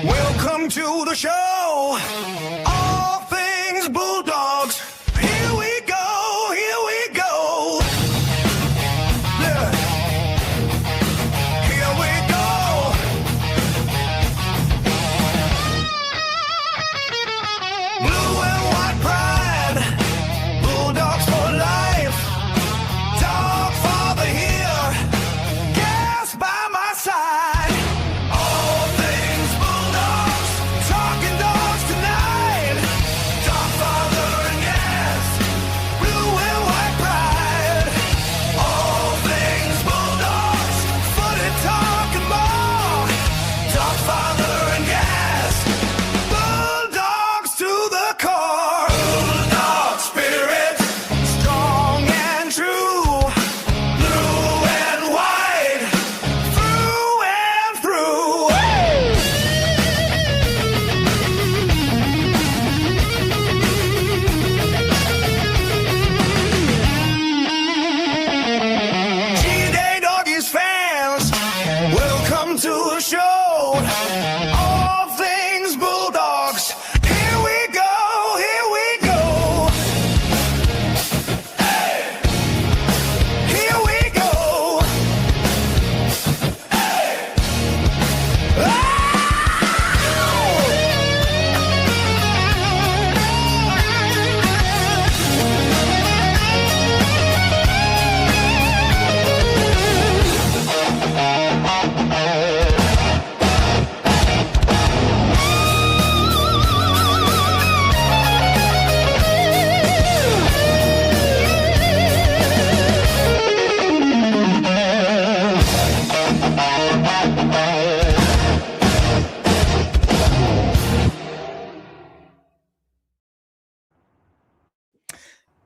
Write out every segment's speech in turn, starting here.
Welcome to the show. All things Bulldogs. Here we go, here we go. Yeah. Here we go. Blue and white pride. Bulldogs for life. Dogfather here. Gas by my side. Talking dogs tonight. Dogfather and Gas. Blue and white pride. All things Bulldogs. Footy talk and more. Dogfather and Gas. Bulldogs to the core. Bulldog spirit. Strong and true. Blue and white. Through and through. G-Day Doggies fans, welcome to the show. All things Bulldogs. Here we go, here we go. Hey. Here we go. Hey.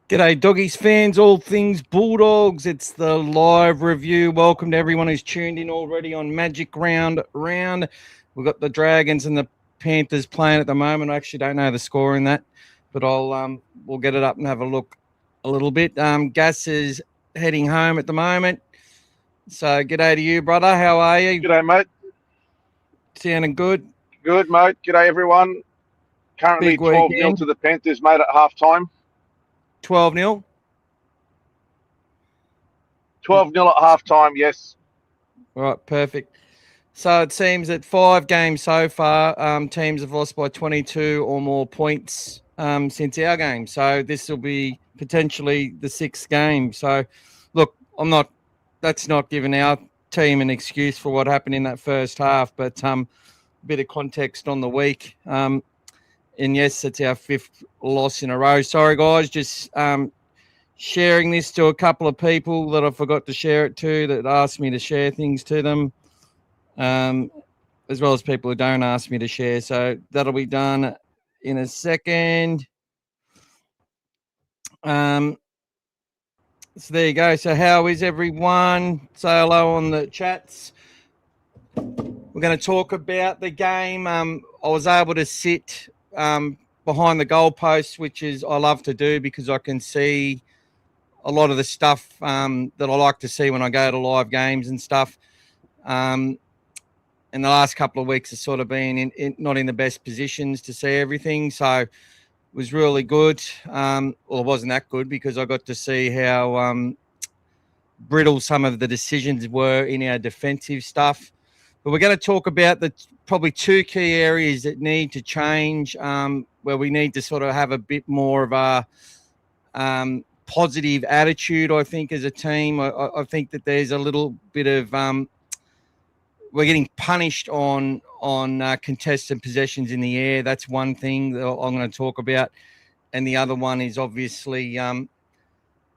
G'day, Doggies fans, all things Bulldogs. It's the live review. Welcome to everyone who's tuned in already on Magic Round. We've got the Dragons and the Panthers playing at the moment. I actually don't know the score in that, but we'll get it up and have a look a little bit. Gas is heading home at the moment. So g'day to you, brother. How are you? G'day, mate. Sounding good? Good, mate. G'day, everyone. Currently Big 12-0 weekend. to the Panthers, mate, at half-time. 12-0? 12-0 at half-time, yes. All right, perfect. So it seems that 5 games so far, teams have lost by 22 or more points since our game. So this will be potentially the 6th game. So, look, that's not giving our team an excuse for what happened in that first half, but a bit of context on the week. And yes, it's our 5th loss in a row. Sorry, guys, just sharing this to a couple of people that I forgot to share it to that asked me to share things to them, as well as people who don't ask me to share. So that'll be done in a second. So there you go. So how is everyone? Say hello on the chats. We're going to talk about the game. I was able to sit behind the goalposts, which is I love to do because I can see a lot of the stuff that I like to see when I go to live games and stuff. In the last couple of weeks, it's sort of been not in the best positions to see everything. So it was really good. Well, it wasn't that good because I got to see how brittle some of the decisions were in our defensive stuff. But we're going to talk about the probably 2 key areas that need to change, where we need to sort of have a bit more of a positive attitude, I think, as a team. I think that there's a little bit of we're getting punished on contested possessions in the air. That's one thing that I'm going to talk about. And the other one is obviously,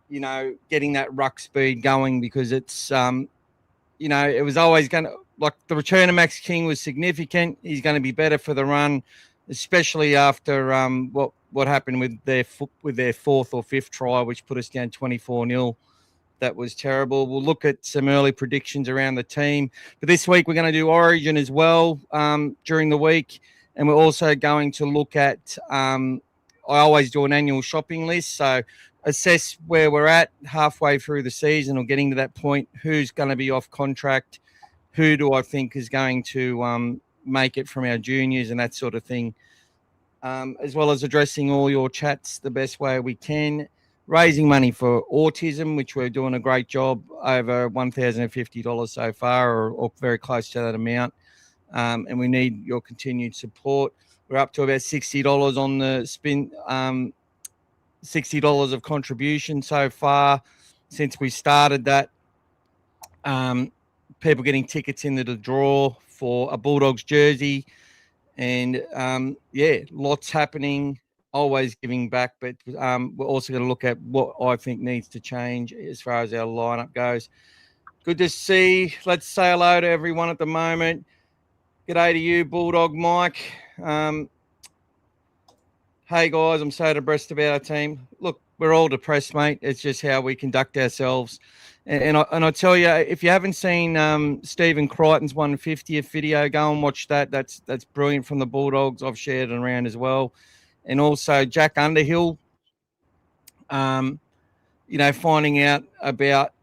getting that ruck speed going because it's, it was always going to, like the return of Max King was significant. He's going to be better for the run, especially after what what happened with their fourth or fifth try, which put us down 24-0. That was terrible. We'll look at some early predictions around the team. But this week we're going to do Origin as well during the week. And we're also going to look at, I always do an annual shopping list. So assess where we're at halfway through the season or getting to that point. Who's going to be off contract? Who do I think is going to make it from our juniors and that sort of thing? As well as addressing all your chats the best way we can. Raising money for autism, which we're doing a great job, over $1,050 so far, or very close to that amount. And we need your continued support. We're up to about $60 on the spin, $60 of contribution so far since we started that. People getting tickets into the draw for a Bulldogs jersey. And, lots happening. Always giving back, but we're also going to look at what I think needs to change as far as our lineup goes. Good to see. Let's say hello to everyone at the moment. G'day to you, Bulldog Mike. Hey, guys, I'm so depressed about our team. Look, we're all depressed, mate. It's just how we conduct ourselves. And I tell you, if you haven't seen Stephen Crichton's 150th video, go and watch that. That's brilliant from the Bulldogs. I've shared it around as well. And also Jack Underhill, finding out about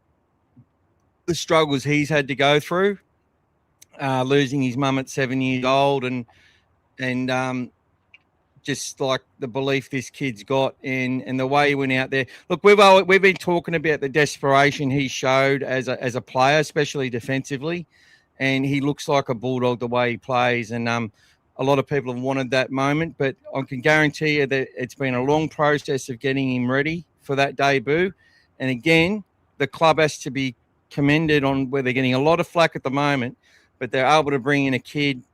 the struggles he's had to go through, losing his mum at 7 years old, and just like the belief this kid's got and the way he went out there. Look, we've been talking about the desperation he showed as a player, especially defensively, and he looks like a Bulldog the way he plays. And a lot of people have wanted that moment, but I can guarantee you that it's been a long process of getting him ready for that debut. And again, the club has to be commended on where they're getting a lot of flack at the moment, but they're able to bring in a kid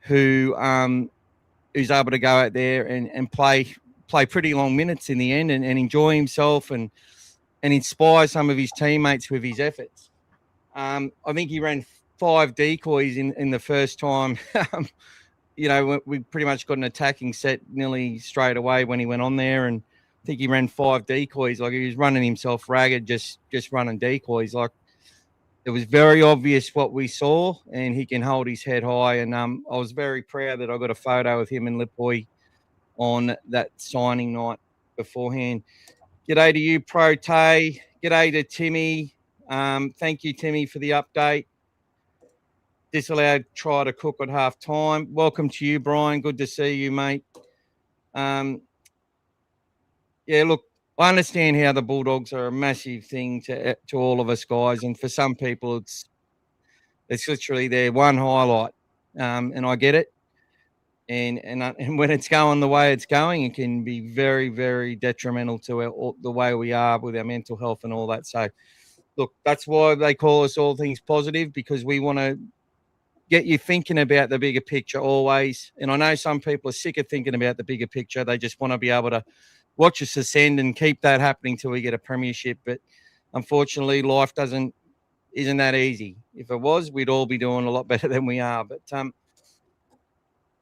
who's able to go out there and play pretty long minutes in the end and enjoy himself and inspire some of his teammates with his efforts. I think he ran 5 decoys in the first time. We pretty much got an attacking set nearly straight away when he went on there, and I think he ran 5 decoys. Like, he was running himself ragged, just running decoys. Like, it was very obvious what we saw, and he can hold his head high. And I was very proud that I got a photo of him and Lipboy on that signing night beforehand. G'day to you, Pro Tay. G'day to Timmy. Thank you, Timmy, for the update. Disallowed try to cook at half time. Welcome to you, Brian. Good to see you, mate. Look, I understand how the Bulldogs are a massive thing to all of us guys, and for some people it's literally their one highlight, and I get it. And when it's going the way it's going, it can be very, very detrimental to the way we are with our mental health and all that. So, look, that's why they call us All Things Positive, because we want to get you thinking about the bigger picture always. And I know some people are sick of thinking about the bigger picture. They just want to be able to watch us ascend and keep that happening till we get a premiership. But unfortunately, life isn't that easy. If it was, we'd all be doing a lot better than we are. But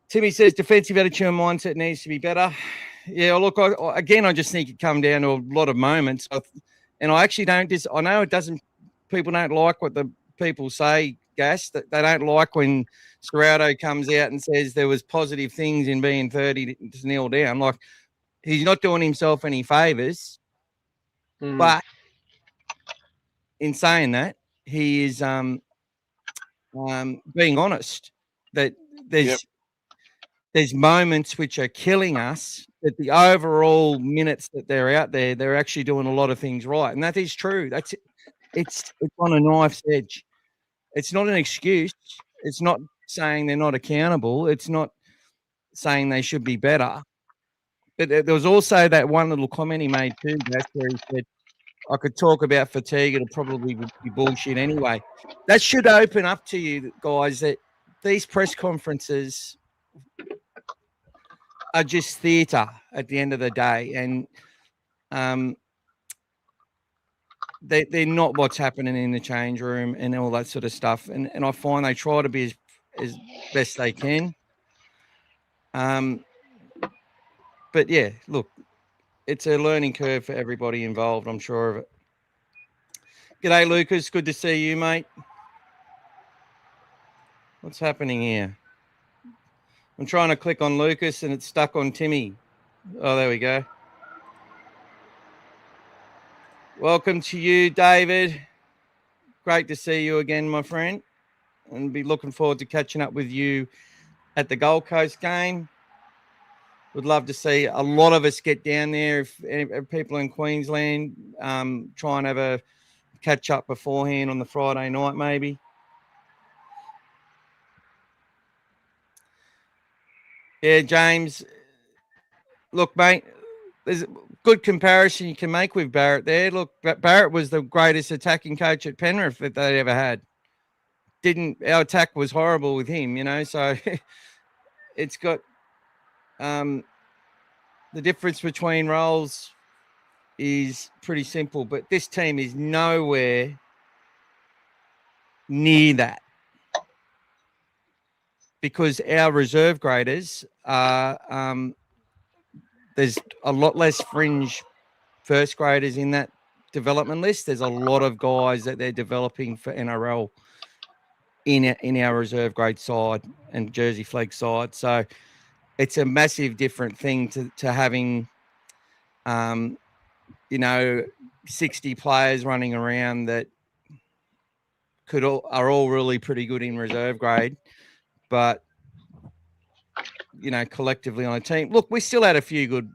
Timmy says defensive attitude and mindset needs to be better. Yeah, look, I just think it come down to a lot of moments. And I actually don't I know it doesn't, people don't like what the people say, Gas, that they don't like when Serrato comes out and says there was positive things in being 30-0 down. Like, he's not doing himself any favours. But in saying that, he is being honest that there's moments which are killing us, but the overall minutes that they're out there, they're actually doing a lot of things right. And that is true. It's on a knife's edge. It's not an excuse. It's not saying they're not accountable. It's not saying they should be better. But there was also that one little comment he made too, Gas, where he said, I could talk about fatigue. It'll probably be bullshit anyway. That should open up to you guys that these press conferences are just theatre at the end of the day. And they're not what's happening in the change room and all that sort of stuff. And I find they try to be as best they can. But But yeah, look, it's a learning curve for everybody involved. I'm sure of it. G'day, Lucas. Good to see you, mate. What's happening here? I'm trying to click on Lucas and it's stuck on Timmy. Oh, there we go. Welcome to you, David. Great to see you again, my friend. And be looking forward to catching up with you at the Gold Coast game. Would love to see a lot of us get down there. If people in Queensland try and have a catch up beforehand on the Friday night, maybe. Yeah, James. Look, mate, there's a good comparison you can make with Barrett there. Look, Barrett was the greatest attacking coach at Penrith that they ever had. Our attack was horrible with him, so it's got the difference between roles is pretty simple, but this team is nowhere near that because our reserve graders are there's a lot less fringe first graders in that development list. There's a lot of guys that they're developing for NRL in our reserve grade side and Jersey Flag side. So it's a massive different thing to having 60 players running around that are all really pretty good in reserve grade, but collectively on a team. Look, we still had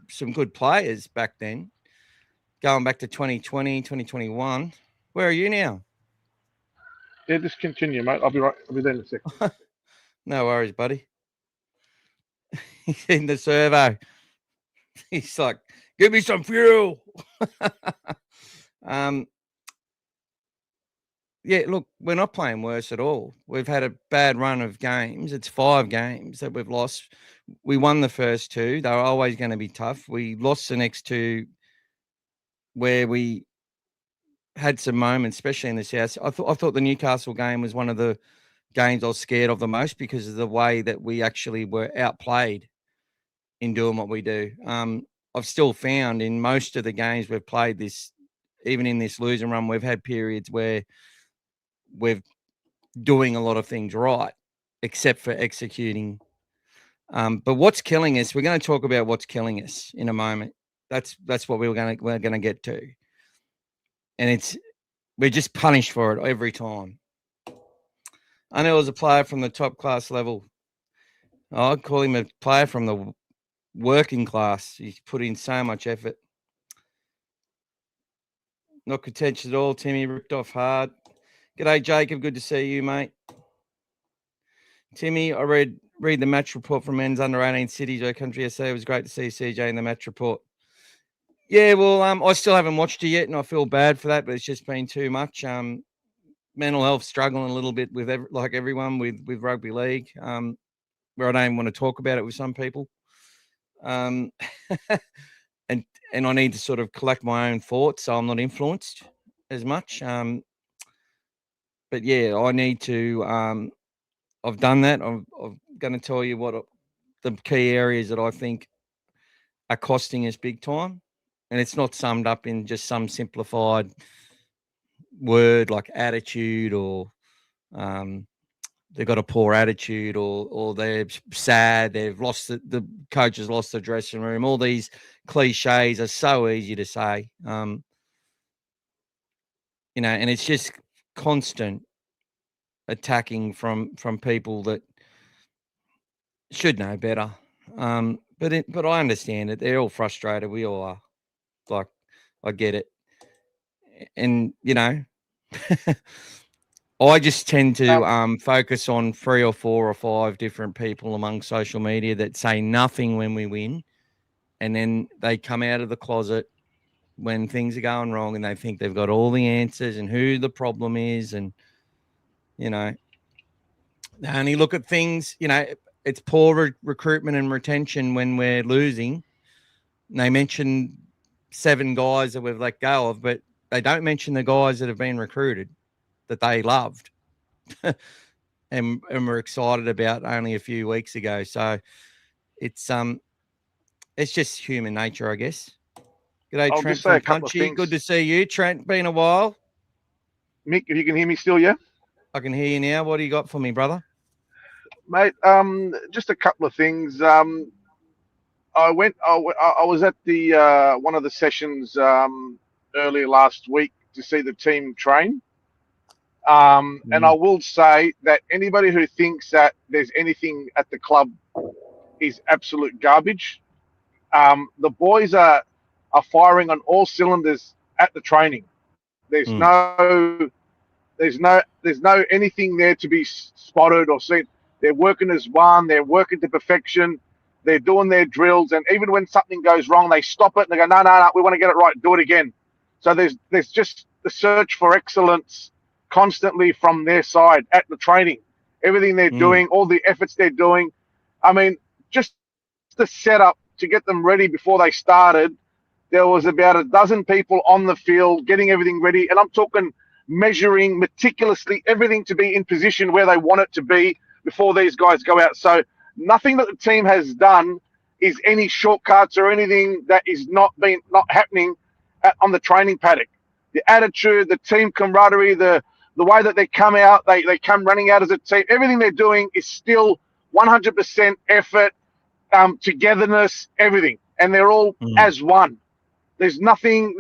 some good players back then, going back to 2020, 2021. Where are you now? Yeah, just continue, mate. I'll be there in a second. No worries, buddy. He's in the servo. He's like, give me some fuel. Yeah, look, we're not playing worse at all. We've had a bad run of games. It's 5 games that we've lost. We won the first 2. They were always going to be tough. We lost the next 2 where we had some moments, especially in the South. I thought the Newcastle game was one of the games I was scared of the most because of the way that we actually were outplayed in doing what we do. I've still found in most of the games we've played this, even in this losing run, we've had periods where we're doing a lot of things right, except for executing. But what's killing us? We're going to talk about what's killing us in a moment. That's what we're going to get to, and we're just punished for it every time. I know as a player from the top class level, I'd call him a player from the working class. He's put in so much effort. Not contentious at all, Timmy. Ripped off hard. G'day, Jacob. Good to see you, mate. Timmy, I read the match report from men's under 18 cities, O Country SA. It was great to see CJ in the match report. Yeah, well, I still haven't watched it yet, and I feel bad for that, but it's just been too much. Mental health struggling a little bit with like everyone with rugby league, where I don't even want to talk about it with some people. And I need to sort of collect my own thoughts so I'm not influenced as much. But yeah, I need to. I've done that. I'm going to tell you what the key areas that I think are costing us big time, and it's not summed up in just some simplified word like attitude or they've got a poor attitude or they're sad, they've lost the coach has lost the dressing room. All these cliches are so easy to say, and it's just constant attacking from people that should know better. But I understand it. They're all frustrated. We all are. Like, I get it. And, I just tend to focus on 3 or 4 or 5 different people among social media that say nothing when we win. And then they come out of the closet when things are going wrong and they think they've got all the answers and who the problem is. And, they only look at things, it's poor recruitment and retention when we're losing. And they mention 7 guys that we've let go of, but they don't mention the guys that have been recruited that they loved and were excited about only a few weeks ago. So it's It's just human nature, I guess. G'day, I'll Trent just say from a couple of Punchy. things. Good to see you, Trent. Been a while. Mick, if you can hear me still, yeah? I can hear you now. What do you got for me, brother? Mate, just a couple of things. I was at the one of the sessions earlier last week to see the team train. And I will say that anybody who thinks that there's anything at the club is absolute garbage. The boys are firing on all cylinders at the training. There's no anything there to be spotted or seen. They're working as one. They're working to perfection. They're doing their drills, and even when something goes wrong, they stop it and they go, no, we want to get it right. Do it again. So there's just the search for excellence constantly from their side at the training. Everything they're doing, all the efforts they're doing. I mean, just the setup to get them ready before they started. There was about a dozen people on the field getting everything ready, and I'm talking measuring meticulously everything to be in position where they want it to be before these guys go out. So nothing that the team has done is any shortcuts or anything that is not happening on the training paddock. The attitude, the team camaraderie, the way that they come out, they come running out as a team. Everything they're doing is still 100% effort, togetherness, everything, and they're all as one. There's nothing.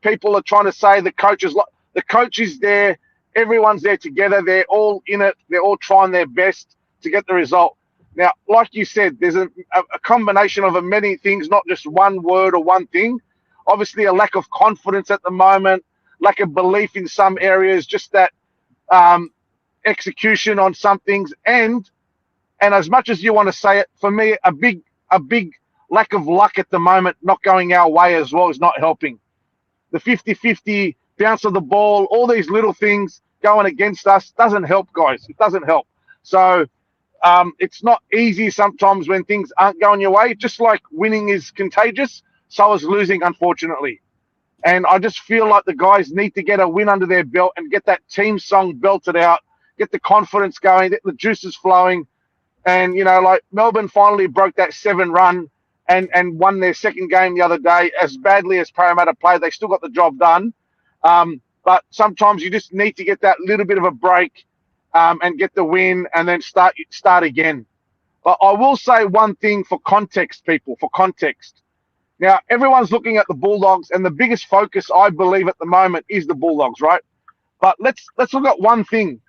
People are trying to say the coach is there. Everyone's there together. They're all in it. They're all trying their best to get the result. Now, like you said, there's a combination of many things, not just one word or one thing. Obviously, a lack of confidence at the moment, lack of belief in some areas, just that execution on some things, and as much as you want to say it, for me, a big lack of luck at the moment, not going our way as well, is not helping. The 50-50 bounce of the ball, all these little things going against us doesn't help, guys. It doesn't help. So it's not easy sometimes when things aren't going your way. Just like winning is contagious, so is losing, unfortunately. And I just feel like the guys need to get a win under their belt and get that team song belted out, get the confidence going, get the juices flowing. And, like Melbourne finally broke that 7-run and won their second game the other day. As badly as Parramatta played, they still got the job done. But sometimes you just need to get that little bit of a break and get the win and then start again. But I will say one thing for context, people, for context. Now, everyone's looking at the Bulldogs, and the biggest focus, I believe, at the moment is the Bulldogs, right? But let's look at one thing.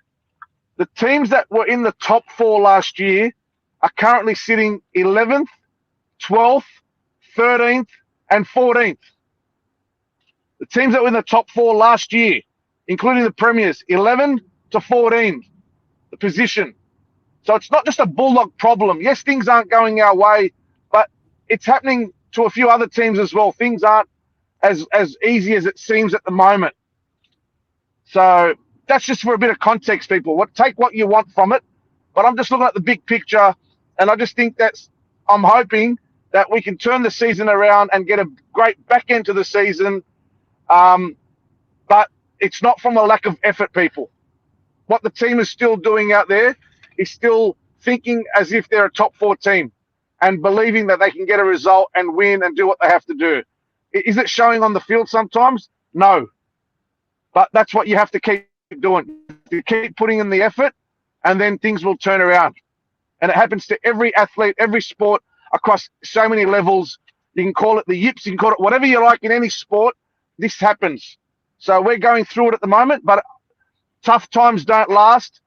The teams that were in the top 4 last year are currently sitting 11th, 12th, 13th, and 14th. The teams that were in the top 4 last year, including the Premiers, 11 to 14, the position. So it's not just a Bulldog problem. Yes, things aren't going our way, but it's happening to a few other teams as well. Things aren't as easy as it seems at the moment. So that's just for a bit of context, people. Take what you want from it, but I'm just looking at the big picture, and I just think I'm hoping that we can turn the season around and get a great back end to the season. But it's not from a lack of effort, people. What the team is still doing out there is still thinking as if they're a top 4 team and believing that they can get a result and win and do what they have to do. Is it showing on the field sometimes? No. But that's what you have to keep doing. You keep putting in the effort, and then things will turn around. And it happens to every athlete, every sport, across so many levels. You can call it the yips, you can call it whatever you like in any sport. This happens. So we're going through it at the moment, but tough times don't last.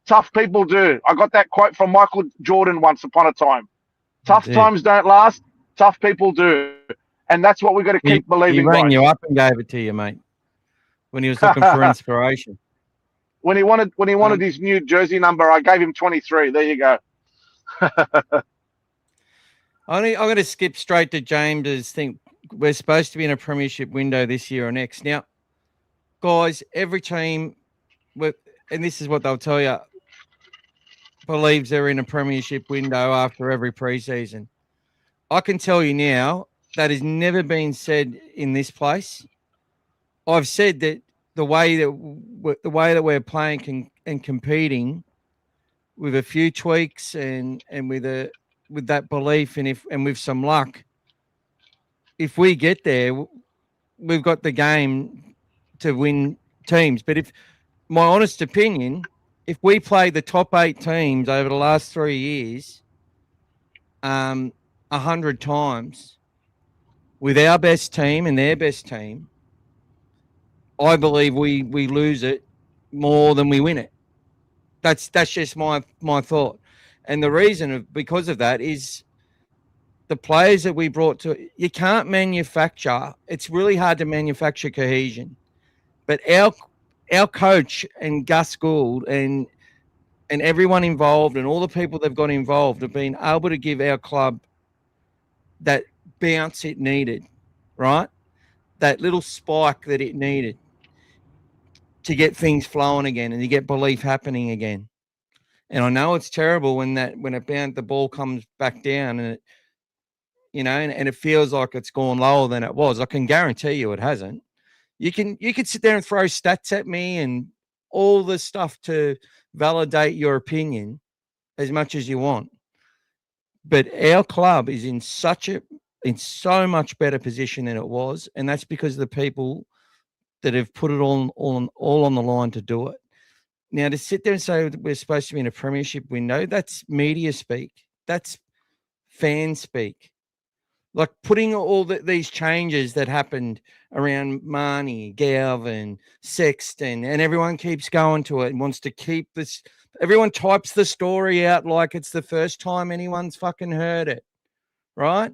Tough people do. I got that quote from Michael Jordan once upon a time. Tough times don't last. Tough people do. And that's what we've got to keep believing, He rang guys. you up and gave it to you, mate, when he was looking for inspiration. When he wanted his new jersey number, I gave him 23. There you go. I'm going to skip straight to James's thing. We're supposed to be in a premiership window this year or next. Now, guys, every team, and this is what they'll tell you, believes they're in a premiership window after every preseason. I can tell you now that has never been said in this place. I've said that the way that we're playing and competing with a few tweaks and with with that belief, and with some luck, if we get there, we've got the game to win teams. But if my honest opinion, if we play the top 8 teams over the last 3 years, 100 times with our best team and their best team, I believe we lose it more than we win it. That's just my thought. And the reason because of that is the players that we brought to, you can't manufacture. It's really hard to manufacture cohesion. But our coach and Gus Gould and everyone involved and all the people that have got involved have been able to give our club that bounce it needed, right? That little spike that it needed to get things flowing again and to get belief happening again. And I know it's terrible when the ball comes back down and it, and it feels like it's gone lower than it was. I can guarantee you it hasn't. You can sit there and throw stats at me and all this stuff to validate your opinion as much as you want. But our club is in so much better position than it was, and that's because of the people that have put it all on the line to do it. Now, to sit there and say we're supposed to be in a premiership window, that's media speak. That's fan speak. Like putting all these changes that happened around Marnie, Galvin, Sexton, and everyone keeps going to it and wants to keep this. Everyone types the story out like it's the first time anyone's fucking heard it, right?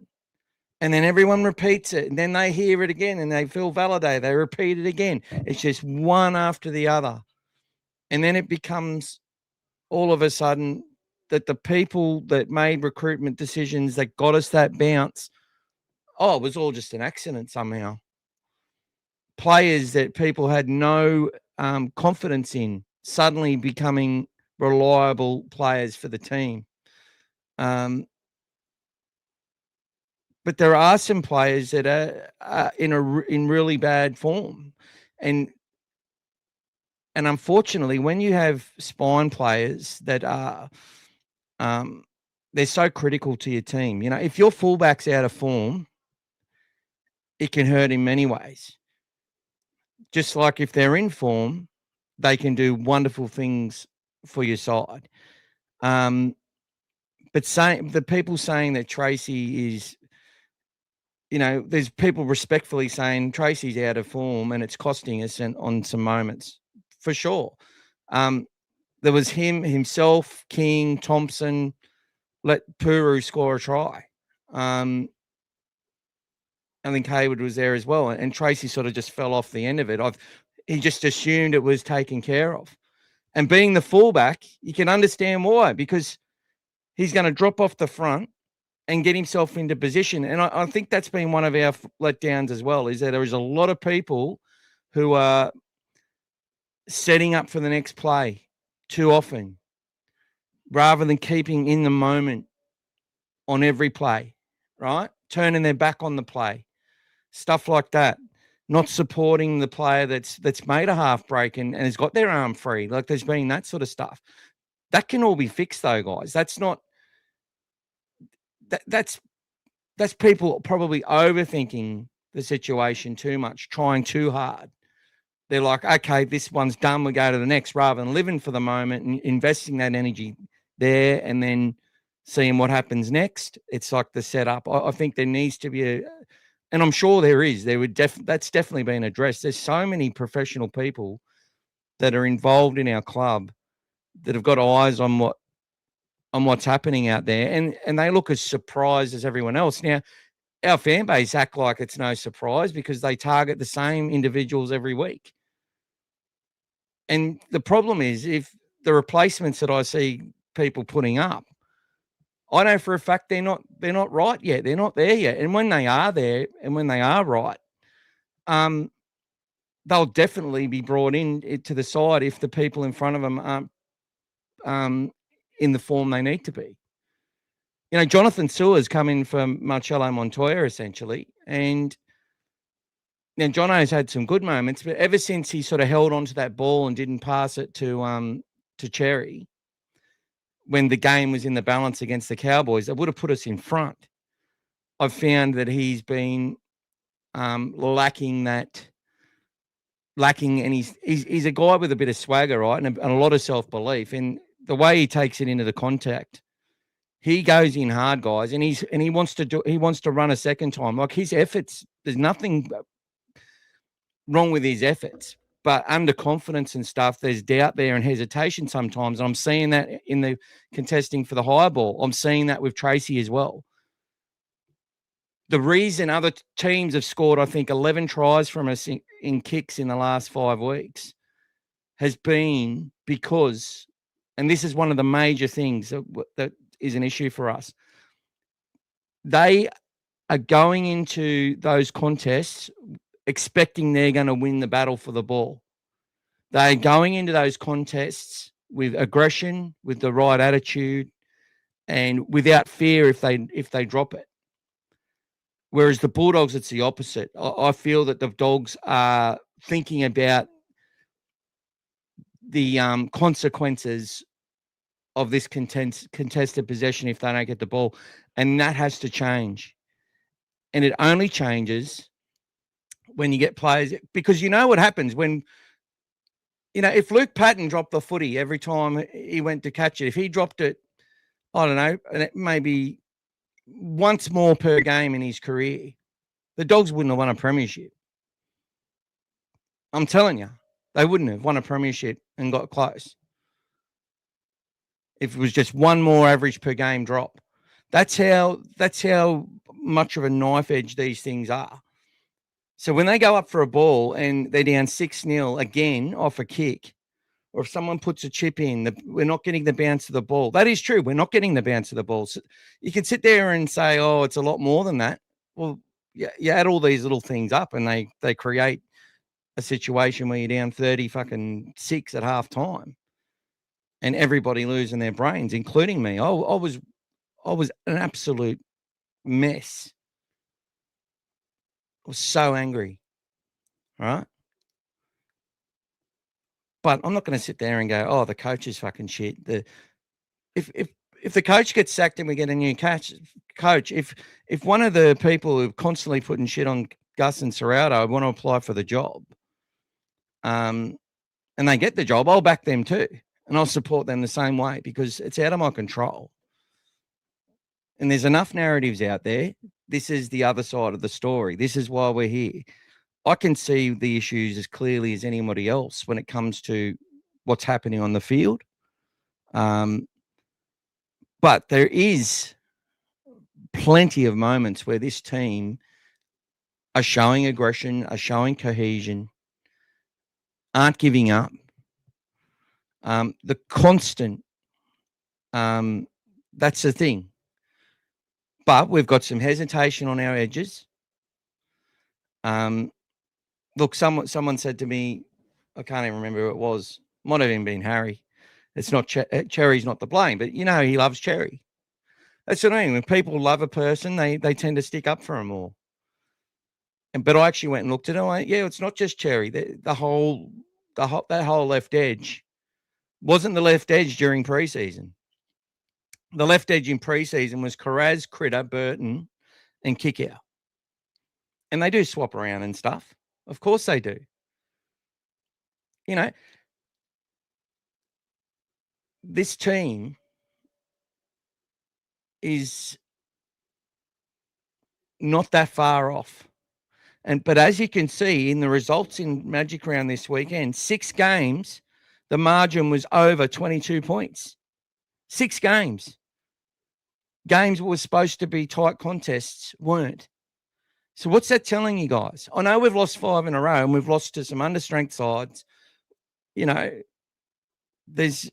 And then everyone repeats it, and then they hear it again, and they feel validated. They repeat it again. It's just one after the other. And then it becomes all of a sudden that the people that made recruitment decisions that got us that bounce, it was all just an accident somehow. Players that people had no confidence in suddenly becoming reliable players for the team. But there are some players that are in really bad form, and unfortunately, when you have spine players that are, they're so critical to your team. If your fullback's out of form, it can hurt in many ways. Just like if they're in form, they can do wonderful things for your side. But the people saying that Tracy is, there's people respectfully saying Tracy's out of form and it's costing us on some moments, for sure. There was himself, King, Thompson, let Puru score a try. I think Hayward was there as well, and Tracy sort of just fell off the end of it. He just assumed it was taken care of. And being the fullback, you can understand why, because he's going to drop off the front and get himself into position. And I think that's been one of our letdowns as well, is that there is a lot of people who are setting up for the next play too often rather than keeping in the moment on every play, right? Turning their back on the play, stuff like that. Not supporting the player that's made a half break and has got their arm free. Like there's been that sort of stuff. That can all be fixed though, guys. That's not that's people probably overthinking the situation too much, trying too hard. They're like, okay, this one's done, we go to the next, rather than living for the moment and investing that energy there and then seeing what happens next. It's like the setup. I think there needs to be and I'm sure there is. That's definitely been addressed. There's so many professional people that are involved in our club that have got eyes on what's happening out there, and they look as surprised as everyone else. Now, our fan base act like it's no surprise because they target the same individuals every week. And the problem is, if the replacements that I see people putting up, I know for a fact they're not right yet. They're not there yet. And when they are there and when they are right, they'll definitely be brought in to the side if the people in front of them aren't in the form they need to be. Jonathan Sewer's come in from Marcello Montoya essentially, and now Jono's had some good moments, but ever since he sort of held onto that ball and didn't pass it to Cherry, when the game was in the balance against the Cowboys, that would have put us in front. I've found that he's been lacking, and he's a guy with a bit of swagger, right, and a lot of self-belief. And the way he takes it into the contact, he goes in hard, guys, and he wants to run a second time. Like his efforts, there's nothing wrong with his efforts, but under confidence and stuff, there's doubt there and hesitation sometimes. And I'm seeing that in the contesting for the high ball. I'm seeing that with Tracy as well. The reason other teams have scored, I think, 11 tries from us in kicks in the last 5 weeks has been because, and this is one of the major things that is an issue for us, they are going into those contests expecting they're going to win the battle for the ball. They're going into those contests with aggression, with the right attitude, and without fear if they drop it. Whereas the Bulldogs, it's the opposite. I feel that the Dogs are thinking about the consequences of this contested possession if they don't get the ball, and that has to change. And it only changes when you get players, because you know what happens when, if Luke Patton dropped the footy every time he went to catch it, if he dropped it, I don't know, maybe once more per game in his career, the Dogs wouldn't have won a premiership. I'm telling you, they wouldn't have won a premiership and got close if it was just one more average per game drop. That's how much of a knife edge these things are. So when they go up for a ball and they're down 6-0 again off a kick, or if someone puts a chip in, we're not getting the bounce of the ball. That is true. We're not getting the bounce of the ball. So you can sit there and say, oh, it's a lot more than that. Well, you add all these little things up and they create a situation where you're down 36 at halftime and everybody losing their brains, including me. I was an absolute mess. I was so angry, right? But I'm not going to sit there and go, oh, the coach is fucking shit. If the coach gets sacked and we get a new coach, if one of the people who are constantly putting shit on Gus and Serrato want to apply for the job, and they get the job, I'll back them too. And I'll support them the same way because it's out of my control. And there's enough narratives out there. This is the other side of the story. This is why we're here. I can see the issues as clearly as anybody else when it comes to what's happening on the field. But there is plenty of moments where this team are showing aggression, are showing cohesion, aren't giving up. The constant, that's the thing. But we've got some hesitation on our edges. Look, someone said to me, I can't even remember who it was. Might have even been Harry. It's not Cherry's not to blame, but he loves Cherry. That's what I mean. When people love a person, they tend to stick up for them more. But I actually went and looked at it. I went, yeah, it's not just Cherry. That whole left edge wasn't the left edge during preseason. The left edge in preseason was Carraz, Critter, Burton, and Kickout. And they do swap around and stuff. Of course they do. This team is not that far off. But as you can see in the results in Magic Round this weekend, 6 games, the margin was over 22 points. 6 games. Games were supposed to be tight contests, weren't. So what's that telling you guys? I know we've lost 5 in a row and we've lost to some understrength sides. This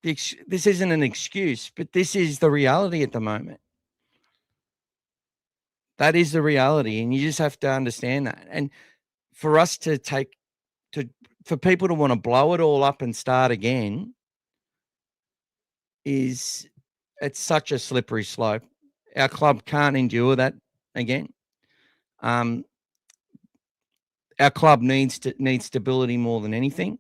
isn't an excuse, but this is the reality at the moment. That is the reality, and you just have to understand that. And for us for people to want to blow it all up and start again it's such a slippery slope. Our club can't endure that again. Our club needs stability more than anything.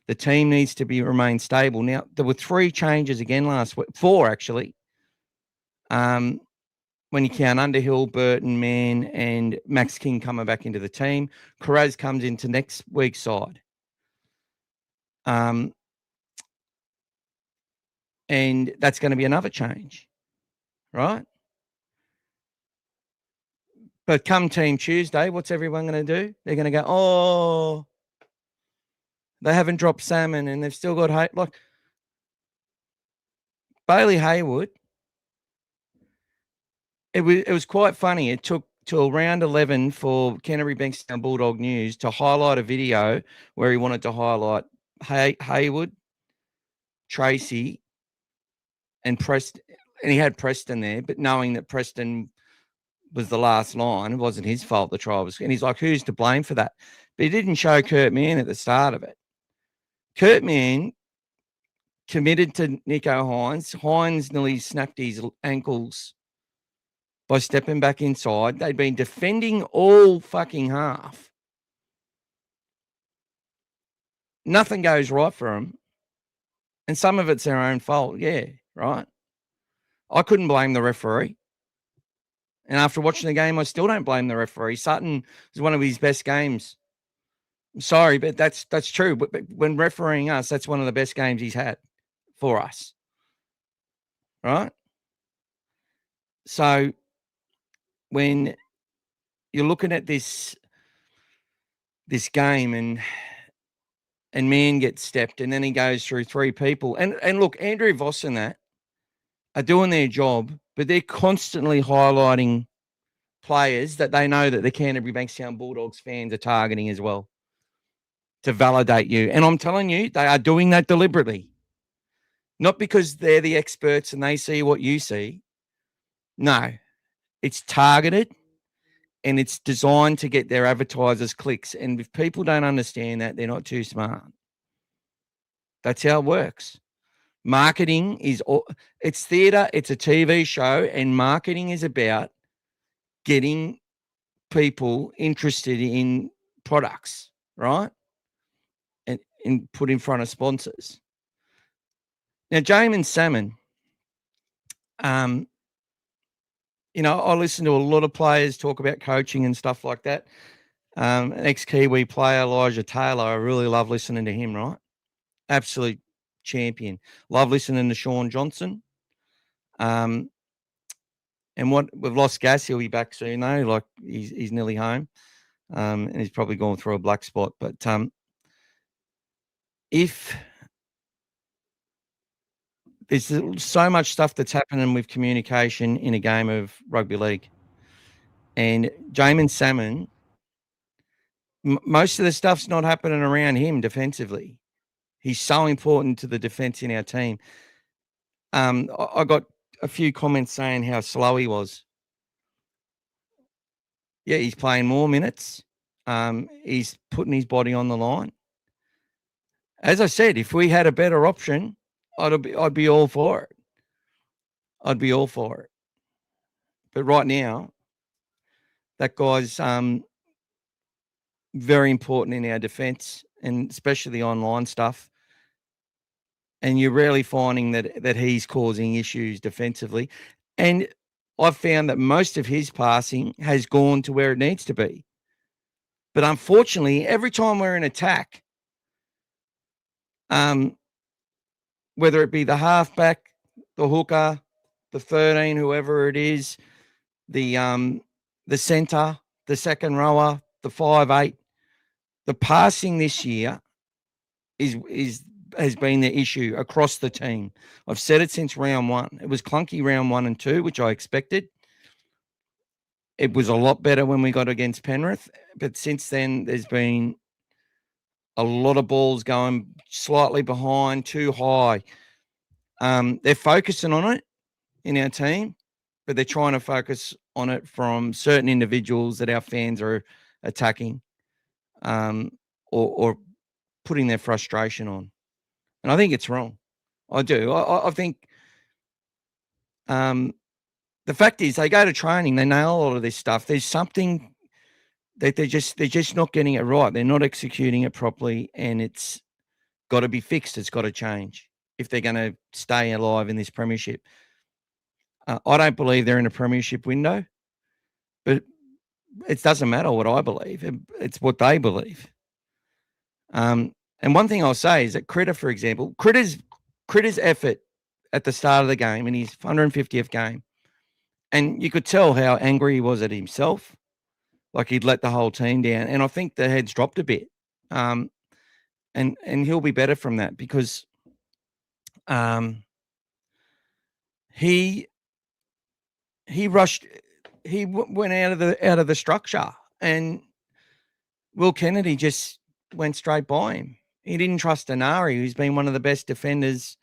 The team needs to remain stable. Now, there were 3 changes again last week, 4 actually. When you count Underhill, Burton, Mann, and Max King coming back into the team. Carraz comes into next week's side. And that's going to be another change, right? But come Team Tuesday, what's everyone going to do? They're going to go, oh, they haven't dropped Salmon and they've still got like Bailey Hayward. It was quite funny. It took till round 11 for Canterbury Bankstown Bulldog News to highlight a video where he wanted to highlight Hayward, Tracy, and Preston. And he had Preston there, but knowing that Preston was the last line, it wasn't his fault the try was. And he's like, who's to blame for that? But he didn't show Kurt Mann at the start of it. Kurt Mann committed to Nico Hines. Hines nearly snapped his ankles by stepping back inside. They'd been defending all fucking half. Nothing goes right for them. And some of it's their own fault. Yeah, right. I couldn't blame the referee. And after watching the game, I still don't blame the referee. Sutton was one of his best games. I'm sorry, but that's true. But when refereeing us, that's one of the best games he's had for us. Right? So when you're looking at this game and Mann gets stepped and then he goes through 3 people. And look, Andrew Voss and that are doing their job, but they're constantly highlighting players that they know that the Canterbury Bankstown Bulldogs fans are targeting as well to validate you. And I'm telling you, they are doing that deliberately. Not because they're the experts and they see what you see. No, it's targeted and it's designed to get their advertisers clicks. And if people don't understand that, they're not too smart. That's how it works. Marketing it's theatre, it's a TV show, and marketing is about getting people interested in products, right? And put in front of sponsors. Now, Jamin Salmon, I listen to a lot of players talk about coaching and stuff like that. An ex-Kiwi player, Elijah Taylor, I really love listening to him, right? Absolute champion. Love listening to Sean Johnson. And we've lost Gas, he'll be back soon though. Like he's nearly home. And he's probably gone through a black spot. But if there's so much stuff that's happening with communication in a game of rugby league, and Jamin Salmon, most of the stuff's not happening around him defensively. He's so important to the defense in our team. I got a few comments saying how slow he was. Yeah, he's playing more minutes. He's putting his body on the line. As I said, if we had a better option, I'd be all for it. I'd be all for it. But right now, that guy's very important in our defense, and especially the online stuff. And you're rarely finding that he's causing issues defensively. And I've found that most of his passing has gone to where it needs to be. But unfortunately, every time we're in attack, whether it be the halfback, the hooker, the 13, whoever it is, the centre, the second rower, the 5'8", the passing this year has been the issue across the team. I've said it since round 1. It was clunky round 1 and 2, which I expected. It was a lot better when we got against Penrith, but since then there's been a lot of balls going slightly behind, too high. They're focusing on it in our team, but they're trying to focus on it from certain individuals that our fans are attacking, or putting their frustration on. And I think it's wrong. I do. I think the fact is they go to training, they nail a lot of this stuff. There's something that they're just not getting it right. They're not executing it properly, and it's got to be fixed. It's got to change if they're going to stay alive in this premiership. I don't believe they're in a premiership window, but it doesn't matter what I believe. It's what they believe. And one thing I'll say is that Critter, for example, Critter's effort at the start of the game in his 150th game, and you could tell how angry he was at himself, like he'd let the whole team down. And I think the head's dropped a bit. And he'll be better from that because he rushed, went out of the structure, and Will Kennedy just went straight by him. He didn't trust Anari, who's been one of the best defenders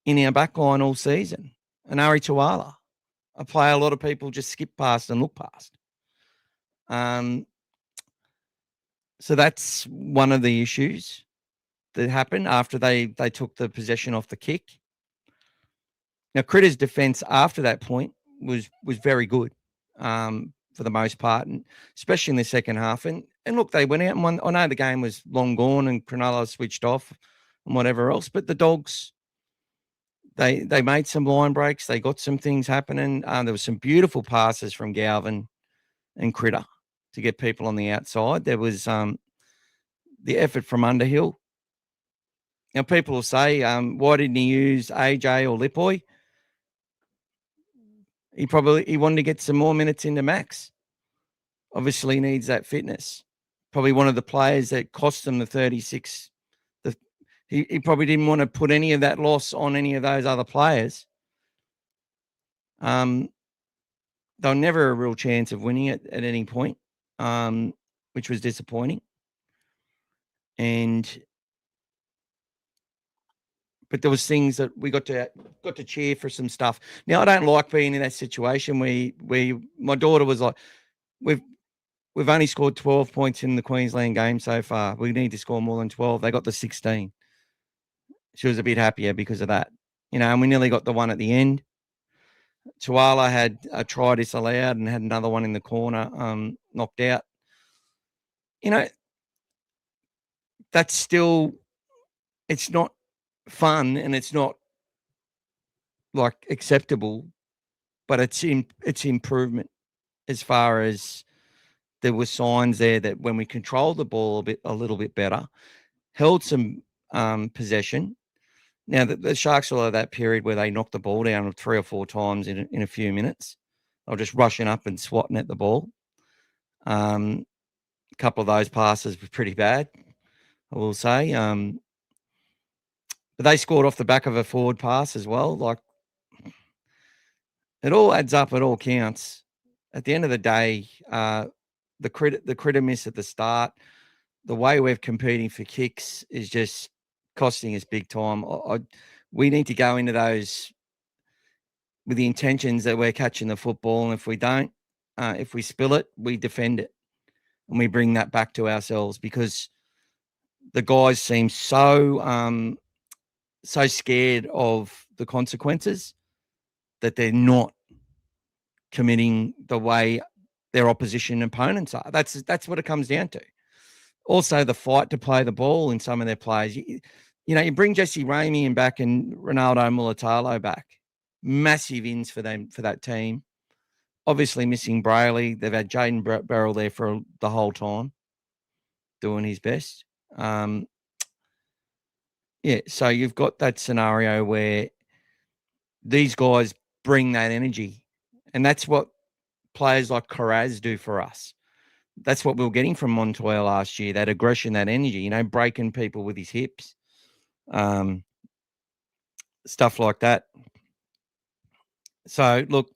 in our backline all season. Anari Tuala, a player a lot of people just skip past and look past. So that's one of the issues that happened after they took the possession off the kick. Now, Critter's defense after that point was very good for the most part, and especially in the second half. And look, they went out and won. I know the game was long gone and Cronulla switched off and whatever else, but the Dogs, they made some line breaks. They got some things happening. There was some beautiful passes from Galvin and Critter to get people on the outside. There was the effort from Underhill. Now, people will say, why didn't he use AJ or Lipoi? He wanted to get some more minutes into Max. Obviously needs that fitness. Probably one of the players that cost them the 36. He probably didn't want to put any of that loss on any of those other players. They were never a real chance of winning it at any point, which was disappointing. But there was things that we got to cheer for some stuff. Now, I don't like being in that situation where my daughter was like, we've only scored 12 points in the Queensland game so far. We need to score more than 12. They got the 16. She was a bit happier because of that, and we nearly got the one at the end. Tuala had a try disallowed and had another one in the corner knocked out. That's still, it's not fun and it's not like acceptable, but it's improvement as far as there were signs there that when we controlled the ball a little bit better, held some possession. Now, the Sharks will have that period where they knock the ball down 3 or 4 times in a few minutes. They're just rushing up and swatting at the ball. A couple of those passes were pretty bad, I will say. But they scored off the back of a forward pass as well. Like, it all adds up. It all counts. At the end of the day, the Critter miss at the start, the way we're competing for kicks is just costing us big time. We need to go into those with the intentions that we're catching the football, and if we don't, if we spill it, we defend it, and we bring that back to ourselves because the guys seem so scared of the consequences that they're not committing the way their opposition opponents are. That's what it comes down to. Also, the fight to play the ball in some of their players. You bring Jesse Ramey back and Ronaldo Mulatalo back. Massive ins for them, for that team. Obviously missing Brayley. They've had Jaden Burrell there for the whole time, doing his best. So you've got that scenario where these guys bring that energy, and that's what players like Carraz do for us. That's what we were getting from Montoya last year, that aggression, that energy, breaking people with his hips, stuff like that. So, look,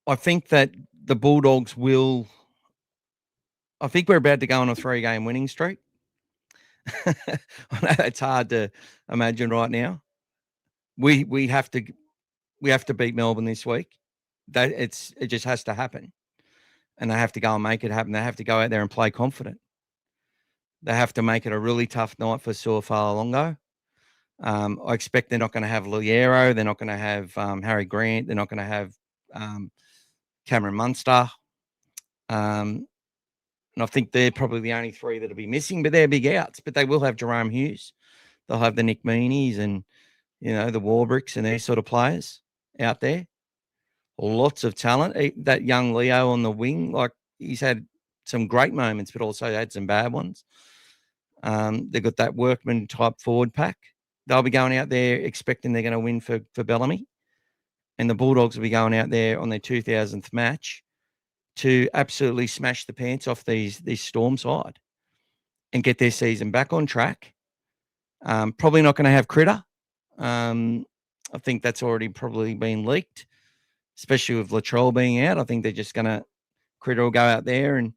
I think that the Bulldogs I think we're about to go on a 3-game winning streak. I know that's hard to imagine right now. We have to beat Melbourne this week. It just has to happen. And they have to go and make it happen. They have to go out there and play confident. They have to make it a really tough night for Suafa'alongo. I expect they're not going to have Liero. They're not going to have Harry Grant. They're not going to have Cameron Munster. And I think they're probably the only three that'll be missing, but they're big outs. But they will have Jerome Hughes. They'll have the Nick Meanies and, the Warbricks and these sort of players out there. Lots of talent. That young Leo on the wing, he's had some great moments, but also had some bad ones. They've got that workman type forward pack. They'll be going out there expecting they're going to win for Bellamy. And the Bulldogs will be going out there on their 2000th match to absolutely smash the pants off these Storm side and get their season back on track. Probably not going to have Critter. I think that's already probably been leaked, especially with Latrell being out. I think they're just going to Critter will go out there and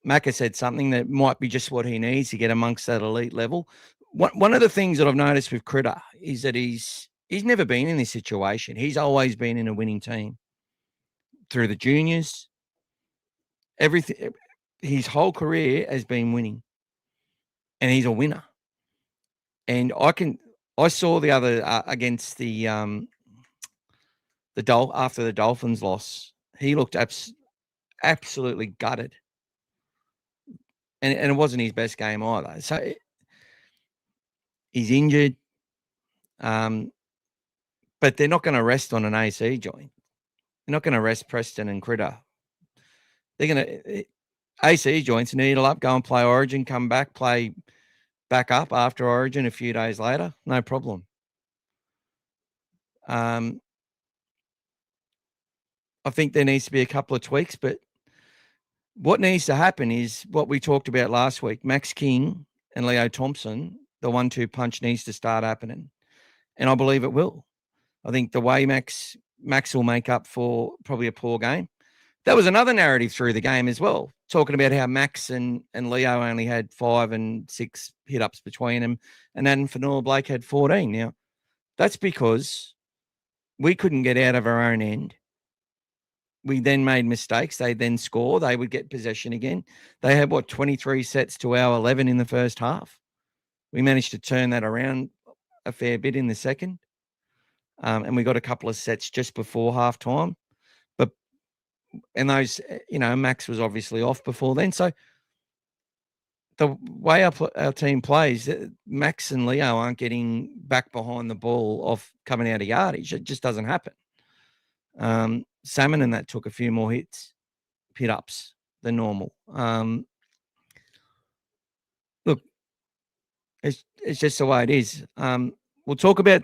Macca said something that might be just what he needs to get amongst that elite level. One of the things that I've noticed with Critter is that he's never been in this situation. He's always been in a winning team through the juniors. Everything, his whole career has been winning, and he's a winner. And I saw the other against the after the Dolphins loss, he looked absolutely gutted, and it wasn't his best game either. So he's injured, but they're not going to rest on an AC joint. They're not going to rest Preston and Critter. They're going to AC joints, needle up, go and play Origin, come back, play back up after Origin a few days later, no problem. I think there needs to be a couple of tweaks, but what needs to happen is what we talked about last week. Max King and Leo Thompson, the 1-2 punch needs to start happening, and I believe it will. I think the way Max will make up for probably a poor game. That was another narrative through the game as well, talking about how Max and Leo only had 5 and 6 hit-ups between them, and then Fanua Blake had 14. Now, that's because we couldn't get out of our own end. We then made mistakes. They then score. They would get possession again. They had, 23 sets to our 11 in the first half. We managed to turn that around a fair bit in the second, and we got a couple of sets just before halftime. And those, Max was obviously off before then. So the way our team plays, Max and Leo aren't getting back behind the ball off coming out of yardage. It just doesn't happen. Salmon and that took a few more hit-ups than normal. Look, it's just the way it is. We'll talk about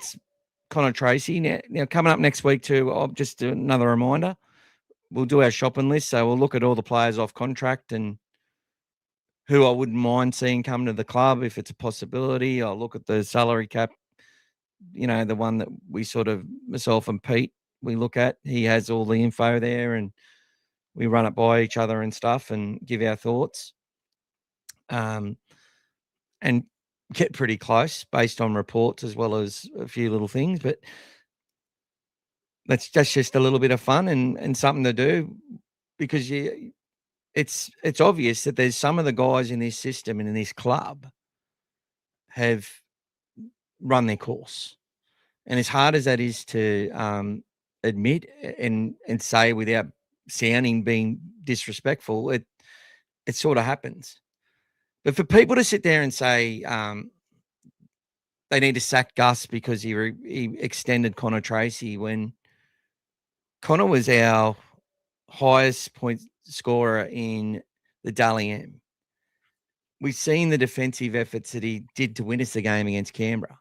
Connor Tracy now coming up next week too. Just another reminder. We'll do our shopping list. So we'll look at all the players off contract and who I wouldn't mind seeing come to the club if it's a possibility. I'll look at the salary cap, the one that we sort of, myself and Pete, we look at. He has all the info there and we run it by each other and stuff and give our thoughts. And get pretty close based on reports as well as a few little things. But that's just a little bit of fun and something to do because it's obvious that there's some of the guys in this system and in this club have run their course. And as hard as that is to admit and say without sounding being disrespectful, it sort of happens. But for people to sit there and say they need to sack Gus because he extended Connor Tracy when Connor was our highest point scorer in the Dally M. We've seen the defensive efforts that he did to win us the game against Canberra.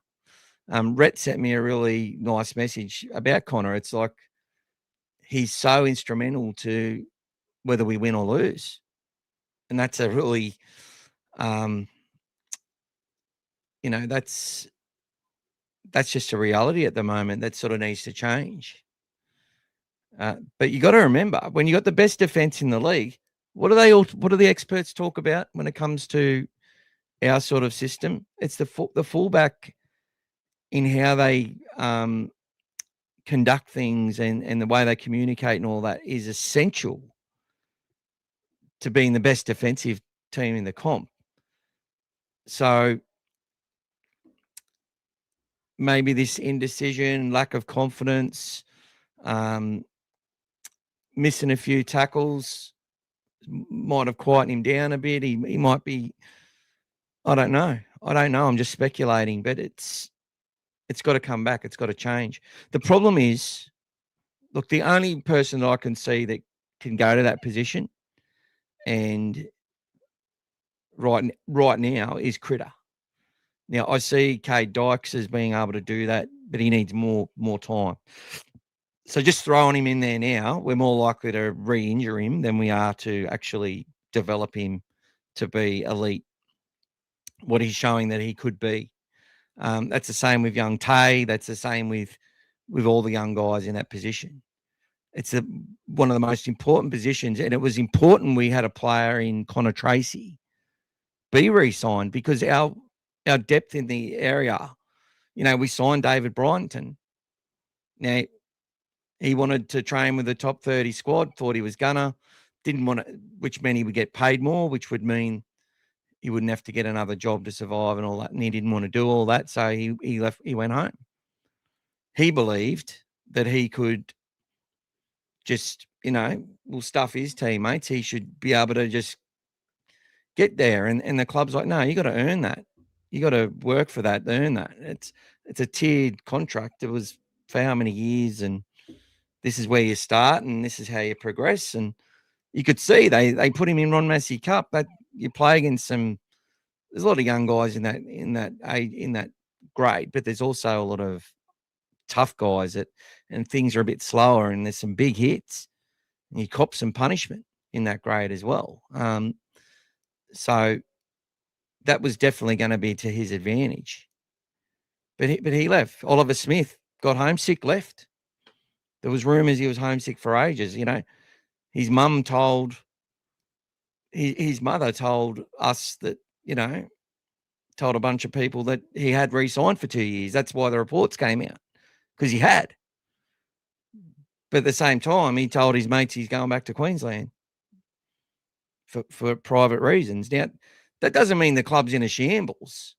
Rhett sent me a really nice message about Connor. It's like he's so instrumental to whether we win or lose. And that's a really, that's just a reality at the moment that sort of needs to change. But you got to remember, when you got the best defense in the league, what do the experts talk about when it comes to our sort of system? It's the fullback in how they conduct things and the way they communicate and all that is essential to being the best defensive team in the comp. So maybe this indecision, lack of confidence, missing a few tackles, might have quietened him down a bit. He might be. I don't know. I'm just speculating, but it's got to come back. It's got to change. The problem is, look, the only person that I can see that can go to that position and right now is Critter. Now I see Cade Dykes as being able to do that, but he needs more time. So just throwing him in there now, we're more likely to re-injure him than we are to actually develop him to be elite. What he's showing that he could be. That's the same with young Tay. That's the same with all the young guys in that position. It's one of the most important positions, and it was important we had a player in Connor Tracy be re-signed because our depth in the area, we signed David Bryantton. Now, he wanted to train with the top 30 squad, thought he was gonna, didn't want to, which meant he would get paid more, which would mean he wouldn't have to get another job to survive and all that. And he didn't want to do all that. So he left, he went home. He believed that he could just, will stuff his teammates. He should be able to just get there. And the club's like, no, you got to earn that. You got to work for that, to earn that. It's a tiered contract. It was for how many years, and this is where you start, and this is how you progress. And you could see they put him in Ron Massey Cup. That you play against some. There's a lot of young guys in that grade, but there's also a lot of tough guys and things are a bit slower, and there's some big hits. And you cop some punishment in that grade as well. So that was definitely going to be to his advantage. But he left. Oliver Smith got homesick, left. There was rumours he was homesick for ages. His mum told his mother told us that, told a bunch of people that he had re-signed for 2 years. That's why the reports came out, because he had. But at the same time, he told his mates he's going back to Queensland for private reasons. Now, that doesn't mean the club's in a shambles.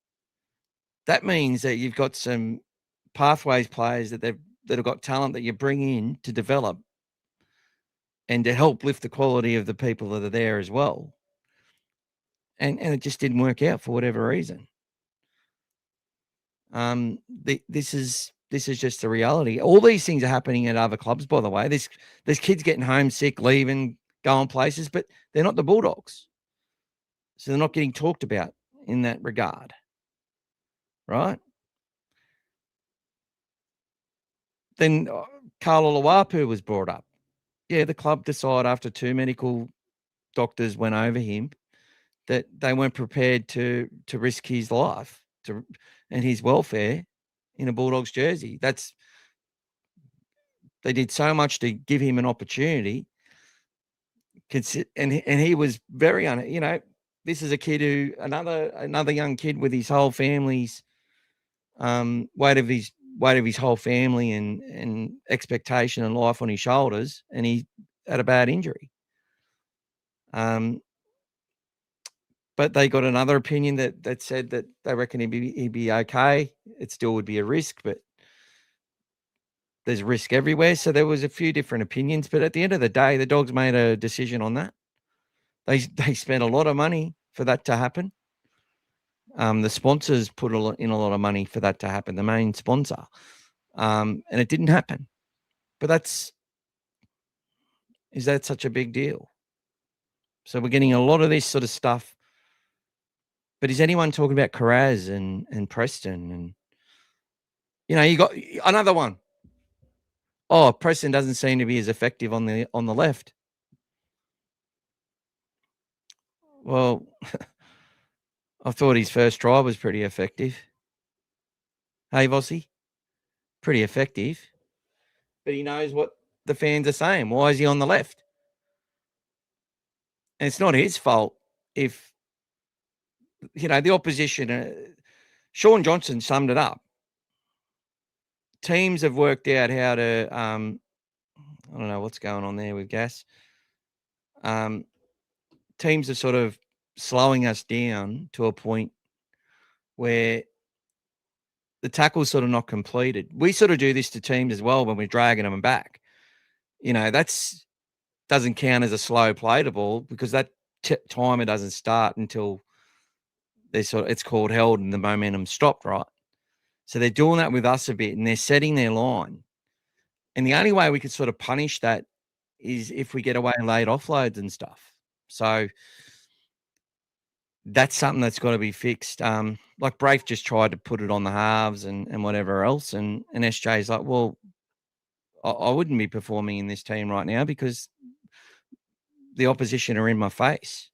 That means that you've got some pathways players that have got talent that you bring in to develop and to help lift the quality of the people that are there as well. And it just didn't work out for whatever reason. This is just the reality. All these things are happening at other clubs, by the way. There's kids getting homesick, leaving, going places, but they're not the Bulldogs. So they're not getting talked about in that regard. Right? Then Carlo Luapu was brought up. Yeah, the club decided after 2 medical doctors went over him that they weren't prepared to risk his life and his welfare in a Bulldogs jersey. They did so much to give him an opportunity. And he was very, this is a kid who, another young kid with his whole family's weight of his whole family and expectation and life on his shoulders, and he had a bad injury. But they got another opinion that said that they reckon he'd be okay. It still would be a risk, but there's risk everywhere. So there was a few different opinions, but at the end of the day, the Dogs made a decision on that. They spent a lot of money for that to happen. The sponsors put in a lot of money for that to happen, the main sponsor. And it didn't happen. But is that such a big deal? So we're getting a lot of this sort of stuff. But is anyone talking about Carraz and Preston? And, you got another one. Oh, Preston doesn't seem to be as effective on the left. Well, I thought his first try was pretty effective. Hey, Vossi? Pretty effective. But he knows what the fans are saying. Why is he on the left? And it's not his fault if, the opposition, Sean Johnson summed it up. Teams have worked out how to, I don't know what's going on there with Gas. Teams are sort of slowing us down to a point where the tackle's sort of not completed. We sort of do this to teams as well when we're dragging them back. That's doesn't count as a slow play to ball because that timer doesn't start until it's called held and the momentum stopped, right? So they're doing that with us a bit and they're setting their line. And the only way we could sort of punish that is if we get away late offloads and stuff. So that's something that's got to be fixed. Like Braith just tried to put it on the halves and whatever else. And SJ's like, well, I wouldn't be performing in this team right now because the opposition are in my face.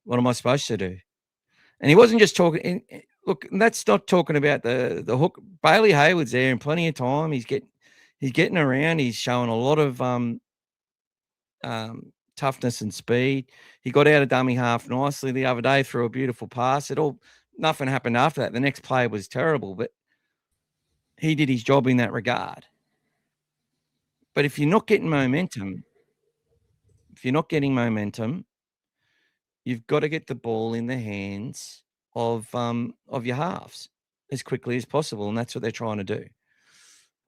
What am I supposed to do? And he wasn't just talking. Look, that's not talking about the hook. Bailey Hayward's there in plenty of time. He's getting around. He's showing a lot of toughness and speed. He got out of dummy half nicely the other day through a beautiful pass. Nothing happened after that. The next play was terrible, but he did his job in that regard. But if you're not getting momentum, you've got to get the ball in the hands of your halves as quickly as possible, and that's what they're trying to do.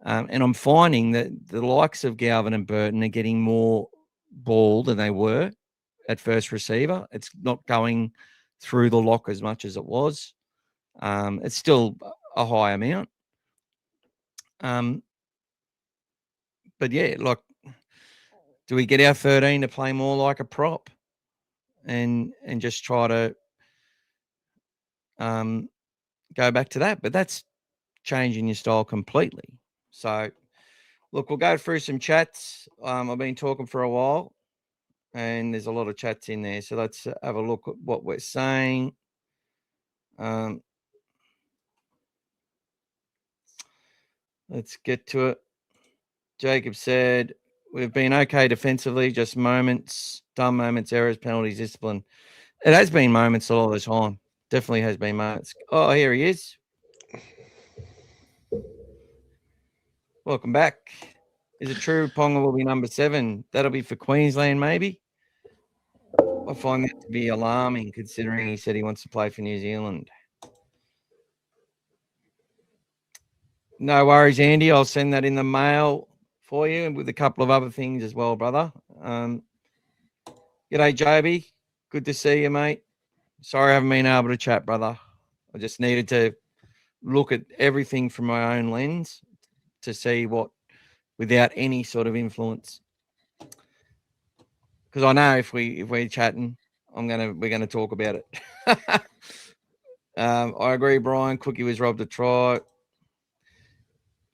And I'm finding that the likes of Galvin and Burton are getting more ball than they were at first receiver. It's not going through the lock as much as it was. It's still a high amount. But yeah, like, do we get our 13 to play more like a prop and just try to go back to that? But that's changing your style completely. So, look, we'll go through some chats. I've been talking for a while, and there's a lot of chats in there. So let's have a look at what we're saying. Let's get to it. Jacob said, we've been okay defensively, just moments, dumb moments, errors, penalties, discipline. It has been moments a lot of the time. Definitely has been moments. Oh, here he is. Welcome back. Is it true Ponga will be number 7? That'll be for Queensland, maybe? I find that to be alarming considering he said he wants to play for New Zealand. No worries, Andy. I'll send that in the mail for you and with a couple of other things as well, brother. G'day, Joby. Good to see you, mate. Sorry I haven't been able to chat, brother. I just needed to look at everything from my own lens to see what, without any sort of influence. Because I know if we're chatting, we're gonna talk about it. I agree, Brian. Cookie was robbed a try.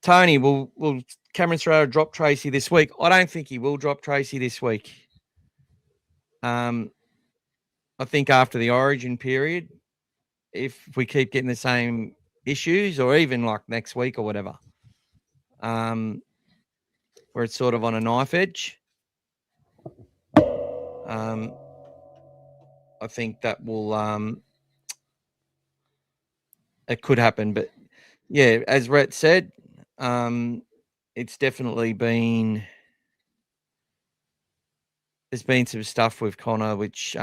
Tony, will Cameron Serrao drop Tracy this week? I don't think he will drop Tracy this week. I think after the origin period, if we keep getting the same issues, or even like next week or whatever, where it's sort of on a knife edge, I think that will it could happen. But yeah, as Rhett said, it's definitely been. There's been some stuff with Connor, which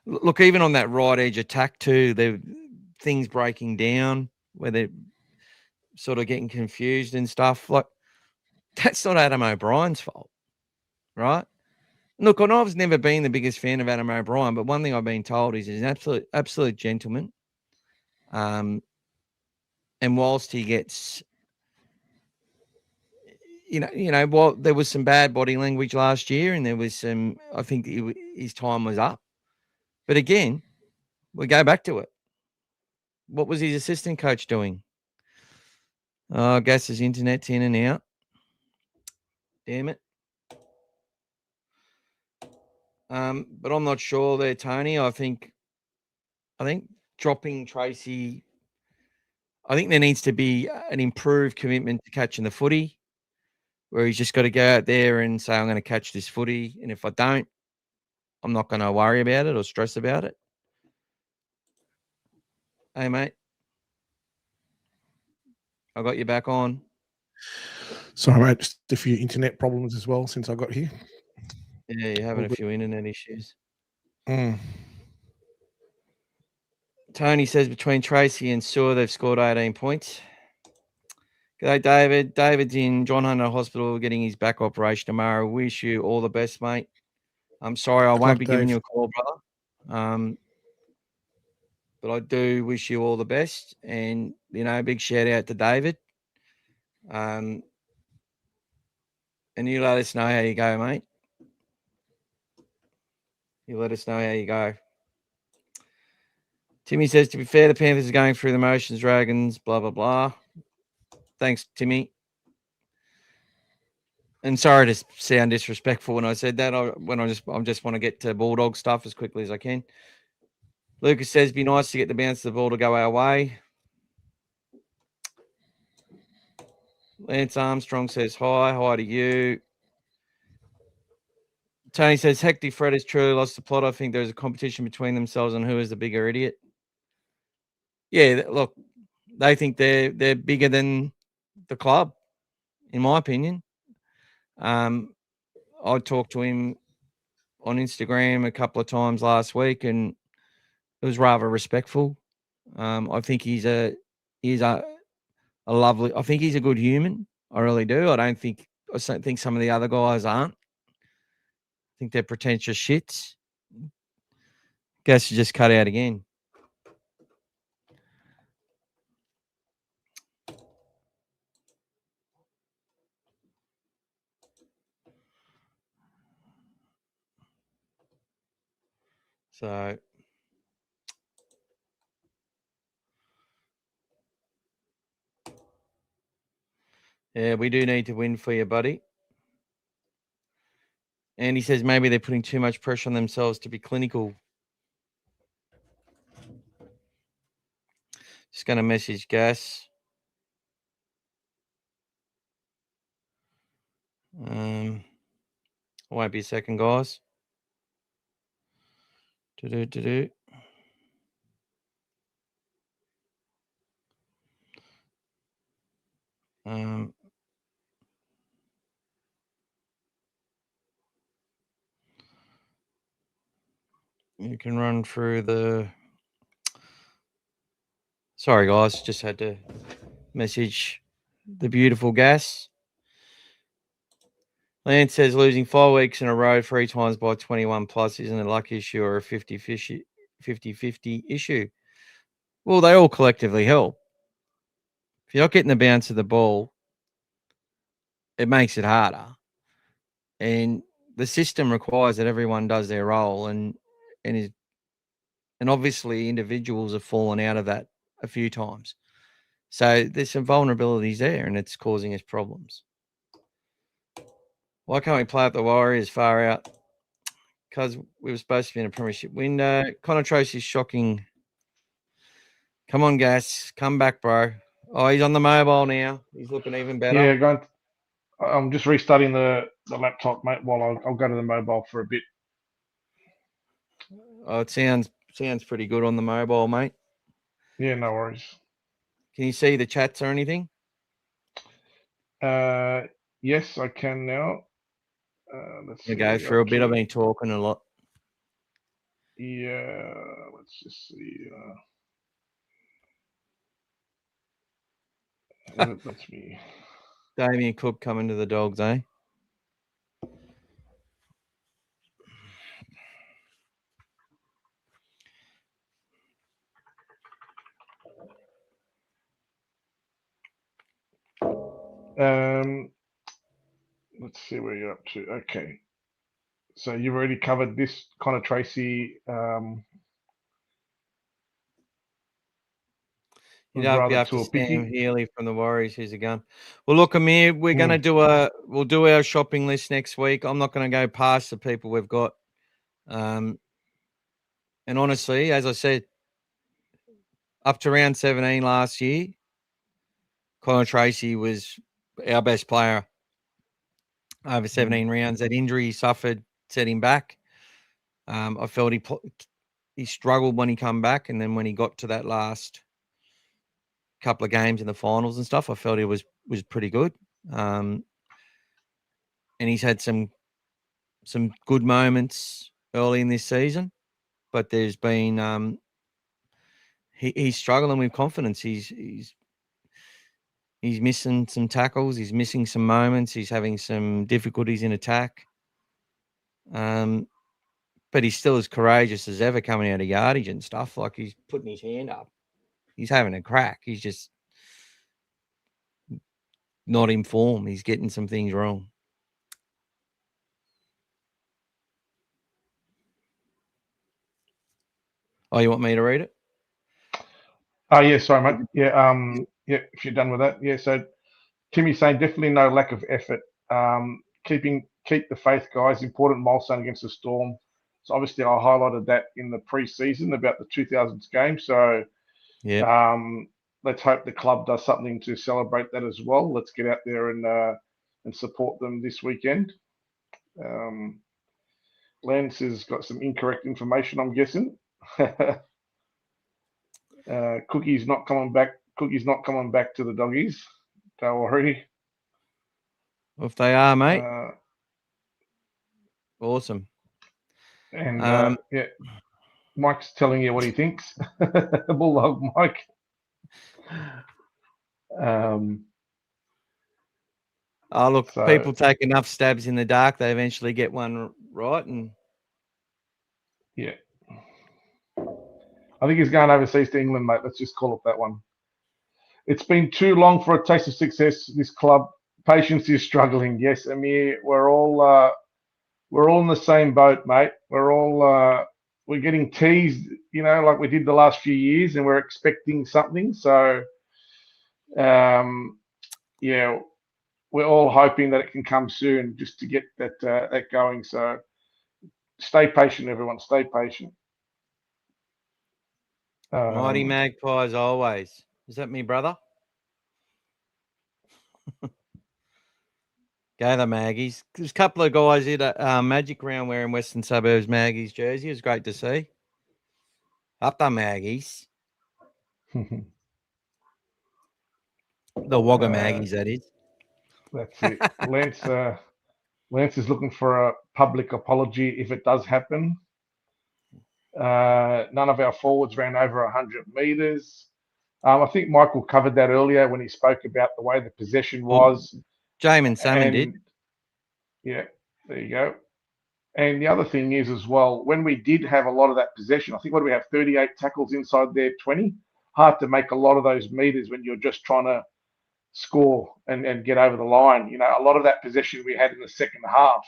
look, even on that right edge attack too, there things breaking down where they're sort of getting confused and stuff. Like, that's not Adam O'Brien's fault, right? Look, I've never been the biggest fan of Adam O'Brien, but one thing I've been told is he's an absolute gentleman. And whilst he gets, well, there was some bad body language last year, and there was some. I think his time was up. But again, we go back to it. What was his assistant coach doing? Oh, Gas's internet's in and out. Damn it. But I'm not sure there, Tony. I think dropping Tracy, I think there needs to be an improved commitment to catching the footy, where he's just got to go out there and say, I'm going to catch this footy. And if I don't, I'm not going to worry about it or stress about it. Hey, mate. I got you back on. Sorry, mate. Just a few internet problems as well since I got here. Yeah, you're having a few internet issues. Tony says between Tracy and Sewer, they've scored 18 points. G'day, David. David's in John Hunter Hospital getting his back operation tomorrow. Wish you all the best, mate. I'm sorry I won't be giving you a call, brother. But I do wish you all the best. And, big shout out to David. And you let us know how you go, mate. You let us know how you go. Timmy says, to be fair, the Panthers are going through the motions, Dragons, blah, blah, blah. Thanks, Timmy. And sorry to sound disrespectful when I said that. I just want to get to Bulldog stuff as quickly as I can. Lucas says, be nice to get the bounce of the ball to go our way. Lance Armstrong says, hi to you. Tony says, Hectic Fred has truly lost the plot. I think there's a competition between themselves on who is the bigger idiot. Yeah, look, they think they're bigger than the club, in my opinion. I talked to him on Instagram a couple of times last week, and it was rather respectful. I think he's a lovely. I think he's a good human. I really do. I think some of the other guys aren't. I think they're pretentious shits. Guess you just cut out again. So, yeah, we do need to win for you, buddy. And he says maybe they're putting too much pressure on themselves to be clinical. Just going to message Gas. Won't be a second, guys. You can run through the... Sorry, guys. Just had to message the beautiful Gas. Lance says losing 5 weeks in a row 3 times by 21 plus isn't a luck issue or a 50-50 issue. Well, they all collectively help. If you're not getting the bounce of the ball, it makes it harder. And the system requires that everyone does their role, and obviously individuals have fallen out of that a few times. So there's some vulnerabilities there, and it's causing us problems. Why can't we play up the Warriors far out? Because we were supposed to be in a premiership window. Connor Trace is shocking. Come on, Gas. Come back, bro. Oh, he's on the mobile now. He's looking even better. Yeah, I'm just restarting the laptop, mate, while I'll go to the mobile for a bit. Oh, it sounds pretty good on the mobile, mate. Yeah, no worries. Can you see the chats or anything? Yes, I can now. Let's go through a bit. I've been talking a lot. Yeah, let's just see. That's me. Damien Cook coming to the Dogs, eh? Let's see where you're up to. Okay. So you've already covered this Connor Tracy. You'd have to be up to Sam Healy from the Warriors. Who's a gun? Well, look, Amir, we're going to we'll do our shopping list next week. I'm not going to go past the people we've got. And honestly, as I said, up to round 17 last year, Connor Tracy was our best player over 17 rounds. That injury he suffered set him back. I felt he struggled when he come back, and then when he got to that last couple of games in the finals and stuff, I felt he was pretty good. And he's had some good moments early in this season, but there's been he's struggling with confidence. He's He's missing some tackles. He's missing some moments. He's having some difficulties in attack. But he's still as courageous as ever coming out of yardage and stuff. Like, he's putting his hand up. He's having a crack. He's just not in form. He's getting some things wrong. Oh, you want me to read it? Oh, yeah, sorry, mate. Yeah, if you're done with that. Yeah, so Timmy's saying definitely no lack of effort. Keep the faith, guys. Important milestone against the Storm. So obviously I highlighted that in the pre-season about the 2000s game. So Yeah. let's hope the club does something to celebrate that as well. Let's get out there and support them this weekend. Lance has got some incorrect information, I'm guessing. Cookie's not coming back. Cookie's not coming back to the Doggies. Don't worry. Well, if they are, mate, awesome. And yeah, Mike's telling you what he thinks. Bulldog Mike. Oh, look, people take enough stabs in the dark, they eventually get one right. And yeah, I think he's going overseas to England, mate. Let's just call it that one. It's been too long for a taste of success. This club, patience is struggling. Yes, Amir, we're all in the same boat, mate. We're getting teased, like we did the last few years, and we're expecting something. So, yeah, we're all hoping that it can come soon, just to get that going. So, stay patient, everyone. Stay patient. Mighty Magpies always. Is that me, brother? Go the Maggies. There's a couple of guys at Magic Round wearing Western Suburbs Maggies jersey. It was great to see. Up the Maggies. The Wagga Maggies, that is. That's it. Lance is looking for a public apology if it does happen. None of our forwards ran over 100 metres. I think Michael covered that earlier when he spoke about the way the possession was. Jamin Salmon did. Yeah, there you go. And the other thing is as well, when we did have a lot of that possession, I think, what do we have, 38 tackles inside their 20? Hard to make a lot of those metres when you're just trying to score and get over the line. A lot of that possession we had in the second half,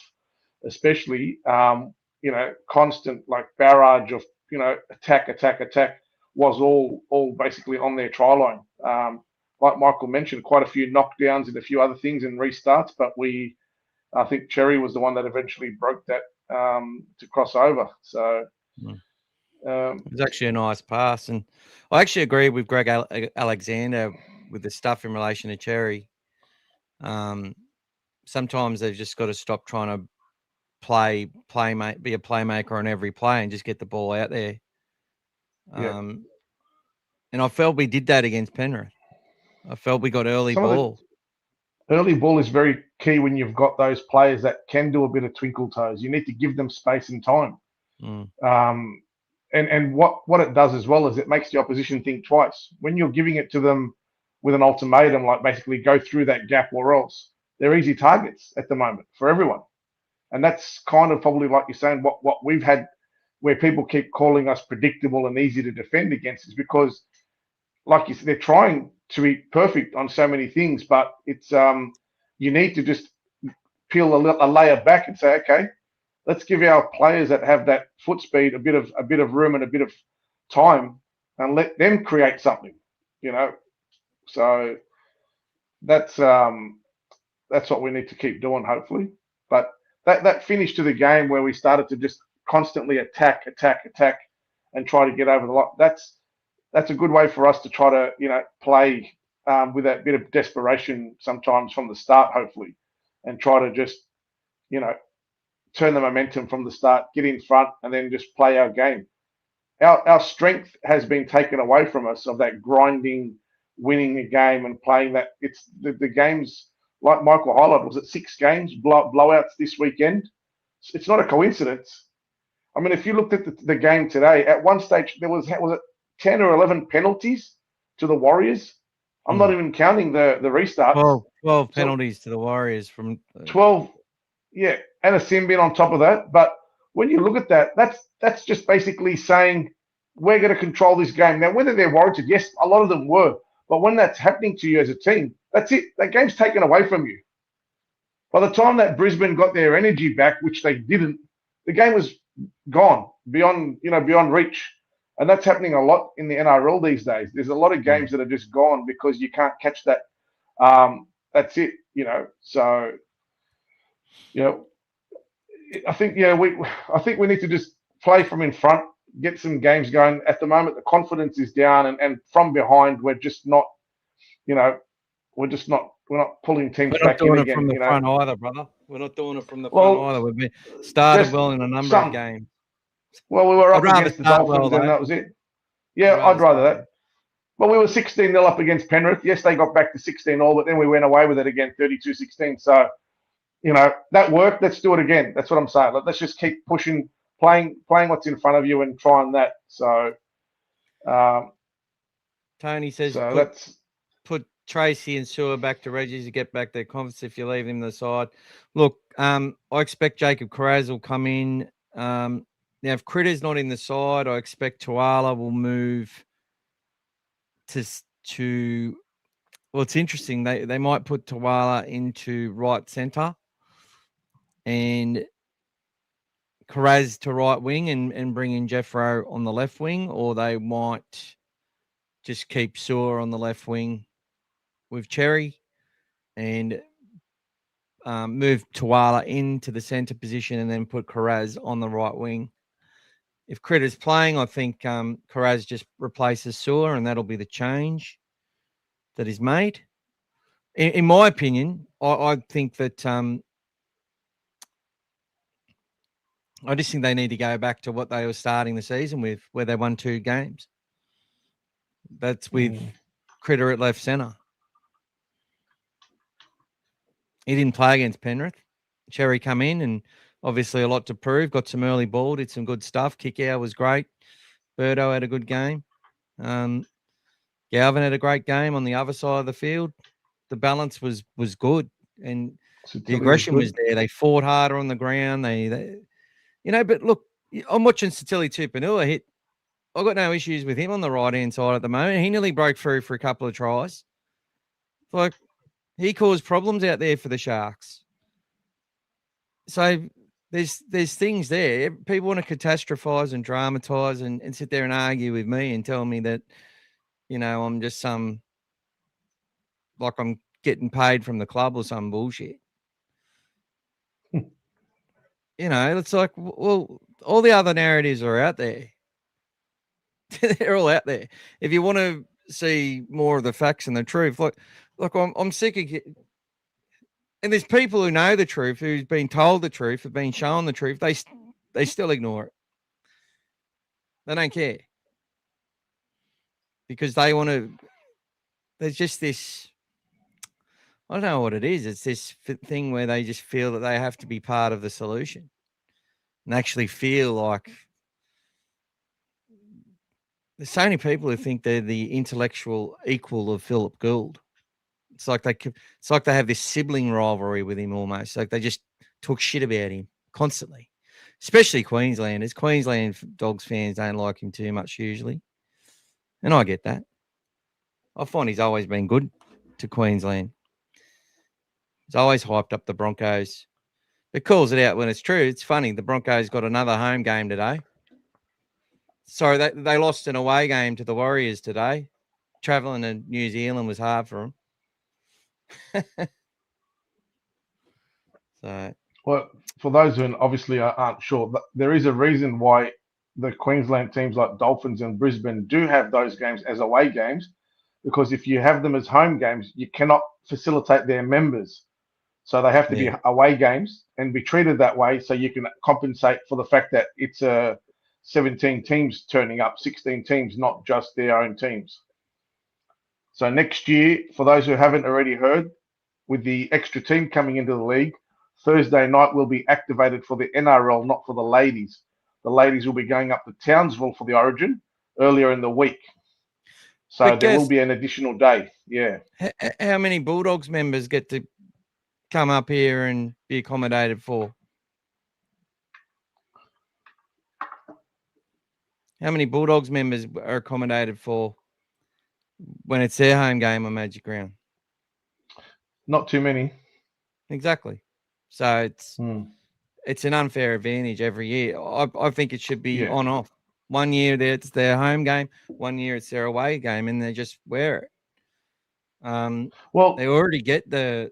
especially, constant like barrage of, attack was all basically on their try line. Like Michael mentioned, quite a few knockdowns and a few other things and restarts, but I think Cherry was the one that eventually broke that to cross over. So it was actually a nice pass, and I actually agree with Greg Alexander with the stuff in relation to Cherry. Sometimes they've just got to stop trying to be a playmaker on every play and just get the ball out there. And I felt we did that against Penrith. I felt we got early ball. Early ball is very key when you've got those players that can do a bit of twinkle toes. You need to give them space and time. And what it does as well is it makes the opposition think twice. When you're giving it to them with an ultimatum, like basically go through that gap or else, they're easy targets at the moment for everyone. And that's kind of probably, like you're saying, what we've had, where people keep calling us predictable and easy to defend against, is because, like you said, they're trying to be perfect on so many things, but it's you need to just peel a layer back and say, okay, let's give our players that have that foot speed a bit of room and a bit of time, and let them create something. So that's what we need to keep doing, hopefully. But that finish to the game where we started to just constantly attack, and try to get over the line. That's a good way for us to try to play with that bit of desperation sometimes from the start, hopefully, and try to just turn the momentum from the start, get in front, and then just play our game. Our strength has been taken away from us of that grinding, winning a game and playing that. It's the games, like Michael highlighted, was it 6 games, blowouts this weekend? It's not a coincidence. I mean, if you looked at the game today, at one stage there was it 10 or 11 penalties to the Warriors? I'm not even counting the restarts. 12 penalties to the Warriors from 12, yeah, and a sin bin on top of that. But when you look at that, that's just basically saying we're going to control this game. Now, whether they're warranted, yes, a lot of them were. But when that's happening to you as a team, that's it. That game's taken away from you. By the time that Brisbane got their energy back, which they didn't, the game was gone beyond reach. And that's happening a lot in the NRL these days. There's a lot of games that are just gone because you can't catch that. That's it, So, I think we need to just play from in front, get some games going. At the moment, the confidence is down, and from behind, we're just not, we're not pulling teams back in again. We're not doing it from the front either, brother. We're not doing it from the front either. We've started well in a number of games. Well, we were up against the Dolphins, and that was it. Yeah, I'd rather that. Well, we were 16-0 up against Penrith. Yes, they got back to 16-all, but then we went away with it again, 32-16. So, that worked. Let's do it again. That's what I'm saying. Let's just keep pushing, playing what's in front of you and trying that. So, Tony says put Tracy and Sewer back to Reggie to get back their confidence if you leave him the side. Look, I expect Jacob Carraz will come in. Now, if Critter's not in the side, I expect Tuala will move to. Well, it's interesting. They might put Tuala into right centre and Carraz to right wing and bring in Jeffro on the left wing, or they might just keep Sewer on the left wing with Cherry and move Tuala into the centre position and then put Carraz on the right wing. If Critter's playing, I think Carraz just replaces Sewer, and that'll be the change that is made. In my opinion, I think that I just think they need to go back to what they were starting the season with, where they won 2 games. That's with Critter at left centre. He didn't play against Penrith. Cherry come in and obviously a lot to prove. Got some early ball, did some good stuff. Kick-out was great. Birdo had a good game. Galvin had a great game on the other side of the field. The balance was good, and the aggression was there. They fought harder on the ground. They but look, I'm watching Satili Tupanua hit. I've got no issues with him on the right-hand side at the moment. He nearly broke through for a couple of tries. Like, he caused problems out there for the Sharks. So there's things there. People want to catastrophize and dramatize and sit there and argue with me and tell me that, I'm just like I'm getting paid from the club or some bullshit. It's like, well, all the other narratives are out there. They're all out there. If you want to see more of the facts and the truth, look, I'm sick of it. And there's people who know the truth, who's been told the truth, have been shown the truth. They still ignore it. They don't care because they want to. There's just this. I don't know what it is. It's this thing where they just feel that they have to be part of the solution and actually feel like there's so many people who think they're the intellectual equal of Philip Gould. It's like they have this sibling rivalry with him almost. Like they just talk shit about him constantly, especially Queenslanders. Queensland Dogs fans don't like him too much usually, and I get that. I find he's always been good to Queensland. He's always hyped up the Broncos. But calls it out when it's true. It's funny. The Broncos got another home game today. Sorry, they lost an away game to the Warriors today. Traveling to New Zealand was hard for them. Well, for those who obviously aren't sure, there is a reason why the Queensland teams like Dolphins and Brisbane do have those games as away games, because if you have them as home games, you cannot facilitate their members. So they have to be away games and be treated that way so you can compensate for the fact that it's 17 teams turning up, 16 teams, not just their own teams. So next year, for those who haven't already heard, with the extra team coming into the league, Thursday night will be activated for the NRL, not for the ladies. The ladies will be going up to Townsville for the Origin earlier in the week. So But there will guess be an additional day. Yeah. how many Bulldogs members get to come up here and be accommodated for? How many Bulldogs members are accommodated for when it's their home game on Magic Ground? Not too many. Exactly. So Hmm. it's an unfair advantage every year. I think it should be Yeah. on off. 1 year it's their home game, 1 year it's their away game, and they just wear it. Well, They already get the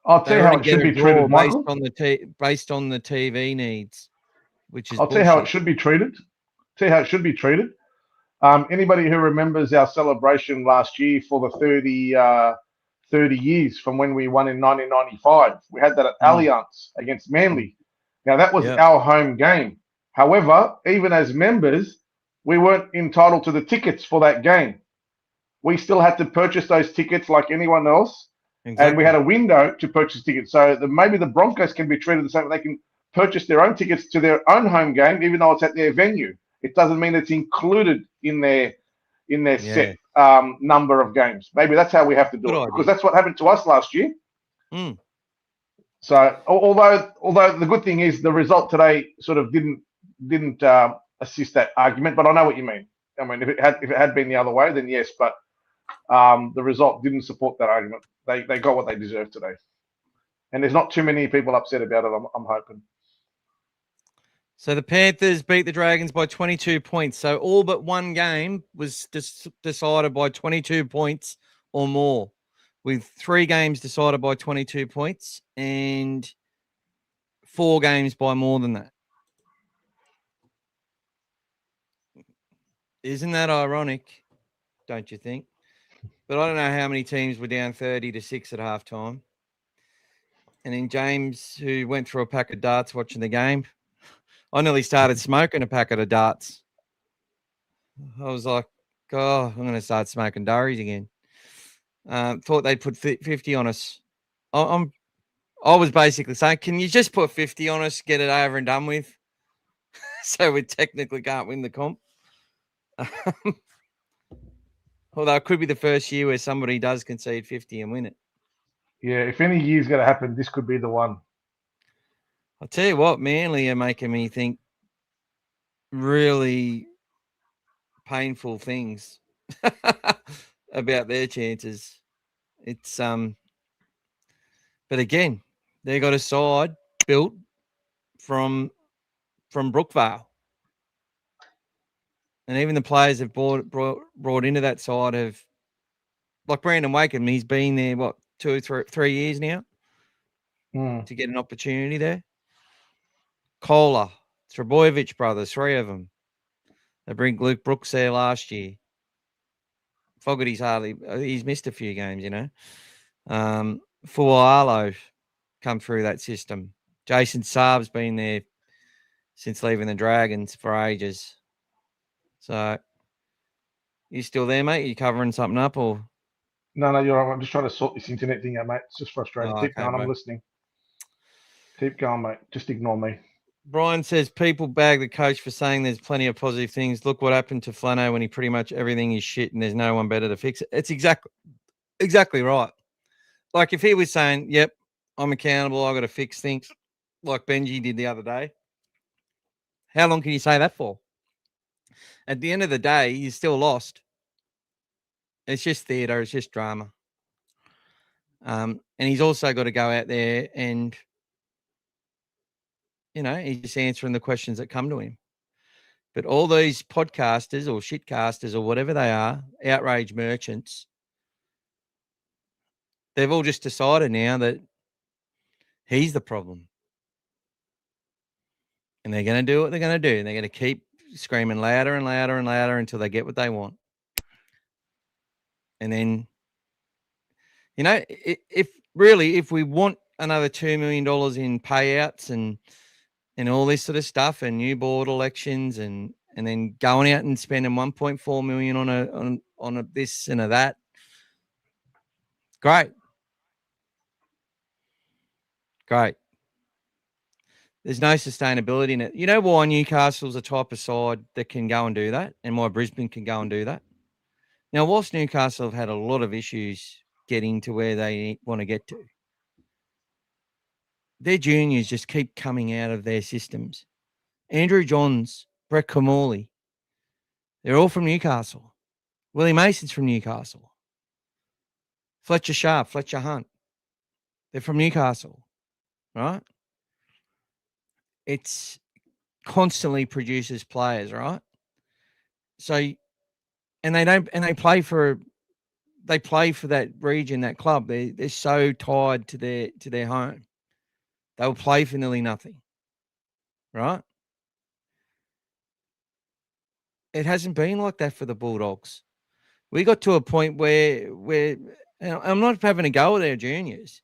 I'll they tell you how already it get should a be draw treated, Michael. based on the TV needs, which is I'll tell you how it bullshit. should be treated. Tell you how it should be treated. Anybody who remembers our celebration last year for the 30 years from when we won in 1995, we had that at Allianz against Manly. Now, that was Yeah. our home game. However, even as members, we weren't entitled to the tickets for that game. We still had to purchase those tickets like anyone else. Exactly. And we had a window to purchase tickets. So maybe the Broncos can be treated the same. They can purchase their own tickets to their own home game, even though it's at their venue. It doesn't mean it's included in their set number of games. Maybe that's how we have to do it, because that's what happened to us last year. Mm. So although the good thing is the result today sort of didn't assist that argument, but I know what you mean. I mean, if it had been the other way, then yes, but the result didn't support that argument. They got what they deserved today, and there's not too many people upset about it. I'm hoping. So the Panthers beat the Dragons by 22 points. So all but one game was decided by 22 points or more, with 3 games decided by 22 points and 4 games by more than that. Isn't that ironic? Don't you think? But I don't know how many teams were down 30-6 at halftime. And then James, who went through a pack of darts watching the game, I nearly started smoking a packet of darts. I was like, oh, I'm going to start smoking durries again. Thought they'd put 50 on us. I was basically saying, can you just put 50 on us, get it over and done with? So we technically can't win the comp. Although it could be the first year where somebody does concede 50 and win it. Yeah, if any year's going to happen, this could be the one. I'll tell you what, Manly are making me think really painful things about their chances. It's but again, they got a side built from Brookvale, and even the players have brought into that side have, like Brandon Wakeham, he's been there 3 years now to get an opportunity there. Kohler, Trebojevic brothers, 3 of them. They bring Luke Brooks there last year. He's missed a few games, you know. Fualo come through that system. Jason Saab's been there since leaving the Dragons for ages. So, you still there, mate? You covering something up or? No, you're right. I'm just trying to sort this internet thing out, mate. It's just frustrating. Keep going. Bro. I'm listening. Keep going, mate. Just ignore me. Brian says people bag the coach for saying there's plenty of positive things. Look what happened to Flano when he pretty much everything is shit and there's no one better to fix it. It's exactly right. Like if he was saying, yep, I'm accountable, I got to fix things like Benji did the other day. How long can you say that for? At the end of the day, you're still lost. It's just theatre. It's just drama. And he's also got to go out there and, you know, he's just answering the questions that come to him. But all these podcasters or shitcasters or whatever they are, outrage merchants, they've all just decided now that he's the problem. And they're going to do what they're going to do. And they're going to keep screaming louder and louder and louder until they get what they want. And then, you know, if we want another $2 million in payouts and all this sort of stuff and new board elections and then going out and spending $1.4 million on a this and a that, great. There's no sustainability in it. You know why Newcastle's a type of side that can go and do that, and why Brisbane can go and do that? Now, whilst Newcastle have had a lot of issues getting to where they want to get to, their juniors just keep coming out of their systems. Andrew Johns, Brett Camorley, they're all from Newcastle. Willie Mason's from Newcastle. Fletcher Sharp, Fletcher Hunt, they're from Newcastle, right? It's constantly produces players, right? So, and they play for that region, that club. They're so tied to their home. They'll play for nearly nothing, right? It hasn't been like that for the Bulldogs. We got to a point where I'm not having a go at their juniors,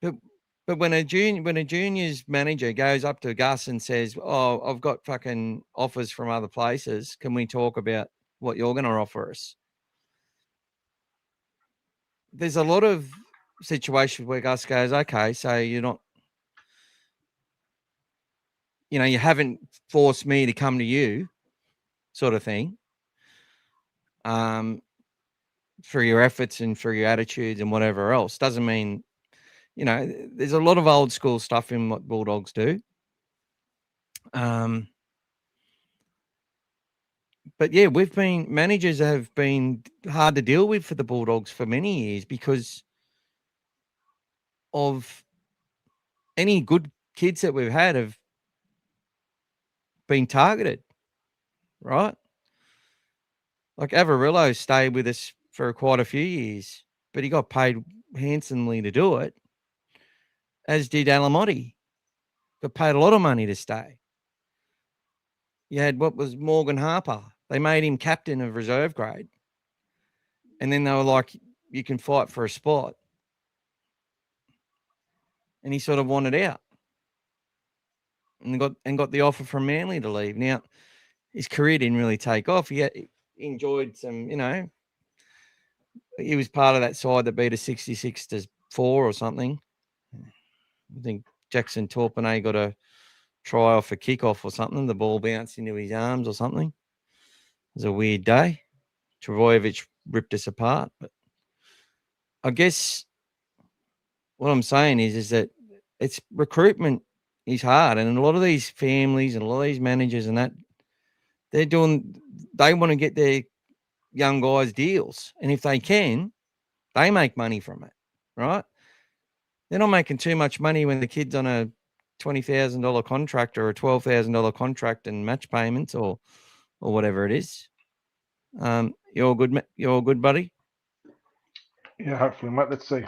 but when a juniors manager goes up to Gus and says, "Oh, I've got fucking offers from other places. Can we talk about what you're going to offer us?" There's a lot of situations where Gus goes, "Okay, so you're not, you haven't forced me to come to you," sort of thing. For your efforts and for your attitudes and whatever else. Doesn't mean, there's a lot of old school stuff in what Bulldogs do. But yeah, managers have been hard to deal with for the Bulldogs for many years because of any good kids that we've had have been targeted, right? Like Avarillo stayed with us for quite a few years, but he got paid handsomely to do it, as did Alamotti. Got paid a lot of money to stay. You had what was Morgan Harper. They made him captain of reserve grade. And then they were like, you can fight for a spot. And he sort of wanted out. And got the offer from Manly to leave. Now, his career didn't really take off. He enjoyed some, he was part of that side that beat a 66-4 or something. I think Jackson Torpenay got a try off a kickoff or something. The ball bounced into his arms or something. It was a weird day. Travojevic ripped us apart. But I guess what I'm saying is that it's recruitment is hard. And a lot of these families and a lot of these managers and that, they want to get their young guys deals. And if they can, they make money from it, right? They're not making too much money when the kid's on a $20,000 contract or a $12,000 contract and match payments or whatever it is. You're all good. You're all good, buddy. Yeah, hopefully, mate. Let's see.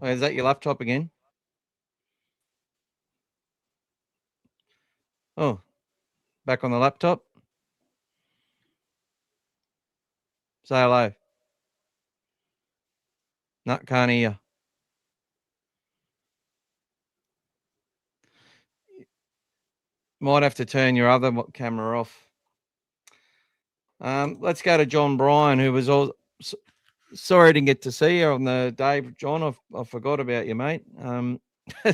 Oh, is that your laptop again? Oh, back on the laptop. Say hello. No, can't hear. Might have to turn your other camera off. Let's go to John Bryan, who was all sorry I didn't get to see you on the day. John, I forgot about you, mate.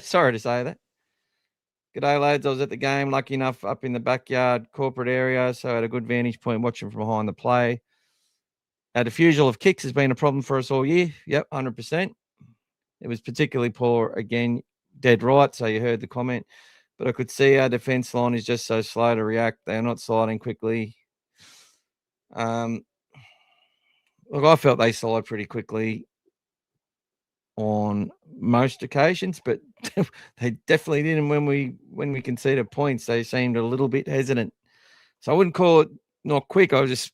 Sorry to say that. G'day, lads. I was at the game, lucky enough up in the backyard corporate area, so I had a good vantage point watching from behind the play. Our defusal of kicks has been a problem for us all year. Yep, 100%. It was particularly poor again, dead right, so you heard the comment. But I could see our defence line is just so slow to react. They're not sliding quickly. Look, I felt they slide pretty quickly on most occasions, but they definitely didn't when we conceded points. They seemed a little bit hesitant. So I wouldn't call it not quick. I was just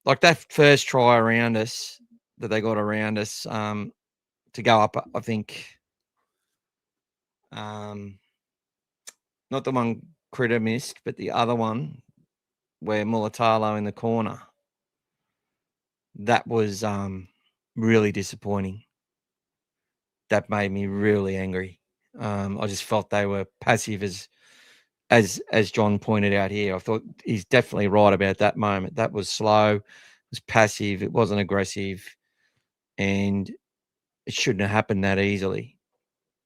like that first try around us that they got around us to go up, I think. Not the one Critter missed, but the other one where Mulatalo in the corner. That was really disappointing. That made me really angry. I just felt they were passive as John pointed out here. I thought he's definitely right about that moment. That was slow, it was passive, it wasn't aggressive, and it shouldn't have happened that easily.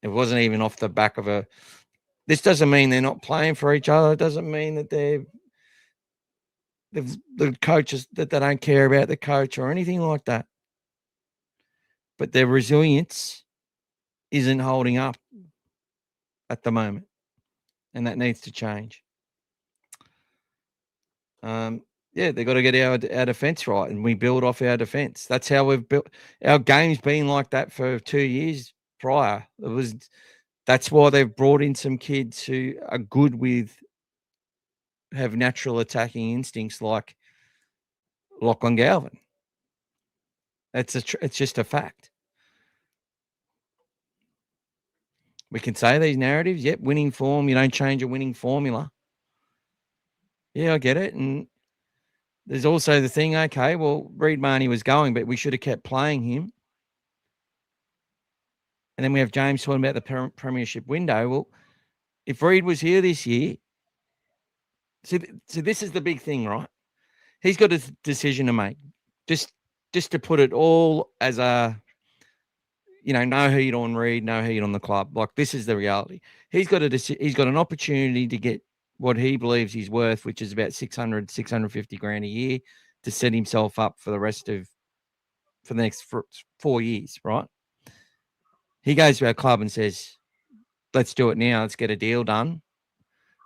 It wasn't even off the back of a This doesn't mean they're not playing for each other. It doesn't mean that the coaches that they don't care about the coach or anything like that. But their resilience isn't holding up at the moment, and that needs to change. Yeah, they've got to get our defence right, and we build off our defence. That's how we've built our game's been like that for 2 years prior. That's why they've brought in some kids who are good with, have natural attacking instincts like Lachlan Galvin. It's just a fact. We can say these narratives, yep, winning form, you don't change a winning formula. Yeah, I get it. And there's also the thing, okay, well, Reid Marnie was going, but we should have kept playing him. And then we have James talking about the premiership window. Well, if Reid was here this year, so this is the big thing, right? He's got a decision to make. Just to put it all as a, no heat on Reid, no heat on the club. Like, this is the reality. He's got an opportunity to get what he believes he's worth, which is about 650 grand a year, to set himself up for the next 4 years, right? He goes to our club and says, let's do it now. Let's get a deal done.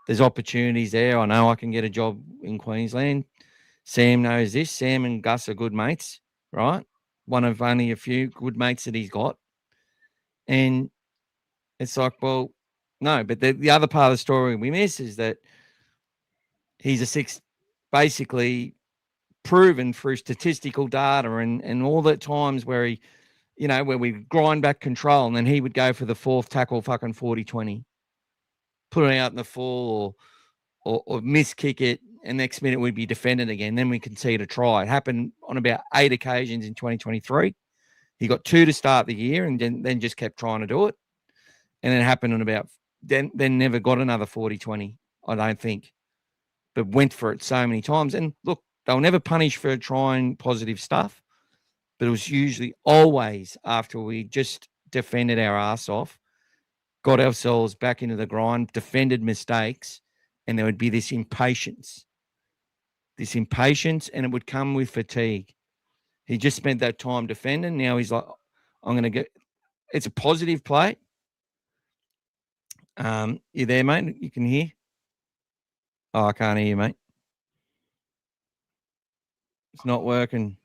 There's opportunities there. I know I can get a job in Queensland. Sam knows this. Sam and Gus are good mates, right? One of only a few good mates that he's got. And it's like, well, no, but the other part of the story we miss is that he's basically proven through statistical data and all the times where he, where we grind back control, and then he would go for the fourth tackle, fucking 40-20, put it out in the full or miss kick it, and next minute we'd be defended again. Then we concede a try. It happened on about 8 occasions in 2023. He got 2 to start the year and then just kept trying to do it. And then it happened on about, then never got another 40-20, I don't think, but went for it so many times. And look, they'll never punish for trying positive stuff, but it was usually always after we just defended our ass off, got ourselves back into the grind, defended mistakes, and there would be this impatience, and it would come with fatigue. He just spent that time defending. Now he's like, I'm going to get, it's a positive play. You there, mate? You can hear? Oh, I can't hear you, mate. It's not working.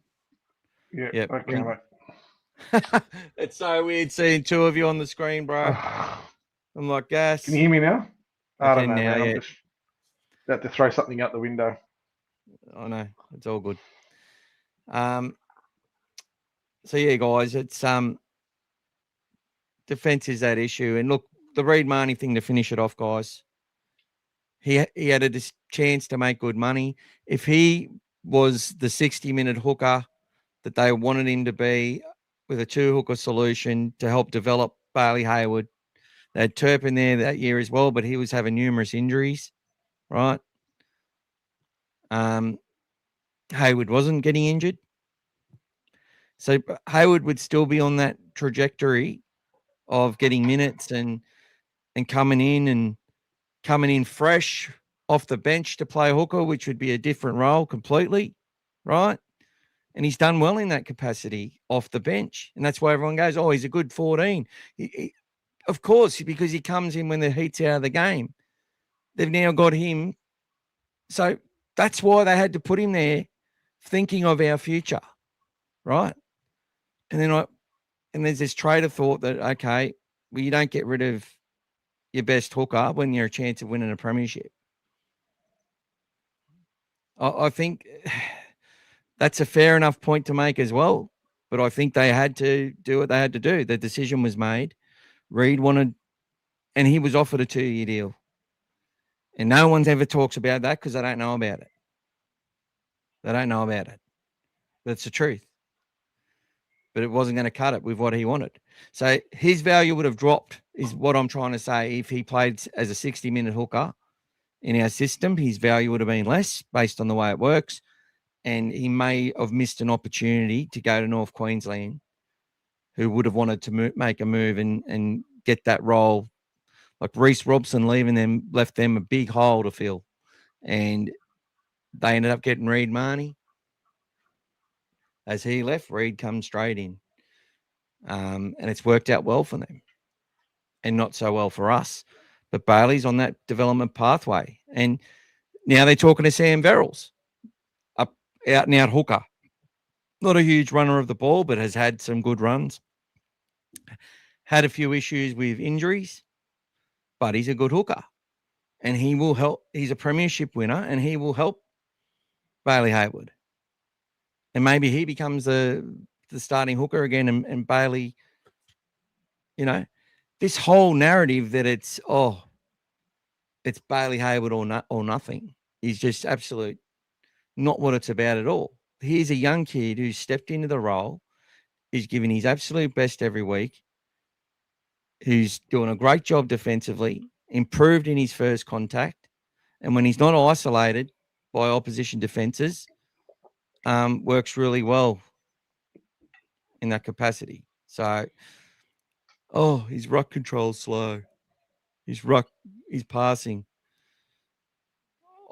Yeah. Yep. Okay, mate. It's so weird seeing two of you on the screen, bro. I'm like, Gas. Can you hear me now? I don't know, now, man. yeah. I'm just about to throw something out the window. I know. It's all good. So yeah, guys, it's defense is that issue. And look, the Reid Marnie thing, to finish it off, guys. He had a chance to make good money. If he was the 60-minute hooker that they wanted him to be, with a 2-hooker solution to help develop Bailey Hayward. They had Turpin there that year as well, but he was having numerous injuries, right? Hayward wasn't getting injured. So Hayward would still be on that trajectory of getting minutes and coming in fresh off the bench to play hooker, which would be a different role completely, right? And he's done well in that capacity off the bench. And that's why everyone goes, oh, he's a good 14. Of course, because he comes in when the heat's out of the game. They've now got him. So that's why they had to put him there, thinking of our future, right? And then there's this trade of thought that, okay, well, you don't get rid of your best hooker when you're a chance of winning a premiership. I think that's a fair enough point to make as well. But I think they had to do what they had to do. The decision was made. Reid wanted, and he was offered a 2-year deal. And no one's ever talks about that because they don't know about it. They don't know about it. That's the truth. But it wasn't going to cut it with what he wanted. So his value would have dropped, is what I'm trying to say. If he played as a 60-minute hooker in our system, his value would have been less based on the way it works. And he may have missed an opportunity to go to North Queensland, who would have wanted to make a move and get that role. Like Reece Robson leaving them left them a big hole to fill, and they ended up getting Reed Marnie. As he left, Reed comes straight in, and it's worked out well for them, and not so well for us. But Bailey's on that development pathway, and now they're talking to Sam Verrills, up out and out hooker. Not a huge runner of the ball, but has had some good runs. Had a few issues with injuries, but he's a good hooker, and he will help. He's a premiership winner, and he will help Bailey Hayward. And maybe he becomes the starting hooker again, and Bailey, this whole narrative that it's Bailey Hayward or nothing is just absolute not what it's about at all. Here's a young kid who's stepped into the role, who's giving his absolute best every week, who's doing a great job defensively, improved in his first contact, and when he's not isolated by opposition defenses, works really well in that capacity. So, his ruck control's slow. His passing,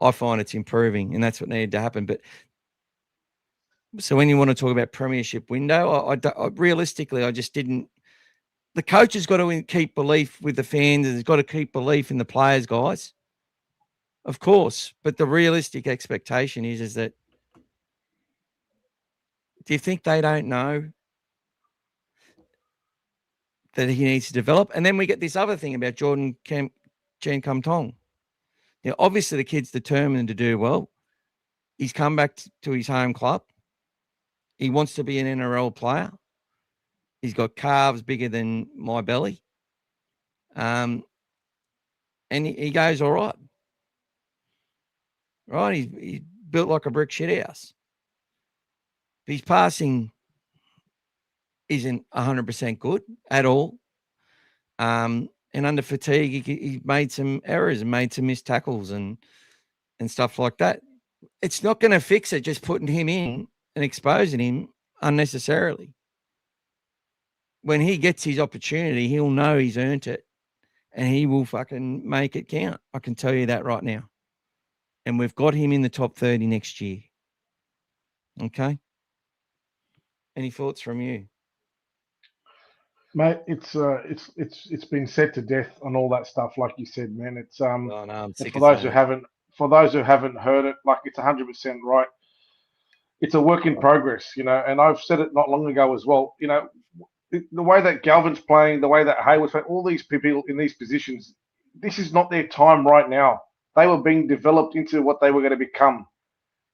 I find it's improving, and that's what needed to happen. But so when you want to talk about premiership window, realistically, I just didn't. The coach has got to keep belief with the fans, and has got to keep belief in the players, guys. Of course, but the realistic expectation is that. Do you think they don't know that he needs to develop? And then we get this other thing about Jordan Chen Kum Tong. Obviously the kid's determined to do well. He's come back to his home club. He wants to be an NRL player. He's got calves bigger than my belly. And he goes all right. Right? He's built like a brick shit house. His passing isn't 100% good at all. And under fatigue, he made some errors and made some missed tackles and stuff like that. It's not going to fix it just putting him in and exposing him unnecessarily. When he gets his opportunity, he'll know he's earned it, and he will fucking make it count. I can tell you that right now. And we've got him in the top 30 next year. Okay? Any thoughts from you? Mate, it's been said to death on all that stuff, like you said, man. It's I'm sick for those who haven't heard it, like it's 100% right. It's a work in progress, and I've said it not long ago as well. The way that Galvin's playing, the way that Hayward's playing, all these people in these positions, this is not their time right now. They were being developed into what they were going to become.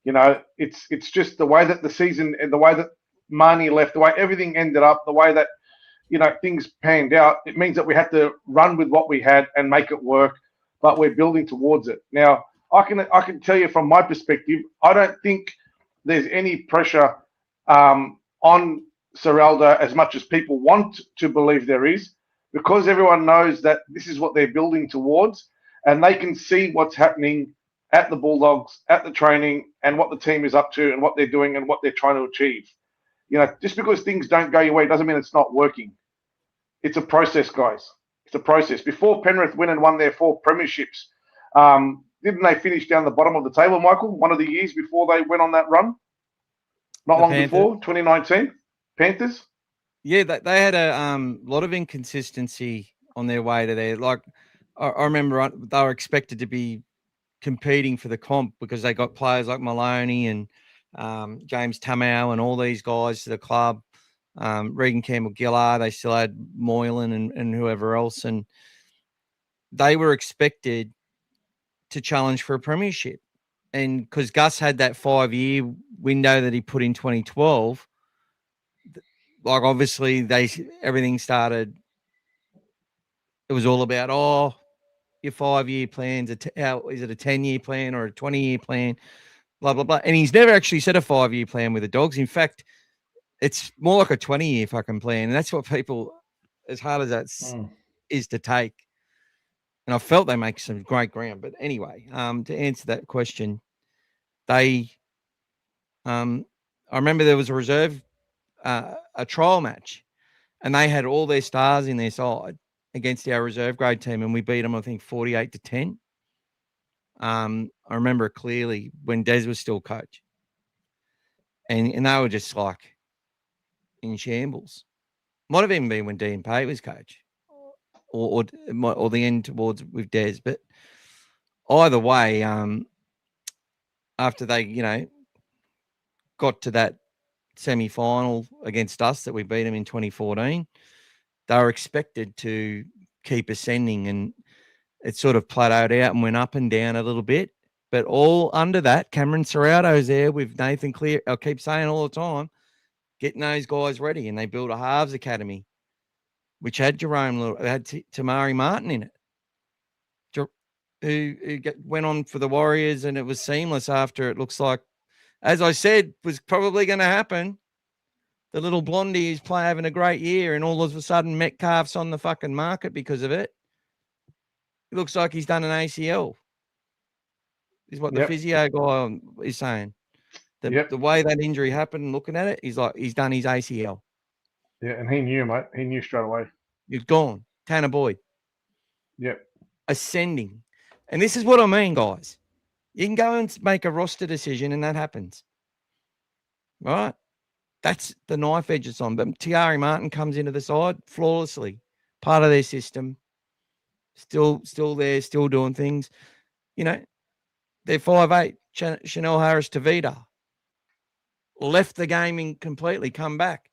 It's just the way that the season and the way that Marnie left, the way everything ended up, the way that things panned out. It means that we had to run with what we had and make it work, but we're building towards it. Now, I can tell you from my perspective, I don't think there's any pressure on Serralda as much as people want to believe there is, because everyone knows that this is what they're building towards, and they can see what's happening at the Bulldogs, at the training, and what the team is up to and what they're doing and what they're trying to achieve. Just because things don't go your way doesn't mean it's not working. It's a process, guys. It's a process. Before Penrith won their 4 premierships, didn't they finish down the bottom of the table, Michael, one of the years before they went on that run? Not long before, 2019, Panthers? Yeah, they had a lot of inconsistency on their way to there. Like, I remember they were expected to be competing for the comp because they got players like Maloney and James Tamau and all these guys to the club. Regan Campbell-Gillard, they still had Moylan and whoever else. And they were expected to challenge for a premiership. And because Gus had that 5-year window that he put in 2012, like obviously everything started. It was all about, your 5-year plans. Is it a 10-year plan or a 20-year plan? Blah, blah, blah. And he's never actually set a 5-year plan with the Dogs. In fact, it's more like a 20-year fucking plan. And that's what people, as hard as that is to take. And I felt they make some great ground. But anyway, to answer that question, I remember there was a reserve, a trial match, and they had all their stars in their side, against our reserve grade team, and we beat them, I think, 48-10. I remember it clearly when Des was still coach. And they were just like in shambles. Might have even been when Dean Pay was coach, or the end towards with Des. But either way, after they, got to that semi-final against us that we beat them in 2014, they were expected to keep ascending, and it sort of plateaued out and went up and down a little bit. But all under that, Cameron Serrato's there with Nathan Clear. I keep saying all the time, getting those guys ready, and they built a halves academy, which had had Tamari Martin in it, who went on for the Warriors, and it was seamless after. It looks like, as I said, was probably going to happen. The little blondie is having a great year, and all of a sudden Metcalf's on the fucking market because of it. It looks like he's done an ACL. Is what the physio guy is saying. The way that injury happened, looking at it, he's done his ACL. Yeah, and he knew, mate. He knew straight away. He's gone. Tanner Boyd. Yep. Ascending. And this is what I mean, guys. You can go and make a roster decision, and that happens. Right? That's the knife edge it's on. But Tiari Martin comes into the side flawlessly. Part of their system. Still there, still doing things. They're 5'8". Chanel Harris-Tavita left the game completely, come back.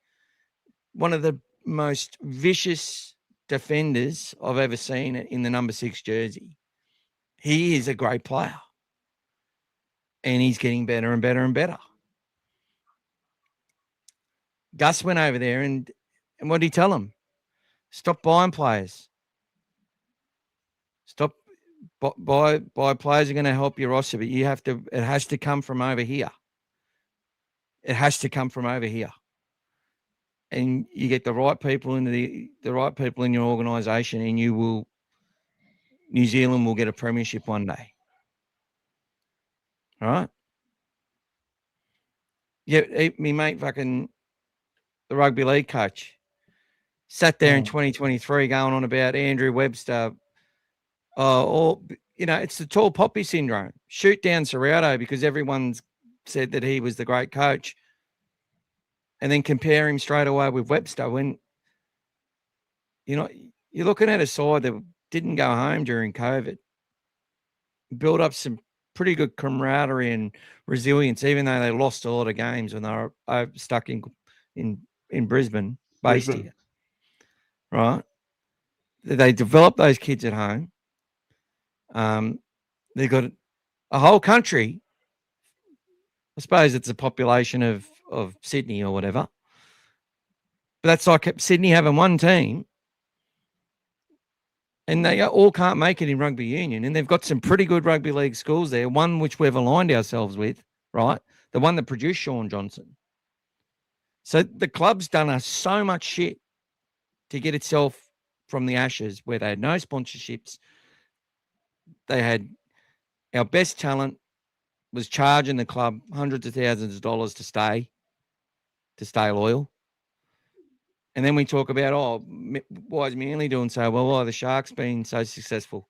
One of the most vicious defenders I've ever seen in the number 6 jersey. He is a great player. And he's getting better and better and better. Gus went over there and what did he tell him? Stop buying players. Stop buy players are going to help your roster, but it has to come from over here. It has to come from over here. And you get the right people into the right people in your organization, and New Zealand will get a premiership one day. All right. Yeah, me mate, fucking the rugby league coach, sat there in 2023 going on about Andrew Webster. It's the tall poppy syndrome. Shoot down Serrato because everyone's said that he was the great coach, and then compare him straight away with Webster when, you're looking at a side that didn't go home during COVID, built up some pretty good camaraderie and resilience, even though they lost a lot of games when they were stuck in Brisbane, based here. Right? They developed those kids at home. They've got a whole country. I suppose it's a population of Sydney or whatever. But that's like Sydney having one team, and they all can't make it in rugby union. And they've got some pretty good rugby league schools there, one which we've aligned ourselves with, right? The one that produced Sean Johnson. So the club's done us so much shit to get itself from the ashes, where they had no sponsorships. They had our best talent was charging the club hundreds of thousands of dollars to stay loyal. And then we talk about, why is Manly doing so well? Why are the Sharks being so successful?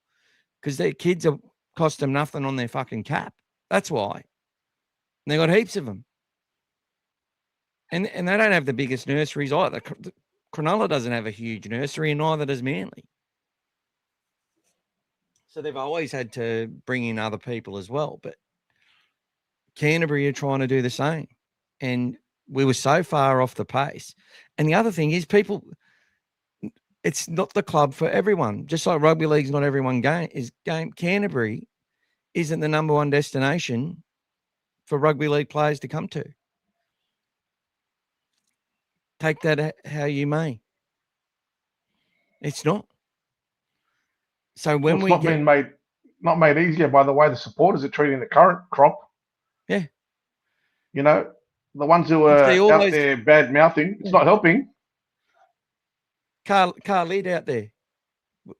Because their kids have cost them nothing on their fucking cap. That's why. And they got heaps of them. And they don't have the biggest nurseries either. Cronulla doesn't have a huge nursery, and neither does Manly. So they've always had to bring in other people as well. But Canterbury are trying to do the same. And we were so far off the pace. And the other thing is, it's not the club for everyone. Just like rugby league's not everyone game. Canterbury isn't the number one destination for rugby league players to come to. Take that how you may. It's not. So when not made easier by the way the supporters are treating the current crop. Yeah. The ones who are out there bad mouthing, it's not helping. Carl Lid out there.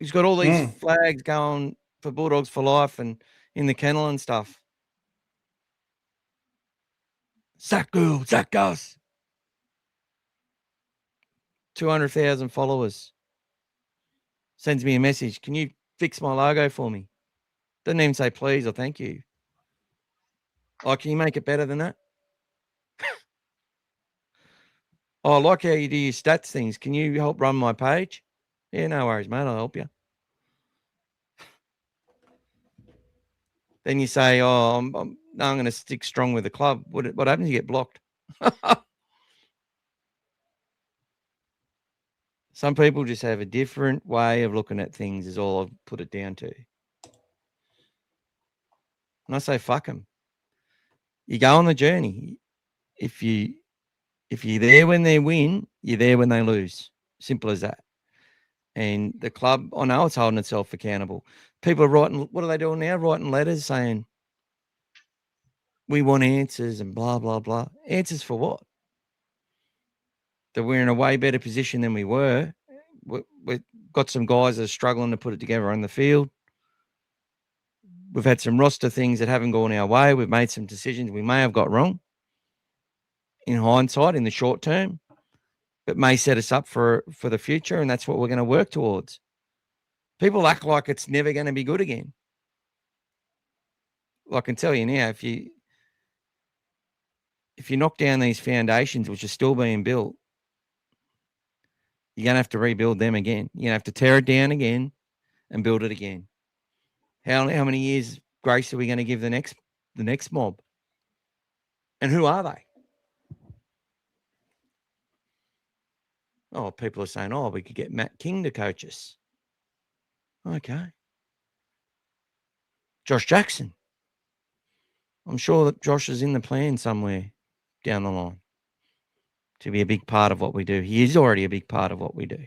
He's got all these flags going for Bulldogs for life and in the kennel and stuff. Sack girl, sack Gus. 200,000 followers. sends me a message. Can you fix my logo for me? Doesn't even say please or thank you. Oh, can you make it better than that? Oh, I like how you do your stats things. Can you help run my page? Yeah, no worries, mate. I'll help you. Then you say, oh, I'm going to stick strong with the club. What happens? You get blocked. Some people just have a different way of looking at things is all I've put it down to. And I say, fuck them. You go on the journey. If you're there when they win, you're there when they lose. Simple as that. And the club, I know it's holding itself accountable. People are writing, what are they doing now? Writing letters saying, we want answers and blah, blah, blah. Answers for what? That we're in a way better position than we were. We've got some guys that are struggling to put it together on the field. We've had some roster things that haven't gone our way. We've made some decisions we may have got wrong in hindsight in the short term, but may set us up for the future, and that's what we're going to work towards. People act like it's never going to be good again. Well, I can tell you now, if you knock down these foundations, which are still being built, you're going to have to rebuild them again. You're going to have to tear it down again and build it again. How many years grace are we going to give the next mob? And who are they? Oh, people are saying, oh, we could get Matt King to coach us. Okay. Josh Jackson. I'm sure that Josh is in the plan somewhere down the line to be a big part of what we do. He is already a big part of what we do.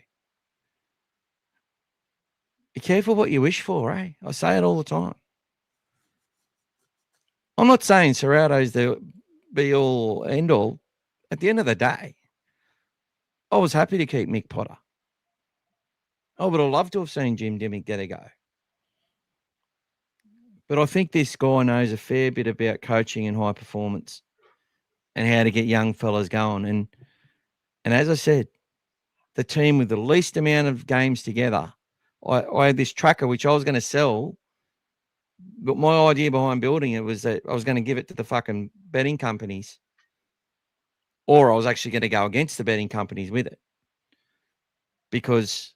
Be careful what you wish for, eh? I say it all the time. I'm not saying Serrato's the be-all, end-all. At the end of the day, I was happy to keep Mick Potter. I would have loved to have seen Jim Dimmick get a go. But I think this guy knows a fair bit about coaching and high performance and how to get young fellas going. And as I said, the team with the least amount of games together, I had this tracker which I was going to sell, but my idea behind building it was that I was going to give it to the fucking betting companies, or I was actually going to go against the betting companies with it. Because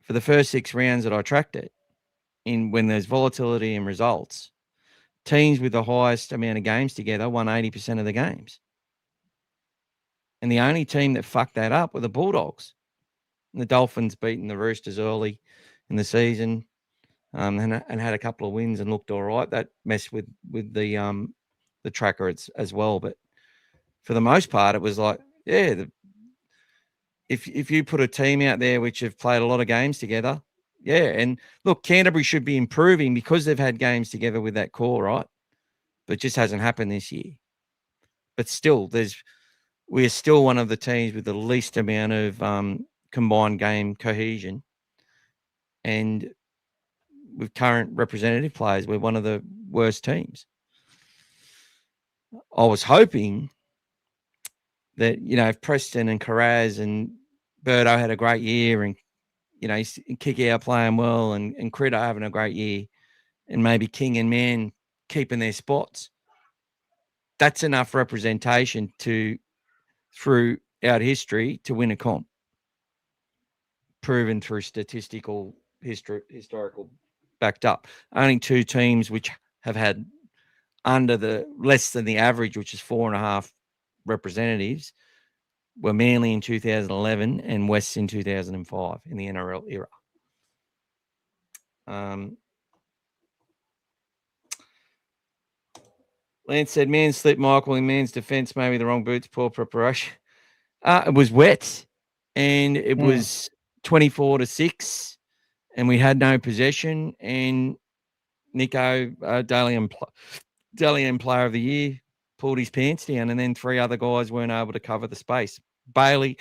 for the first 6 rounds that I tracked it, when there's volatility in results, teams with the highest amount of games together won 80% of the games. And the only team that fucked that up were the Bulldogs. And the Dolphins beating the Roosters early in the season, and had a couple of wins and looked all right. That messed with the tracker as well. But for the most part, it was like, yeah, if you put a team out there which have played a lot of games together, yeah. And look, Canterbury should be improving because they've had games together with that core, right? But it just hasn't happened this year. But still, we're still one of the teams with the least amount of combined game cohesion. And with current representative players, we're one of the worst teams. I was hoping that, if Preston and Carraz and Birdo had a great year and, Kiki playing well and Critter having a great year and maybe King and Mann keeping their spots, that's enough representation throughout history to win a comp. Proven through historical backed up. Only 2 teams which have had under the less than the average, which is 4.5 representatives, were Manly in 2011 and Wests in 2005 in the NRL era. Lance said, "Man slipped Michael in Man's defence, maybe the wrong boots, poor preparation." It was wet, and it was 24-6, and we had no possession. And Nico, Dalian Player of the Year, pulled his pants down, and then 3 other guys weren't able to cover the space. Bailey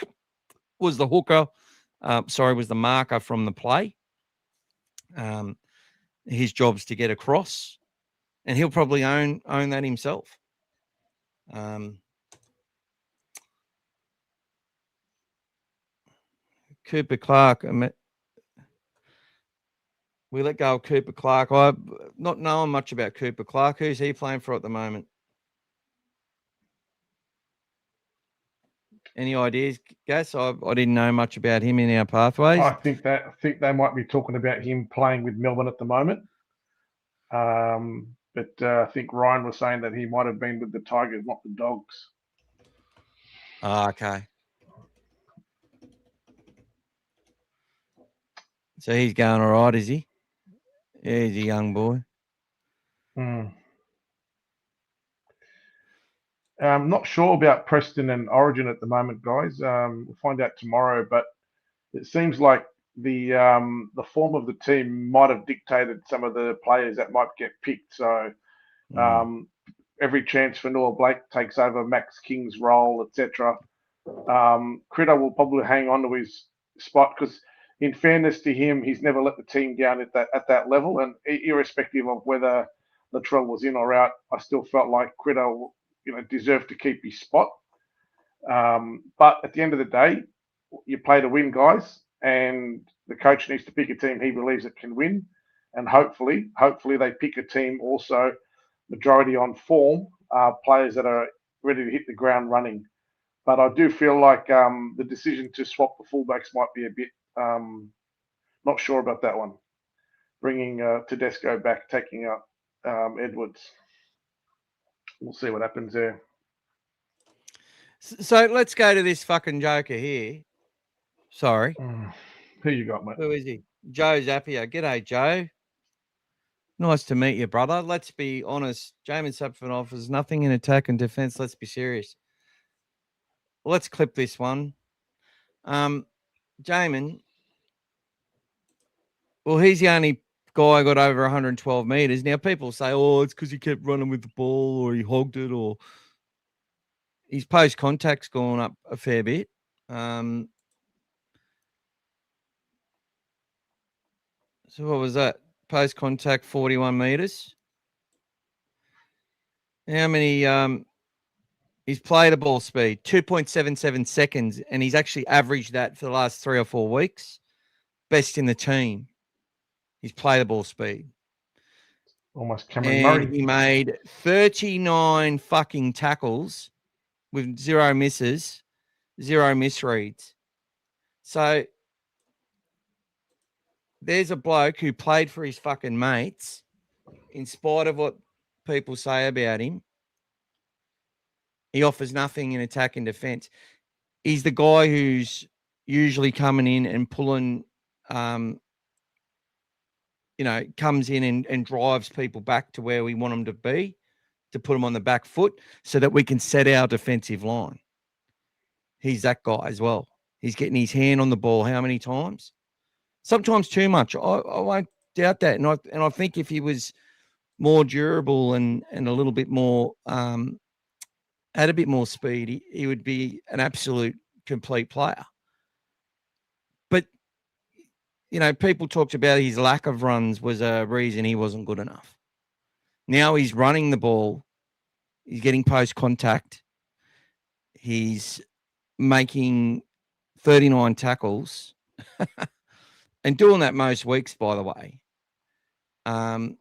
was the hooker. Was the marker from the play. His job's to get across, and he'll probably own that himself. Cooper Clark, We let go of Cooper Clark. I'm not knowing much about Cooper Clark. Who's he playing for at the moment? Any ideas, Gas? I didn't know much about him in our pathways. I think they might be talking about him playing with Melbourne at the moment. But I think Ryan was saying that he might have been with the Tigers, not the Dogs. Oh, okay. So he's going all right, is he? Yeah, he's a young boy. I'm not sure about Preston and Origin at the moment, guys. We'll find out tomorrow, but it seems like the form of the team might have dictated some of the players that might get picked. So every chance for Noah Blake takes over Max King's role, etc. Critter will probably hang on to his spot because, in fairness to him, he's never let the team down at that level. And irrespective of whether Latrell was in or out, I still felt like Critter, deserved to keep his spot. But at the end of the day, you play to win, guys, and the coach needs to pick a team he believes that can win. And hopefully they pick a team also majority on form, players that are ready to hit the ground running. But I do feel like the decision to swap the fullbacks might be a bit not sure about that one. Bringing Tedesco back, taking out Edwards. We'll see what happens there. So let's go to this fucking joker here. Sorry. Who you got, mate? Who is he? Joe Zappia. G'day, Joe. Nice to meet you, brother. Let's be honest. Jamin Sapford offers nothing in attack and defense. Let's be serious. Let's clip this one. Jamin, well, he's the only guy got over 112 meters. Now, people say, oh, it's because he kept running with the ball or he hogged it or his post-contact's gone up a fair bit. So what was that? Post-contact, 41 meters. How many... he's played a ball speed, 2.77 seconds, and he's actually averaged that for the last 3 or 4 weeks. Best in the team. He's played the ball speed. Almost Cameron And Murray. he made 39 fucking tackles with 0 misses, 0 misreads. So there's a bloke who played for his fucking mates, in spite of what people say about him. He offers nothing in attack and defense. He's the guy who's usually coming in and pulling, comes in and drives people back to where we want them to be, to put them on the back foot so that we can set our defensive line. He's that guy as well. He's getting his hand on the ball how many times? Sometimes too much. I won't doubt that. And I think if he was more durable and a little bit more, had a bit more speed, he would be an absolute complete player. But, people talked about his lack of runs was a reason he wasn't good enough. Now he's running the ball. He's getting post-contact. He's making 39 tackles and doing that most weeks, by the way. I'm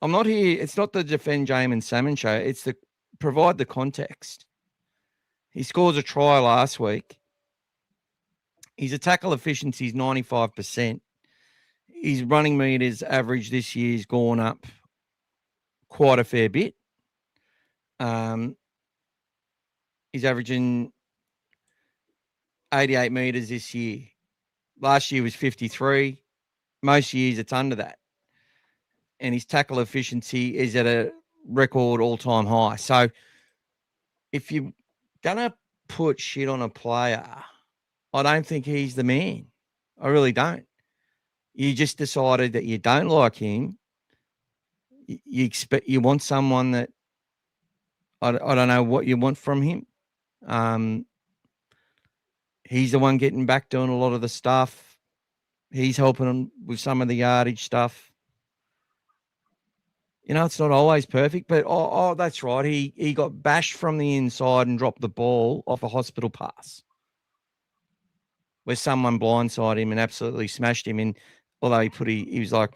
not here. It's not the Defend Jamin Salmon show. It's the provide the context. He scores a try last week. His tackle efficiency is 95%. His running meters average this year's gone up quite a fair bit. He's averaging 88 meters this year. Last year was 53. Most years it's under that. And his tackle efficiency is at a record all-time high. So if you're going to put shit on a player, I don't think he's the man. I really don't. You just decided that you don't like him. You want someone that I don't know what you want from him. He's the one getting back doing a lot of the stuff. He's helping him with some of the yardage stuff. It's not always perfect, but oh, that's right. He got bashed from the inside and dropped the ball off a hospital pass where someone blindsided him and absolutely smashed him. And Although he was like,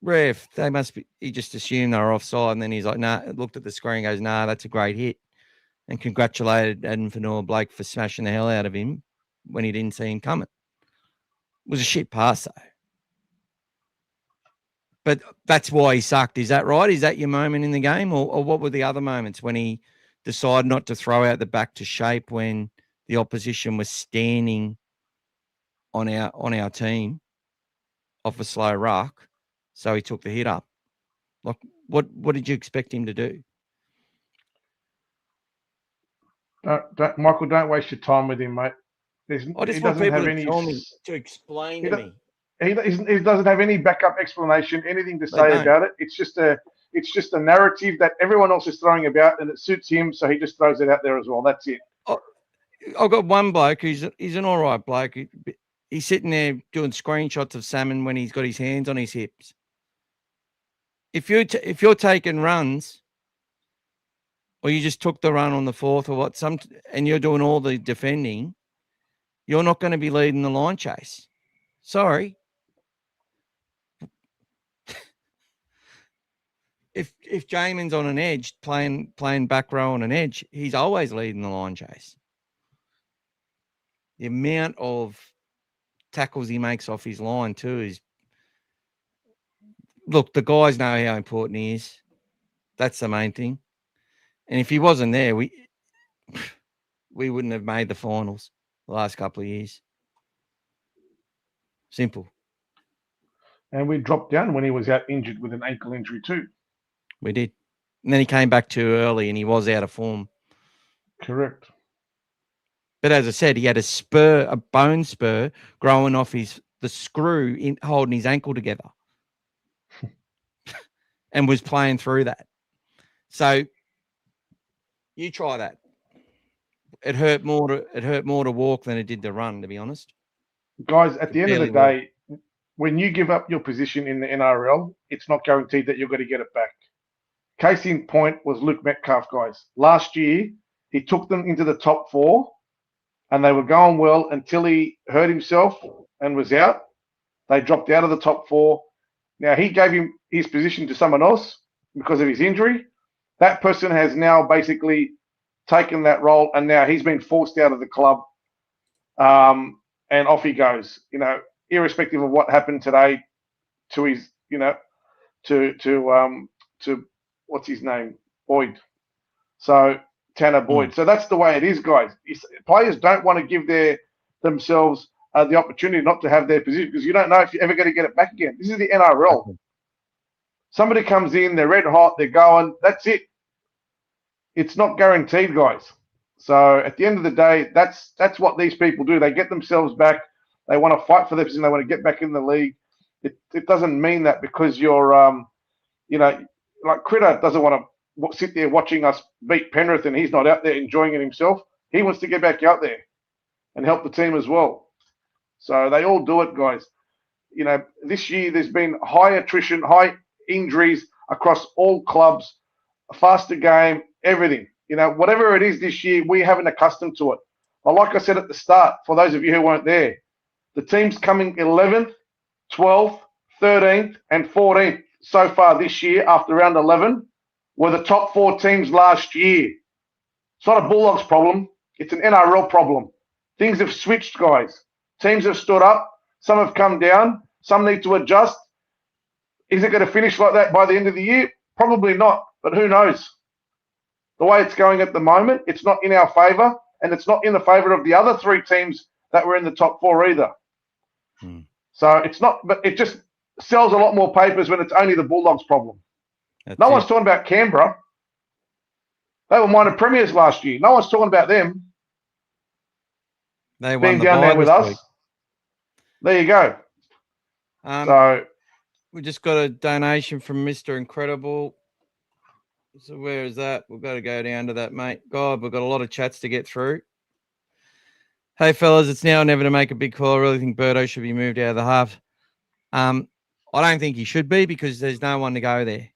ref, they must be. He just assumed they were offside, and then he's like, nah. Looked at the screen, and goes, nah, that's a great hit, and congratulated Adam Fanor-Blake for smashing the hell out of him when he didn't see him coming. It was a shit pass though. But that's why he sucked. Is that right? Is that your moment in the game? Or what were the other moments when he decided not to throw out the back to shape when the opposition was standing on our team off a slow ruck? So he took the hit up. Like, what did you expect him to do? Michael, don't waste your time with him, mate. I just want people to tell me, to explain to me. He doesn't have any backup explanation, anything to They say don't. about it. It's just a narrative that everyone else is throwing about, and it suits him, so he just throws it out there as well. That's it. I've got one bloke he's an all right bloke. He's sitting there doing screenshots of salmon when he's got his hands on his hips. If you're taking runs, or you just took the run on the fourth or what, and you're doing all the defending, you're not going to be leading the line chase. Sorry. If Jamin's on an edge, playing back row on an edge, he's always leading the line chase. The amount of tackles he makes off his line too is, look, the guys know how important he is. That's the main thing. And if he wasn't there, we wouldn't have made the finals the last couple of years. Simple. And we dropped down when he was out injured with an ankle injury too. We did. And then he came back too early and he was out of form. Correct. But as I said, he had a bone spur growing off the screw holding his ankle together and was playing through that. So you try that. It hurt more to walk than it did to run, to be honest. Guys, at the end of the day, when you give up your position in the NRL, it's not guaranteed that you're going to get it back. Case in point was Luke Metcalf, guys. Last year, he took them into the top 4, and they were going well until he hurt himself and was out. They dropped out of the top 4. Now, he gave him his position to someone else because of his injury. That person has now basically taken that role, and now he's been forced out of the club, and off he goes. Irrespective of what happened today to his, to what's his name, Boyd. So Tanner Boyd. So that's the way it is, guys. Players don't want to give themselves the opportunity not to have their position because you don't know if you're ever going to get it back again. This is the NRL. Somebody comes in, they're red hot, they're going. That's it. It's not guaranteed, guys. So at the end of the day, that's what these people do. They get themselves back. They want to fight for their position. They want to get back in the league. It doesn't mean that because you're, like Critter doesn't want to sit there watching us beat Penrith and he's not out there enjoying it himself. He wants to get back out there and help the team as well. So they all do it, guys. This year there's been high attrition, high injuries across all clubs, a faster game, everything. Whatever it is this year, we haven't accustomed to it. But like I said at the start, for those of you who weren't there, the teams coming 11th, 12th, 13th, and 14th so far this year after round 11 were the top 4 teams last year. It's not a Bulldogs problem. It's an NRL problem. Things have switched, guys. Teams have stood up. Some have come down. Some need to adjust. Is it going to finish like that by the end of the year? Probably not, but who knows? The way it's going at the moment, it's not in our favour, and it's not in the favour of the other 3 teams that were in the top 4 either. So it's not, but it just sells a lot more papers when it's only the Bulldogs problem. No one's talking about Canberra. They were minor premiers last year. No one's talking about them. They being down there with us. There you go. So we just got a donation from Mr. Incredible. So where is that? We've got to go down to that, mate. God, we've got a lot of chats to get through. Hey, fellas, it's now or never to make a big call. I really think Birdo should be moved out of the half. I don't think he should be because there's no one to go there.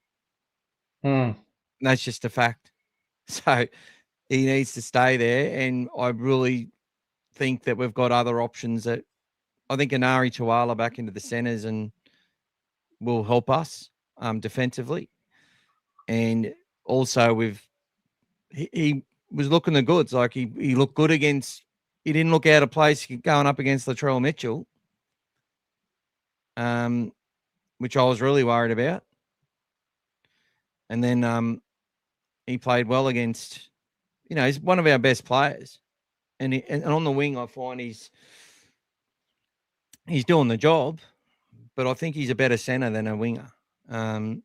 That's just a fact. So he needs to stay there. And I really think that we've got other options that I think Anari Tuala back into the centres and will help us defensively. And also he was looking the goods. Like he looked good against. He didn't look out of place going up against Latrell Mitchell, which I was really worried about. And then he played well against. He's one of our best players, and on the wing I find he's doing the job, but I think he's a better centre than a winger. And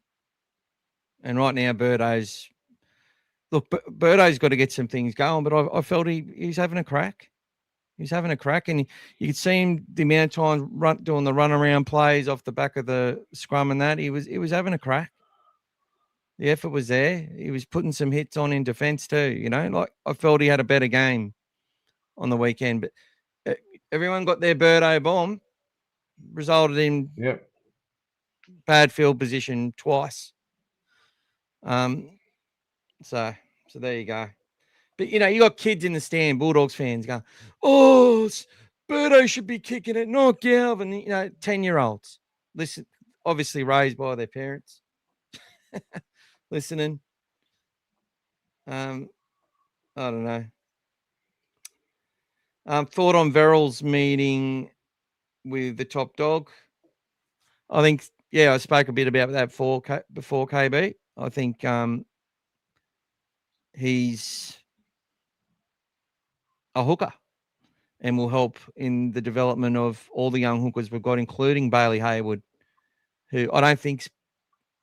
right now Birdo's got to get some things going, but I felt he's having a crack. He's having a crack, and you could see him the amount of time doing the run around plays off the back of the scrum and that. He was having a crack. The effort was there. He was putting some hits on in defence too. Like I felt he had a better game on the weekend, but everyone got their Birdo bomb, resulted in bad field position twice. So there you go. But, you got kids in the stand, Bulldogs fans going, oh, Birdo should be kicking it, not Galvin. 10-year-olds. Listen, obviously raised by their parents. Listening. I don't know. Thought on Verrills meeting with the top dog. I think, I spoke a bit about that before KB. I think he's a hooker and will help in the development of all the young hookers we've got, including Bailey Hayward, who I don't think's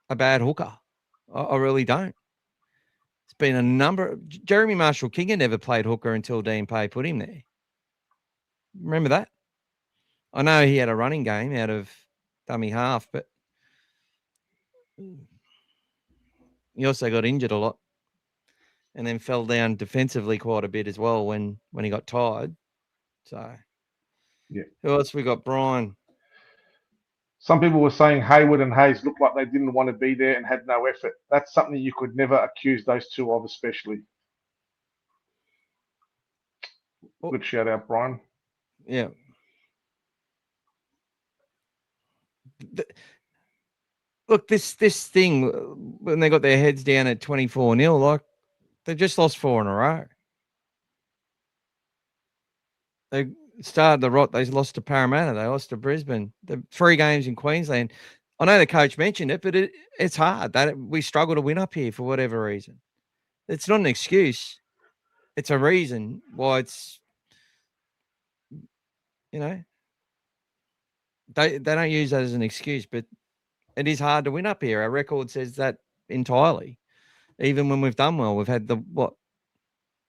a bad hooker. I really don't. It's been a number. Jeremy Marshall King had never played hooker until Dean Pay put him there. Remember that? I know he had a running game out of dummy half, but he also got injured a lot and then fell down defensively quite a bit as well when he got tired. So, who else we got? Brian. Some people were saying Hayward and Hayes looked like they didn't want to be there and had no effort. That's something you could never accuse those two of, especially. Good shout out, Brian. Yeah. Look, this thing, when they got their heads down at 24-0, like, they just lost 4 in a row. They started the rot. They lost to Parramatta. They lost to Brisbane. The 3 games in Queensland. I know the coach mentioned it, but it's hard. We struggle to win up here for whatever reason. It's not an excuse. It's a reason why it's, they don't use that as an excuse, but it is hard to win up here. Our record says that entirely. Even when we've done well, we've had the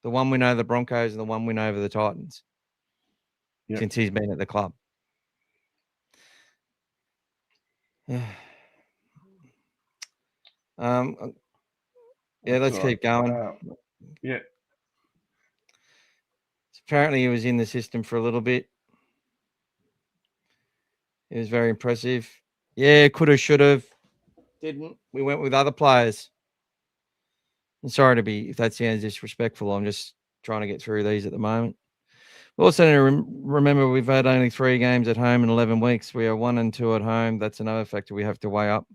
one win over the Broncos and the one win over the Titans since he's been at the club. Let's keep going. Apparently he was in the system for a little bit. It was very impressive. Yeah, could have, should have. Didn't. We went with other players. I'm sorry if that sounds disrespectful. I'm just trying to get through these at the moment. Also, remember we've had only 3 games at home in 11 weeks. We are 1 and 2 at home. That's another factor we have to weigh up.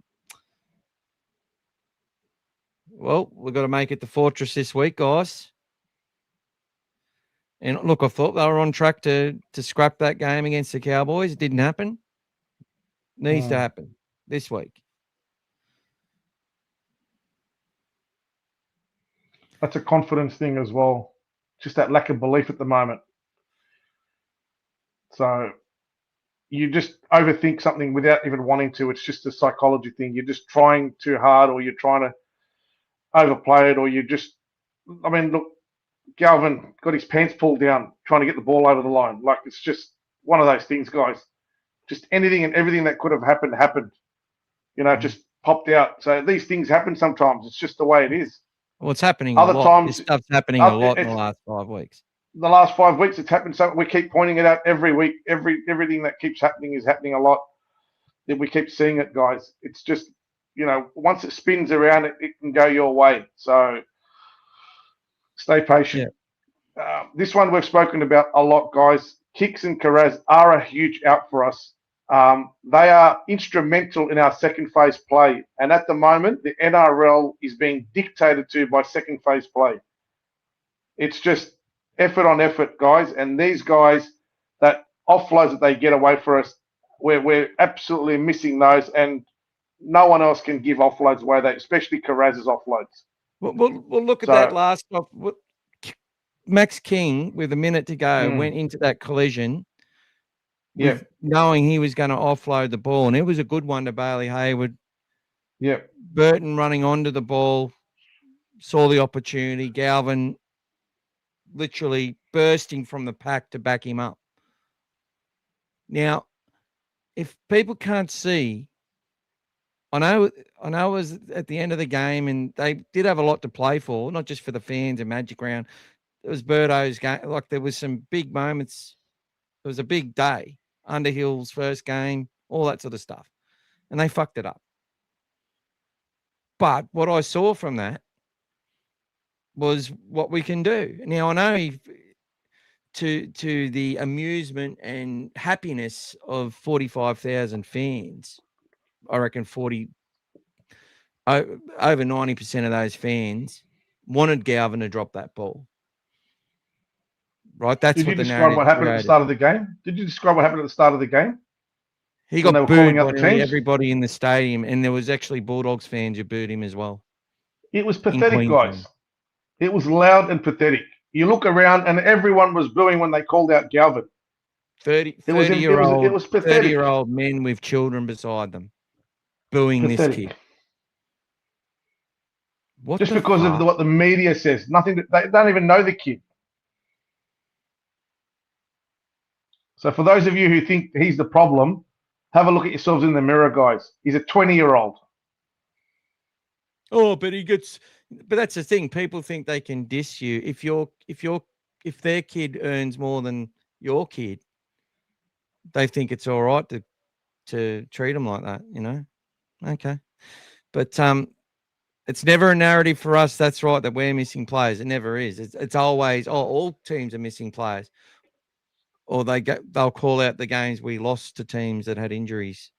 Well, we've got to make it the Fortress this week, guys. And look, I thought they were on track to scrap that game against the Cowboys. It didn't happen. Needs to happen this week. That's a confidence thing as well. Just that lack of belief at the moment. So you just overthink something without even wanting to. It's just a psychology thing. You're just trying too hard, or you're trying to overplay it, or you just, look, Galvin got his pants pulled down trying to get the ball over the line. Like, it's just one of those things, guys. Just anything and everything that could have happened. Just popped out. So these things happen sometimes. It's just the way it is. Well, it's happening Other a lot. times, this stuff's happening a lot in the last 5 weeks. The last 5 weeks, it's happened. So we keep pointing it out every week. Everything that keeps happening is happening a lot. We keep seeing it, guys. It's just, once it spins around, it can go your way. So stay patient. Yeah. This one we've spoken about a lot, guys. Kicks and Carraz are a huge out for us. They are instrumental in our second phase play. And at the moment, the NRL is being dictated to by second phase play. It's just effort on effort, guys. And these guys, that offloads that they get away for us, we're absolutely missing those. And no one else can give offloads away, especially Carraz's offloads. We'll look at that last off. Max King, with a minute to go, went into that collision knowing he was going to offload the ball. And it was a good one to Bailey Hayward. Yep. Burton running onto the ball, saw the opportunity. Galvin literally bursting from the pack to back him up. Now, if people can't see, I know it was at the end of the game, and they did have a lot to play for, not just for the fans and Magic Round. It was Birdo's game. Like, there was some big moments. It was a big day. Underhill's first game, all that sort of stuff. And they fucked it up. But what I saw from that was what we can do. Now, I know to the amusement and happiness of 45,000 fans, I reckon over 90% of those fans wanted Galvin to drop that ball. Right? That's Did you what the describe what happened created. at the start of the game? Did you describe what happened at the start of the game? He got booed by nearly everybody in the stadium, and there was actually Bulldogs fans who booed him as well. It was pathetic, guys. It was loud and pathetic. You look around, and everyone was booing when they called out Galvin. 30-year-old men with children beside them booing this kid. Just because of what the media says. Nothing. They don't even know the kid. So for those of you who think he's the problem, have a look at yourselves in the mirror, guys. He's a 20-year-old. Oh, but that's the thing. People think they can diss you if their kid earns more than your kid. They think it's all right to treat them like that, you know? Okay. But it's never a narrative for us, that's right, that we're missing players. It never is. It's always, all teams are missing players. Or they'll call out the games we lost to teams that had injuries.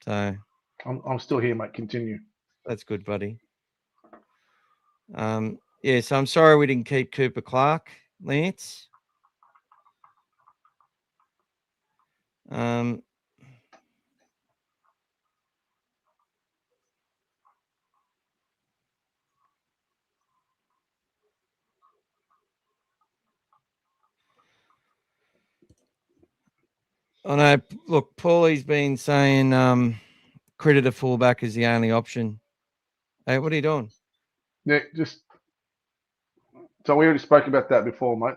So I'm still here, mate. Continue. That's good, buddy. So I'm sorry we didn't keep Cooper Clark, Lance. I know. Look, Paulie's been saying Critter to fullback is the only option. Hey, what are you doing? Yeah, so we already spoke about that before, mate.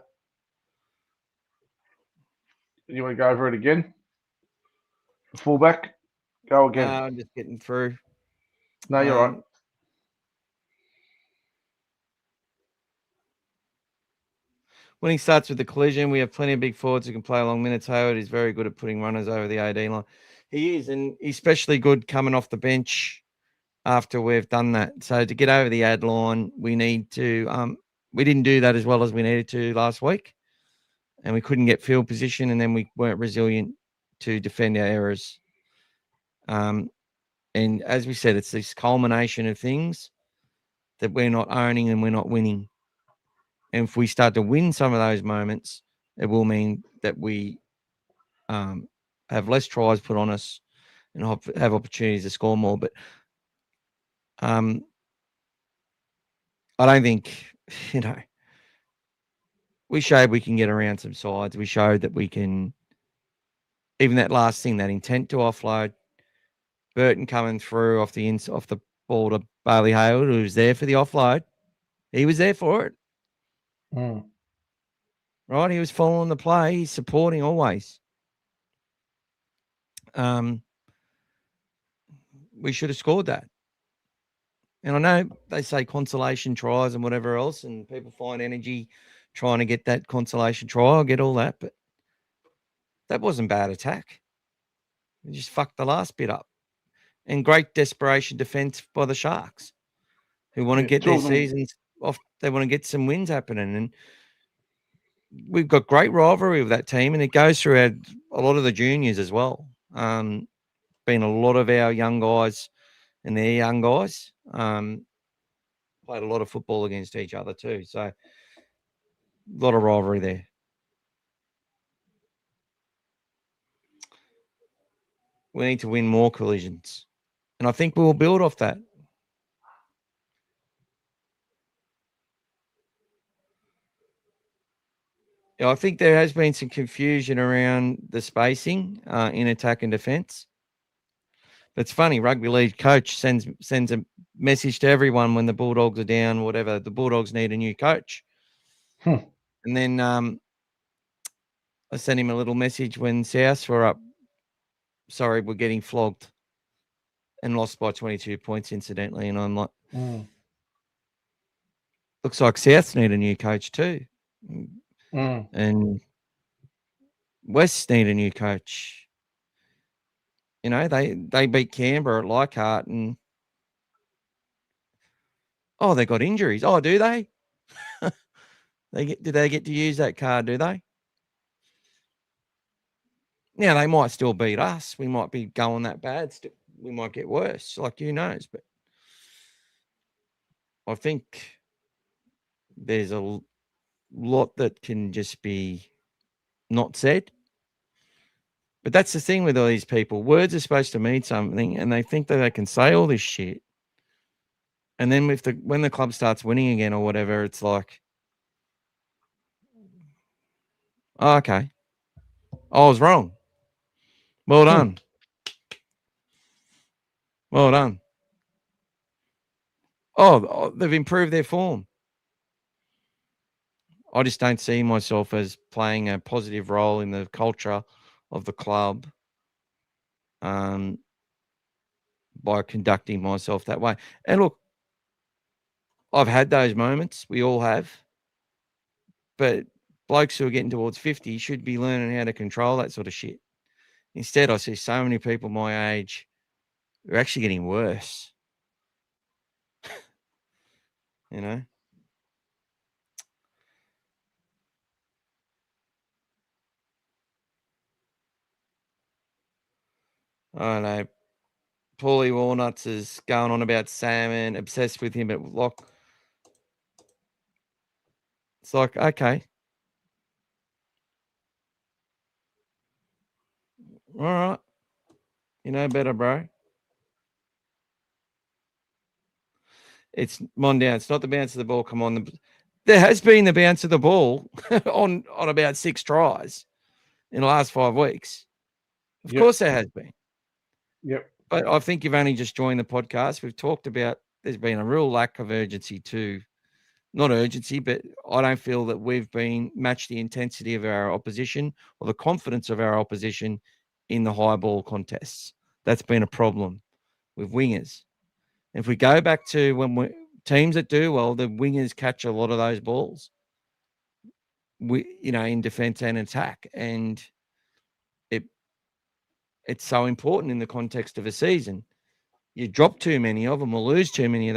You want to go over it again? Fullback, go again. I'm just getting through. No, you're right. When he starts with the collision, we have plenty of big forwards who can play long minutes. Hayward is very good at putting runners over the AD line. He is, and he's especially good coming off the bench after we've done that. So to get over the ad line, we need to we didn't do that as well as we needed to last week. And we couldn't get field position, and then we weren't resilient to defend our errors. And as we said, it's this culmination of things that we're not owning and we're not winning. And if we start to win some of those moments, it will mean that we have less tries put on us and have opportunities to score more. But I don't think, we showed we can get around some sides. We showed that we can, even that last thing, that intent to offload, Burton coming through off the ball to Bailey Hayward, who was there for the offload. He was there for it. Right? He was following the play. He's supporting always. We should have scored that. And I know they say consolation tries and whatever else, and people find energy trying to get that consolation try. I get all that, but that wasn't bad attack. We just fucked the last bit up. And great desperation defense by the Sharks, who want to get their seasons off. They want to get some wins happening. And we've got great rivalry with that team, and it goes through a lot of the juniors as well. Been a lot of our young guys and their young guys played a lot of football against each other too. So a lot of rivalry there. We need to win more collisions, and I think we will build off that. I think there has been some confusion around the spacing in attack and defence. It's funny, rugby league coach sends a message to everyone when the Bulldogs are down, whatever. The Bulldogs need a new coach. And then I sent him a little message when South were up. Sorry, we're getting flogged and lost by 22 points, incidentally. And I'm like, looks like Souths need a new coach too. And Wests need a new coach. You know, they beat Canberra at Leichhardt and they got injuries. Oh, do they? Do they get to use that card, do they? Now, they might still beat us. We might be going that bad. We might get worse, like who knows. But I think there's a lot that can just be not said. But that's the thing with all these people. Words are supposed to mean something, and they think that they can say all this shit. And then when the club starts winning again or whatever, it's like, oh, okay, I was wrong. Well done. Well done. Oh, they've improved their form. I just don't see myself as playing a positive role in the culture of the club by conducting myself that way. And look, I've had those moments. We all have. But blokes who are getting towards 50 should be learning how to control that sort of shit. Instead, I see so many people my age who are actually getting worse. You know? I don't know. Paulie Walnuts is going on about Salmon, obsessed with him at Lock. It's like, okay. All right. You know better, bro. It's Mondown. It's not the bounce of the ball. Come on. There has been the bounce of the ball on about 6 tries in the last 5 weeks. Of course there has been. Yep. But I think you've only just joined the podcast. We've talked about there's been a real lack of urgency too. Not urgency, but I don't feel that we've been matched the intensity of our opposition or the confidence of our opposition in the high ball contests. That's been a problem with wingers. If we go back to when teams that do well, the wingers catch a lot of those balls. In defense and attack, and it's so important in the context of a season. You drop too many of them or lose too many of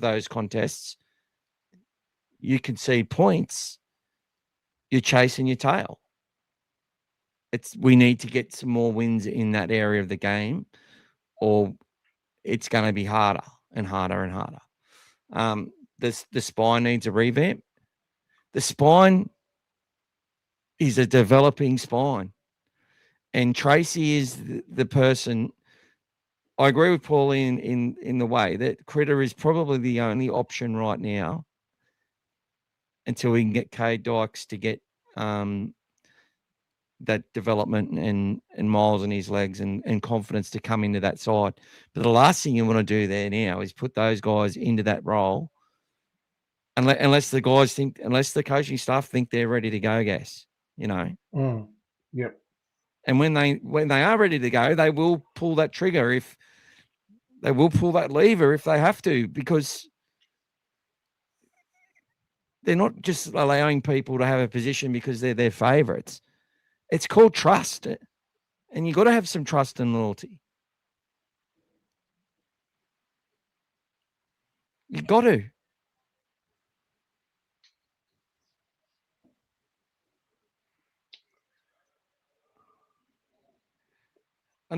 those contests, you concede points, you're chasing your tail. We need to get some more wins in that area of the game, or it's going to be harder and harder and harder. The spine needs a revamp. The spine is a developing spine, and Tracy is the person. I agree with Paul in the way that Critter is probably the only option right now until we can get Cade Dykes to get that development and miles in his legs and confidence to come into that side. But the last thing you want to do there now is put those guys into that role unless the coaching staff think they're ready to go, Gas, Yep. And when they are ready to go, they will pull that trigger if they will pull that lever if they have to, because they're not just allowing people to have a position because they're their favourites. It's called trust, and you've got to have some trust and loyalty. You've got to.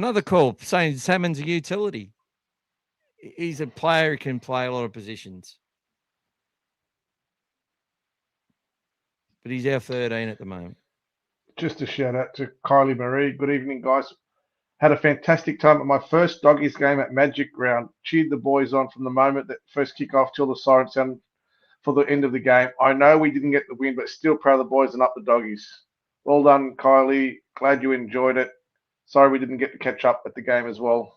Another call saying Salmon's a utility. He's a player who can play a lot of positions. But he's our 13 at the moment. Just a shout out to Kylie Marie. Good evening, guys. Had a fantastic time at my first doggies game at Magic Ground. Cheered the boys on from the moment that first kickoff till the siren sound for the end of the game. I know we didn't get the win, but still proud of the boys and up the doggies. Well done, Kylie. Glad you enjoyed it. Sorry we didn't get to catch up at the game as well.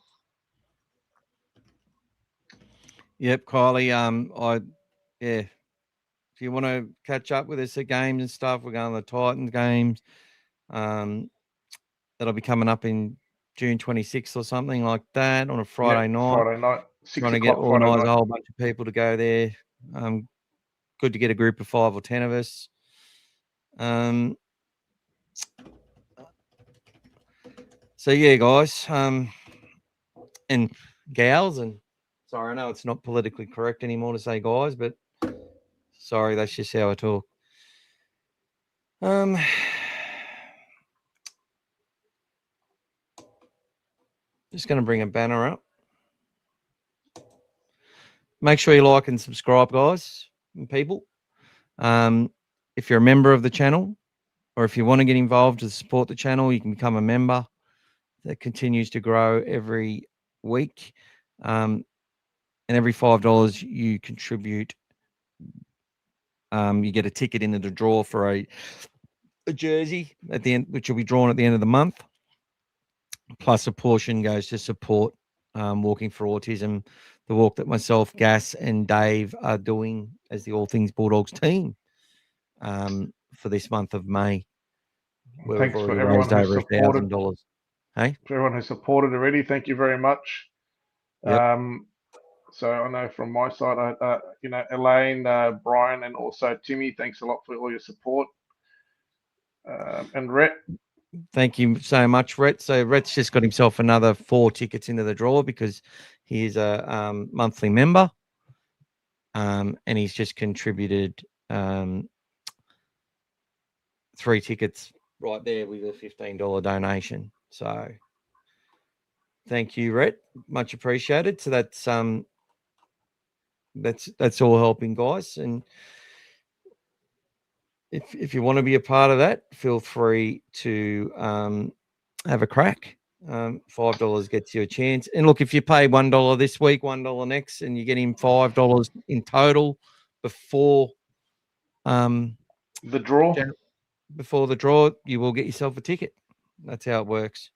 Yep, Kylie. If you want to catch up with us at games and stuff, we're going to the Titans games. That'll be coming up in June 26th or something like that on a Friday night. Friday night, 6 Trying to o'clock get Friday organised night. a whole bunch of people to go there. Good to get a group of 5 or 10 of us. So yeah, guys, and gals, and sorry, I know it's not politically correct anymore to say guys, but sorry, that's just how I talk. Just going to bring a banner up. Make sure you like and subscribe, guys and people. If you're a member of the channel, or if you want to get involved to support the channel, you can become a member. That continues to grow every week. And every $5 you contribute, you get a ticket into the draw for a jersey at the end, which will be drawn at the end of the month. Plus a portion goes to support Walking for Autism, the walk that myself, Gas, and Dave are doing as the All Things Bulldogs team for this month of May. Thanks for everyone who supported. $1,000. Hey, for everyone who supported already, thank you very much. Yep. So I know from my side, Elaine, Brian, and also Timmy, thanks a lot for all your support. And Rhett. Thank you so much, Rhett. So Rhett's just got himself another 4 tickets into the draw because he is a monthly member, and he's just contributed 3 tickets right there with a $15 donation. So thank you, Rhett. Much appreciated. So that's all helping, guys. And if you want to be a part of that, feel free to have a crack. $5 gets you a chance. And look, if you pay $1 this week, $1 next, and you get him $5 in total before the draw, you will get yourself a ticket. That's how it works.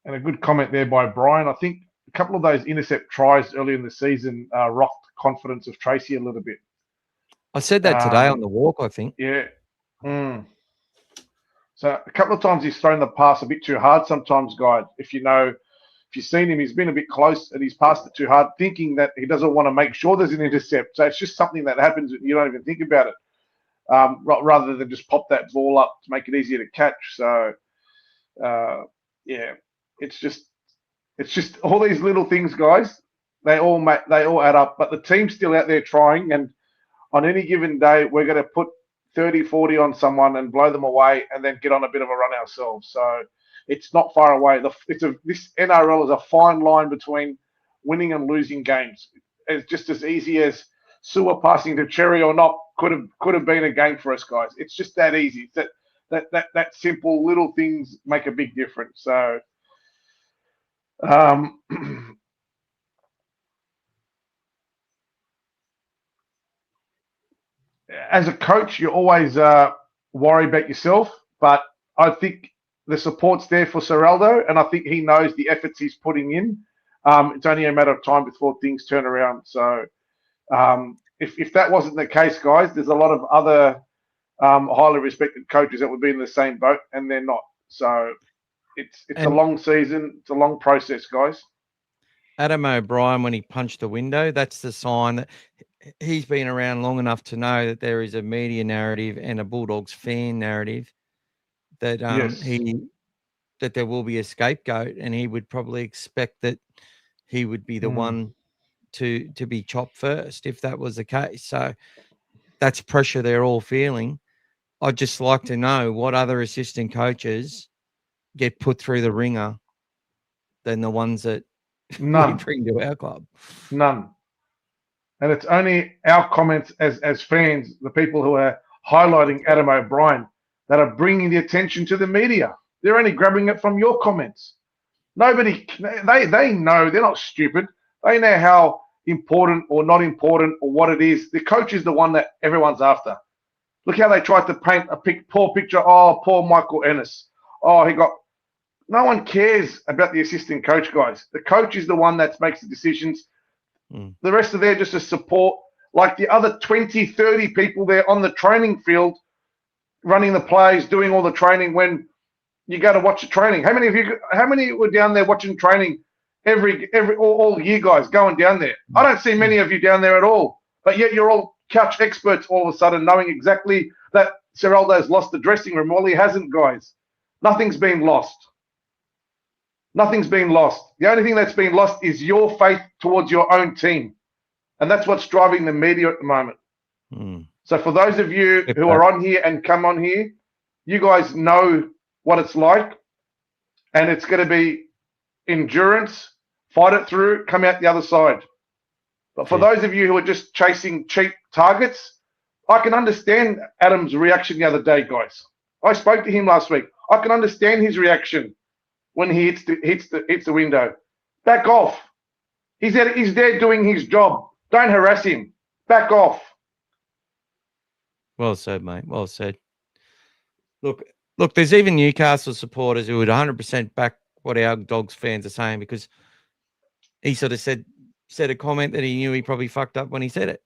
And a good comment there by Brian. I think a couple of those intercept tries early in the season rocked confidence of Tracy a little bit. I said that today on the walk, I think. Yeah. So a couple of times he's thrown the pass a bit too hard sometimes, guys. If you've seen him, he's been a bit close and he's passed it too hard, thinking that he doesn't want to make sure there's an intercept. So it's just something that happens and you don't even think about it, rather than just pop that ball up to make it easier to catch. So, it's just all these little things, guys. They all add up, but the team's still out there trying, and on any given day, we're going to put 30, 40 on someone and blow them away and then get on a bit of a run ourselves. So it's not far away. This NRL is a fine line between winning and losing games. It's just as easy as Sewer passing to Cherry or not could have been a game for us, guys. It's just that easy. That simple little things make a big difference. So as a coach, you always worry about yourself, but I think the support's there for Seraldo, and I think he knows the efforts he's putting in. It's only a matter of time before things turn around. So if that wasn't the case, guys, there's a lot of other highly respected coaches that would be in the same boat, and they're not. So it's a long season. It's a long process, guys. Adam O'Brien, when he punched the window, that's the sign that he's been around long enough to know that there is a media narrative and a Bulldogs fan narrative that that there will be a scapegoat, and he would probably expect that he would be the one to be chopped first if that was the case. So that's pressure they're all feeling. I'd just like to know what other assistant coaches get put through the ringer than the ones that we None. bring to our club. None. And it's only our comments as fans, the people who are highlighting Adam O'Brien, that are bringing the attention to the media. They're only grabbing it from your comments. Nobody, they know, they're not stupid. They know how important or not important or what it is. The coach is the one that everyone's after. Look how they tried to paint a poor picture. Oh, poor Michael Ennis. Oh, he got... No one cares about the assistant coach, guys. The coach is the one that makes the decisions. The rest are there just to support, like the other 20, 30 people there on the training field, running the plays, doing all the training when you go to watch the training. How many were down there watching training all year, guys, going down there? I don't see many of you down there at all, but yet you're all couch experts all of a sudden, knowing exactly that Seraldo's lost the dressing room. Well, he hasn't, guys. Nothing's been lost. Nothing's been lost. The only thing that's been lost is your faith towards your own team. And that's what's driving the media at the moment. So for those of you who are on here and come on here, you guys know what it's like. And it's going to be endurance, fight it through, come out the other side. But for those of you who are just chasing cheap targets, I can understand Adam's reaction the other day, guys. I spoke to him last week. I can understand his reaction when he hits the window. Back off. He's there doing his job. Don't harass him. Back off. Well said, mate. Well said. Look, there's even Newcastle supporters who would 100% back what our Dogs fans are saying, because he sort of said a comment that he knew he probably fucked up when he said it.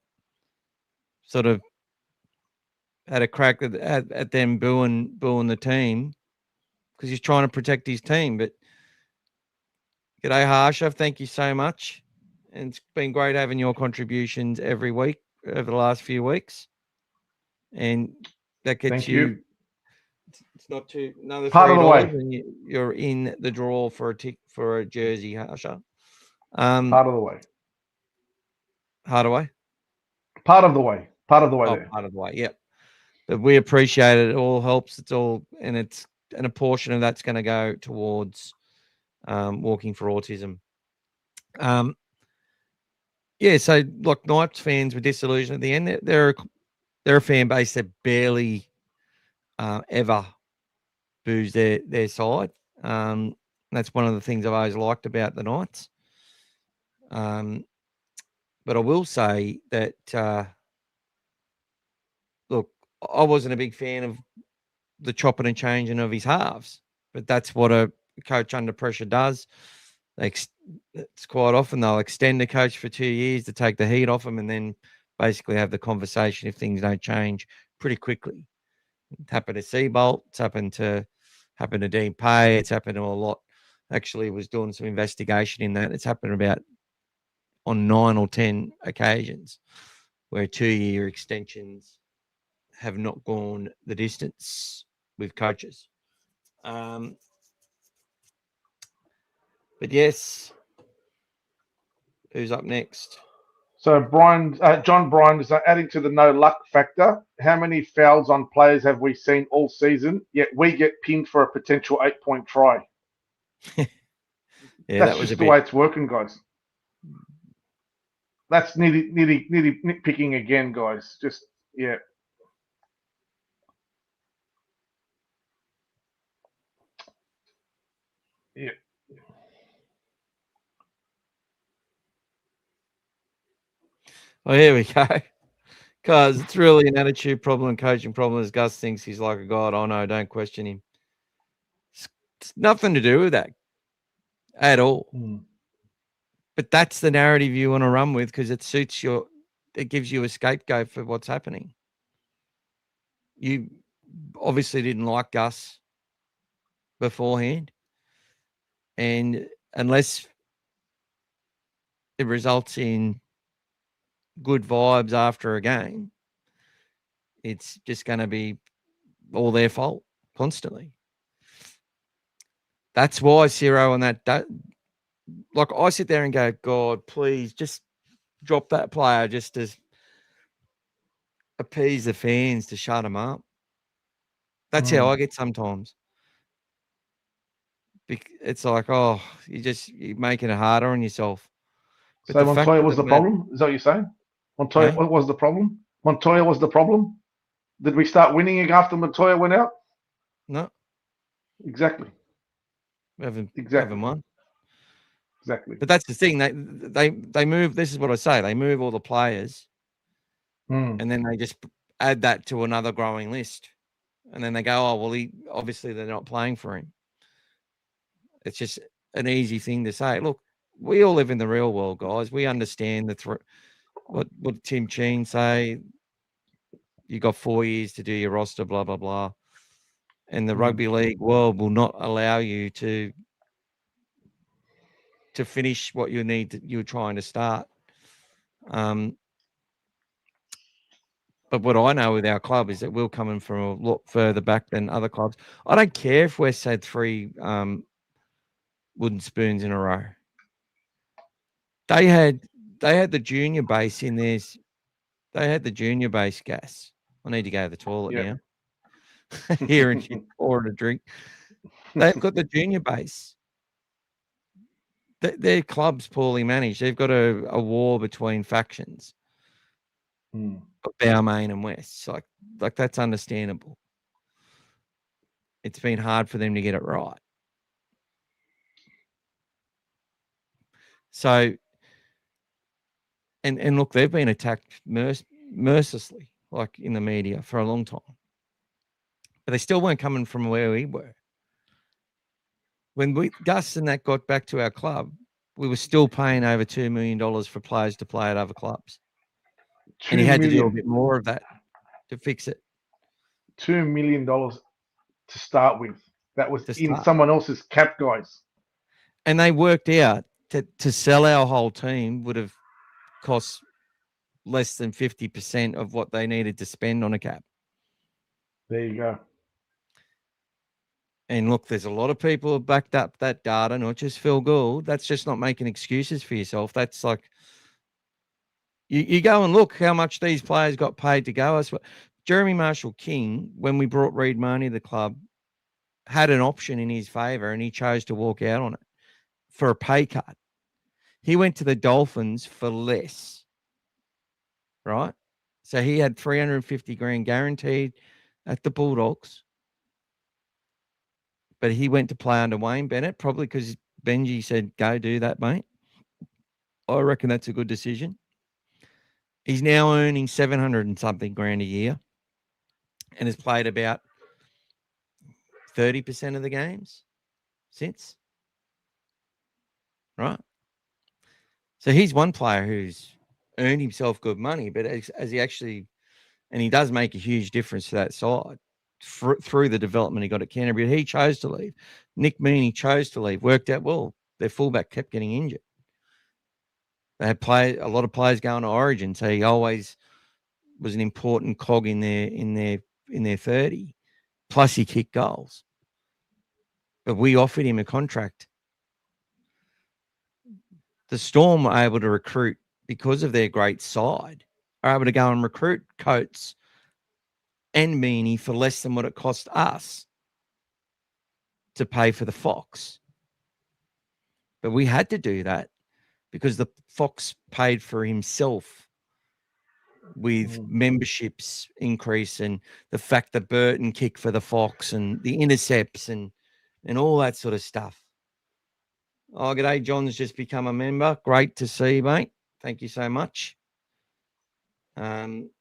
Sort of had a crack at them booing the team because he's trying to protect his team. But g'day, Harsha. Thank you so much. And it's been great having your contributions every week over the last few weeks. And that gets you. It's not too another part of the way. $3 and you're in the draw for a jersey, Harsha. Part of the way. Hardaway? Part of the way. Part of the way there. Part of the way, yep. But we appreciate it. It all helps. It's all, and a portion of that's going to go towards Walking for Autism. Yeah, so look, Knights fans were disillusioned at the end. They're a fan base that barely ever boos their side. That's one of the things I've always liked about the Knights. But I will say that, look, I wasn't a big fan of the chopping and changing of his halves, but that's what a coach under pressure does. It's quite often they'll extend a coach for 2 years to take the heat off him and then basically have the conversation if things don't change pretty quickly. It's happened to Seabolt. It's happened to Dean Pay. It's happened to a lot. Actually, was doing some investigation in that. It's happened about on 9 or 10 occasions where 2-year extensions have not gone the distance with coaches. But yes, who's up next? So John Bryan is adding to the no luck factor. How many fouls on players have we seen all season? Yet we get pinned for a potential 8-point try. Yeah, that's just the way it's working, guys. That's nitpicking again, guys. Just yeah. Yeah. Oh, here we go. Because it's really an attitude problem, coaching problem. As Gus thinks he's like a god. Oh, no, don't question him. It's nothing to do with that at all. But that's the narrative you want to run with because it suits it gives you a scapegoat for what's happening. You obviously didn't like Gus beforehand. And unless it results in good vibes after a game, it's just going to be all their fault constantly. That's why Ciro and that like I sit there and go, God, please just drop that player just to appease the fans to shut them up. That's how I get sometimes. It's like, oh, you're making it harder on yourself. But So the fact Montoya of was the matter, problem? Is that what you're saying? Montoya eh? what was the problem? Montoya was the problem? Did we start winning after Montoya went out? No, Exactly. we haven't Exactly. won. Exactly. But that's the thing. They move. This is what I say. They move all the players, and then they just add that to another growing list, and then they go, oh well, obviously they're not playing for him. It's just an easy thing to say. Look, we all live in the real world, guys. We understand what Tim Cheen say. You got 4 years to do your roster, blah blah blah, and the rugby league world will not allow you to finish what you're trying to start. But what I know with our club is that we're coming from a lot further back than other clubs. I don't care if West had 3 wooden spoons in a row. They had the junior base in theirs. They had the junior base Gas. I need to go to the toilet now. Here and she's pouring a drink. They've got the junior base. Their club's poorly managed. They've got a war between factions. Balmain and West. Like that's understandable. It's been hard for them to get it right. So, and look, they've been attacked mercilessly, like in the media, for a long time. But they still weren't coming from where we were. When Gus and that got back to our club, we were still paying over $2 million for players to play at other clubs. And he had to do a bit more of that to fix it. $2 million to start with. That was in start. someone else's cap, guys. And they worked out to sell our whole team would have cost less than 50% of what they needed to spend on a cap. There you go. And look, there's a lot of people who backed up that data, not just Phil Gould. That's just not making excuses for yourself. That's like, you go and look how much these players got paid to go. Jeremy Marshall King, when we brought Reed Marnie to the club, had an option in his favour and he chose to walk out on it for a pay cut. He went to the Dolphins for less, right? So he had 350 grand guaranteed at the Bulldogs. But he went to play under Wayne Bennett, probably because Benji said, go do that, mate. I reckon that's a good decision. He's now earning 700 and something grand a year and has played about 30% of the games since. Right? So he's one player who's earned himself good money, but as he actually, and he does make a huge difference to that side through the development he got at Canterbury. He chose to leave. Nick Meaney chose to leave. Worked out well. Their fullback kept getting injured. They had a lot of players going to Origin, so he always was an important cog in their 30. Plus, he kicked goals. But we offered him a contract. The Storm were able to recruit because of their great side. Are able to go and recruit Coates and Meaney for less than what it cost us to pay for the Fox. But we had to do that because the Fox paid for himself with memberships increase and the fact that Burton kicked for the Fox and the intercepts and all that sort of stuff. Oh, g'day, John's just become a member. Great to see, mate. Thank you so much. And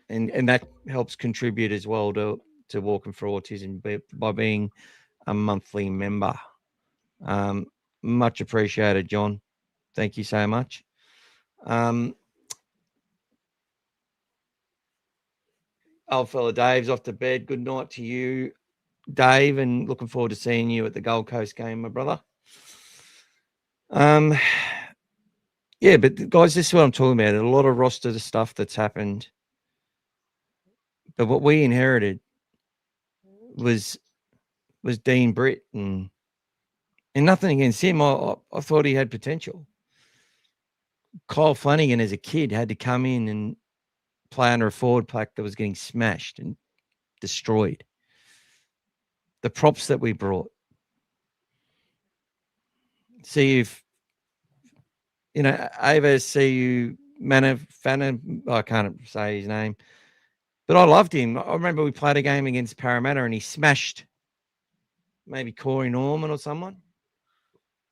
that helps contribute as well to Walking for Autism by being a monthly member. Much appreciated, John. Thank you so much. Old fella Dave's off to bed. Good night to you, Dave, and looking forward to seeing you at the Gold Coast game, my brother. Yeah, but guys, this is what I'm talking about. A lot of roster stuff that's happened. But what we inherited was Dean Britt, and nothing against him. I thought he had potential. Kyle Flanagan as a kid had to come in and play under a forward pack that was getting smashed and destroyed. The props that we brought. see if, Ava see Manafana, I can't say his name, but I loved him. I remember we played a game against Parramatta and he smashed maybe Corey Norman or someone.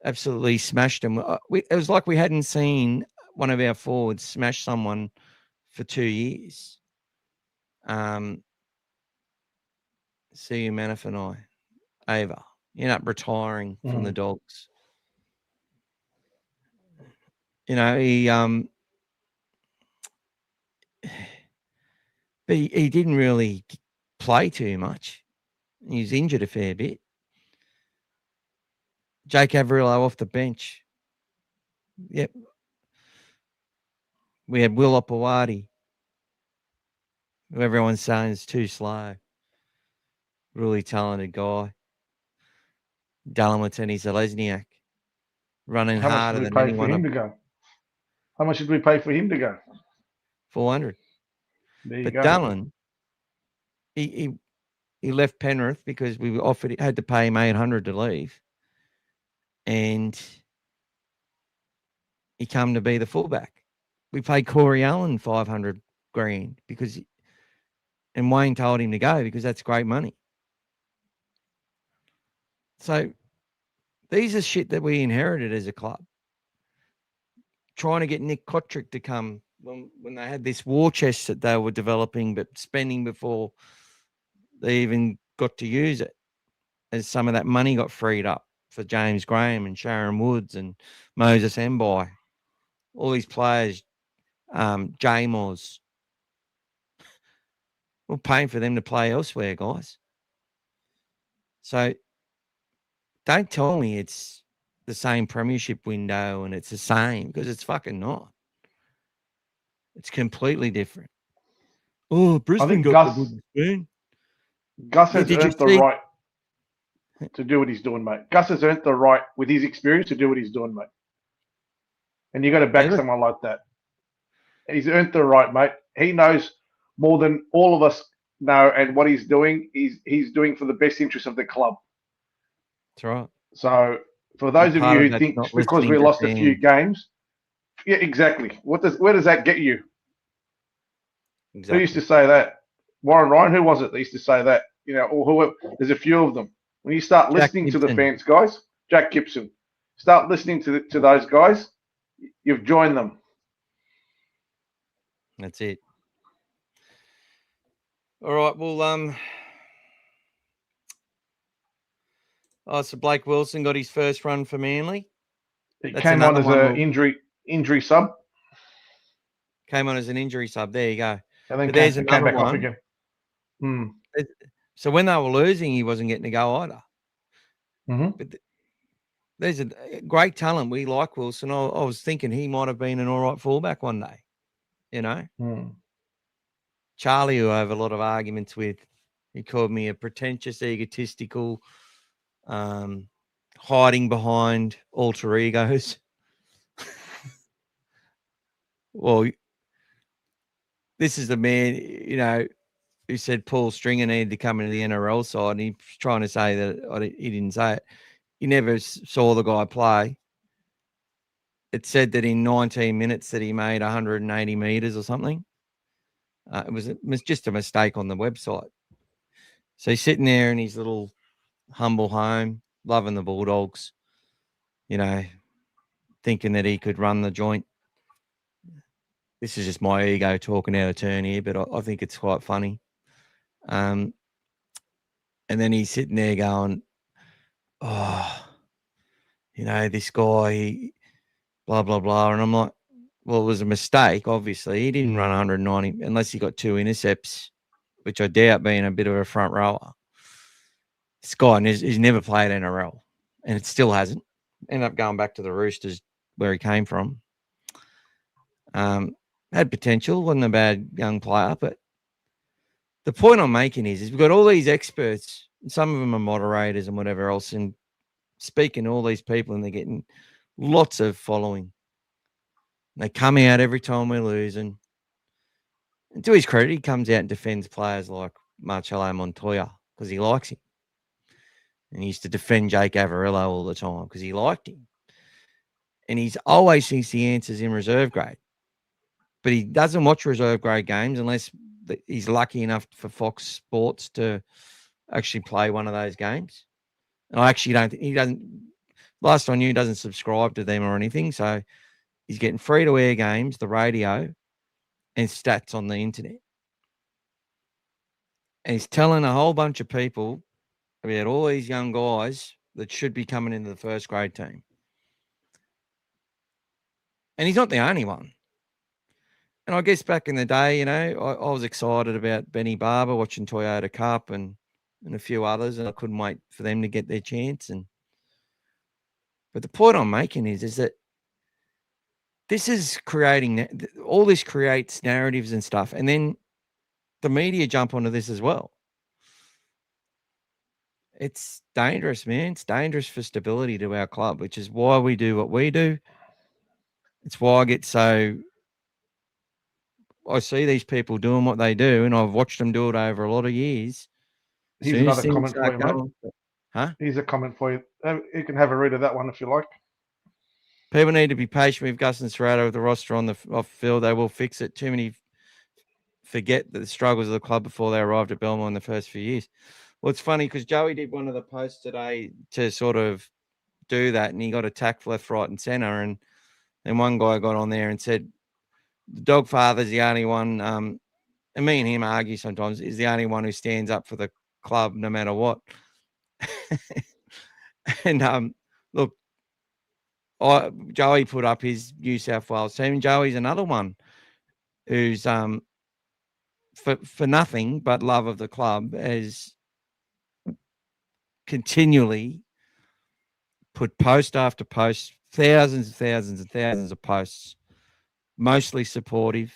Absolutely smashed him. It was like we hadn't seen one of our forwards smash someone for 2 years. See you, Manaf and Ava. You end up retiring from the Dogs. He but he didn't really play too much. He was injured a fair bit. Jake Averillo off the bench. Yep. We had Will Opawati, who everyone's saying is too slow. Really talented guy. Dalamatini Zalesniak, running How much harder did we than pay anyone. for him to go? How much did we pay for him to go? 400. There you But go. Dallin, he left Penrith because we had to pay him 800 to leave, and he come to be the fullback. We paid Corey Allen 500 grand and Wayne told him to go because that's great money. So these are shit that we inherited as a club. Trying to get Nick Kotrick to come when they had this war chest that they were developing, but spending before they even got to use it, as some of that money got freed up for James Graham and Sharon Woods and Moses Mbai. All these players, J-Moz. We're paying for them to play elsewhere, guys. So don't tell me it's the same premiership window and it's the same, because it's fucking not. It's completely different. Oh, Brisbane got the wooden spoon. Gus has earned the right to do what he's doing, mate. Gus has earned the right with his experience to do what he's doing, mate. And you got to back someone like that. He's earned the right, mate. He knows more than all of us know, and what he's doing, he's doing for the best interest of the club. That's right. So for those of you who think because we lost a few games, yeah, exactly. Where does that get you? Exactly. Who used to say that? Warren Ryan. Who was it that used to say that? Or whoever. There's a few of them. When you start listening to the fans, guys, Jack Gibson, start listening to those guys. You've joined them. That's it. All right. Well, so Blake Wilson got his first run for Manly. It came on as an injury sub. Came on as an injury sub. There you go. And then came back off again. So when they were losing, he wasn't getting to go either. Mm-hmm. But there's a great talent. We like Wilson. I was thinking he might have been an all right fullback one day. Charlie, who I have a lot of arguments with, he called me a pretentious, egotistical, hiding behind alter egos. Well, this is the man, who said Paul Stringer needed to come into the NRL side, and he's trying to say that he didn't say it. He never saw the guy play. It said that in 19 minutes that he made 180 meters or something. It was just a mistake on the website. So he's sitting there in his little humble home, loving the Bulldogs, thinking that he could run the joint. This is just my ego talking out of turn here, but I think it's quite funny. And then he's sitting there going, this guy, blah, blah, blah. And I'm like, well, it was a mistake, obviously. He didn't run 190 unless he got 2 intercepts, which I doubt, being a bit of a front rower. This guy, he's never played NRL, and it still hasn't. Ended up going back to the Roosters where he came from. Had potential, wasn't a bad young player, but the point I'm making is we've got all these experts, and some of them are moderators and whatever else, and speaking to all these people, and they're getting lots of following. They come out every time we lose, and to his credit, he comes out and defends players like Marcelo Montoya because he likes him. And he used to defend Jake Averillo all the time because he liked him. and he's always thinks the answer's in reserve grade. But he doesn't watch reserve grade games unless he's lucky enough for Fox Sports to actually play one of those games. And I actually don't think he doesn't. Last I knew, he doesn't subscribe to them or anything. So he's getting free to air games, the radio, and stats on the internet. And he's telling a whole bunch of people about all these young guys that should be coming into the first grade team. And he's not the only one. And I guess back in the day, you know, I was excited about Benny Barber watching Toyota Cup and a few others, and I couldn't wait for them to get their chance. But the point I'm making is that this is creating, all this creates narratives and stuff. And then the media jump onto this as well. It's dangerous, man. It's dangerous for stability to our club, which is why we do what we do. It's why I get so... I see these people doing what they do, and I've watched them do it over a lot of years. Here's another comment for you, mate. Huh? Here's a comment for you. You can have a read of that one if you like. People need to be patient with Gus and Serrato with the roster on the off field. They will fix it. Too many forget the struggles of the club before they arrived at Belmore in the first few years. Well, it's funny because Joey did one of the posts today to sort of do that, and he got attacked left, right, and centre. And then one guy got on there and said, the Dogfather's the only one, and me and him argue sometimes, is the only one who stands up for the club no matter what. And look, Joey put up his New South Wales team. Joey's another one who's for nothing but love of the club has continually put post after post, thousands and thousands and thousands of posts, mostly supportive.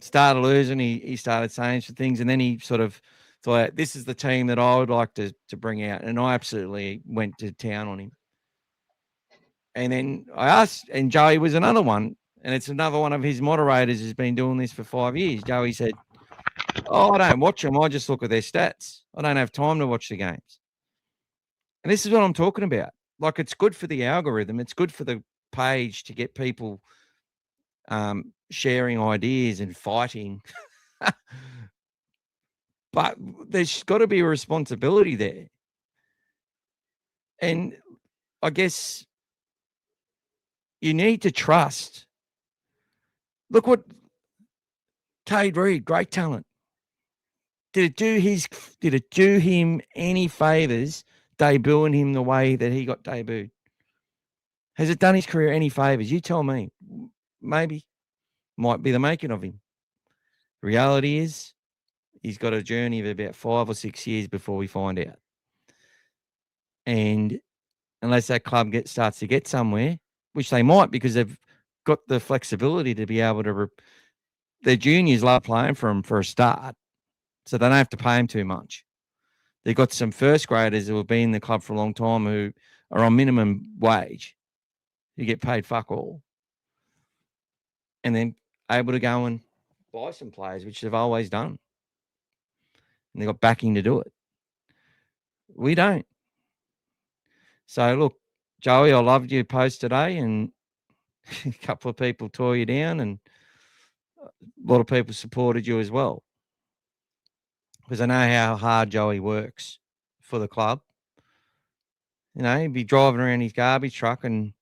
Started losing, he started saying some things, and then he sort of thought, this is the team that I would like to bring out. And I absolutely went to town on him. And then I asked, and Joey was another one, and it's another one of his moderators who's been doing this for 5 years. Joey said, oh, I don't watch them. I just look at their stats. I don't have time to watch the games. And this is what I'm talking about. Like, it's good for the algorithm. It's good for the page to get people sharing ideas and fighting. But there's got to be a responsibility there. And I guess you need to trust. Look what Cade Reed, great talent. Did it do him any favors debuting him the way that he got debuted? Has it done his career any favors? You tell me. Maybe. Might be the making of him. Reality is he's got a journey of about 5 or 6 years before we find out. And unless that club starts to get somewhere, which they might because they've got the flexibility to be able to... their juniors love playing for them for a start, so they don't have to pay them too much. They've got some first graders who have been in the club for a long time who are on minimum wage, who get paid fuck all, and then able to go and buy some players, which they've always done. And they've got backing to do it. We don't. So, look, Joey, I loved your post today, and a couple of people tore you down, and a lot of people supported you as well. Because I know how hard Joey works for the club. You know, he'd be driving around his garbage truck and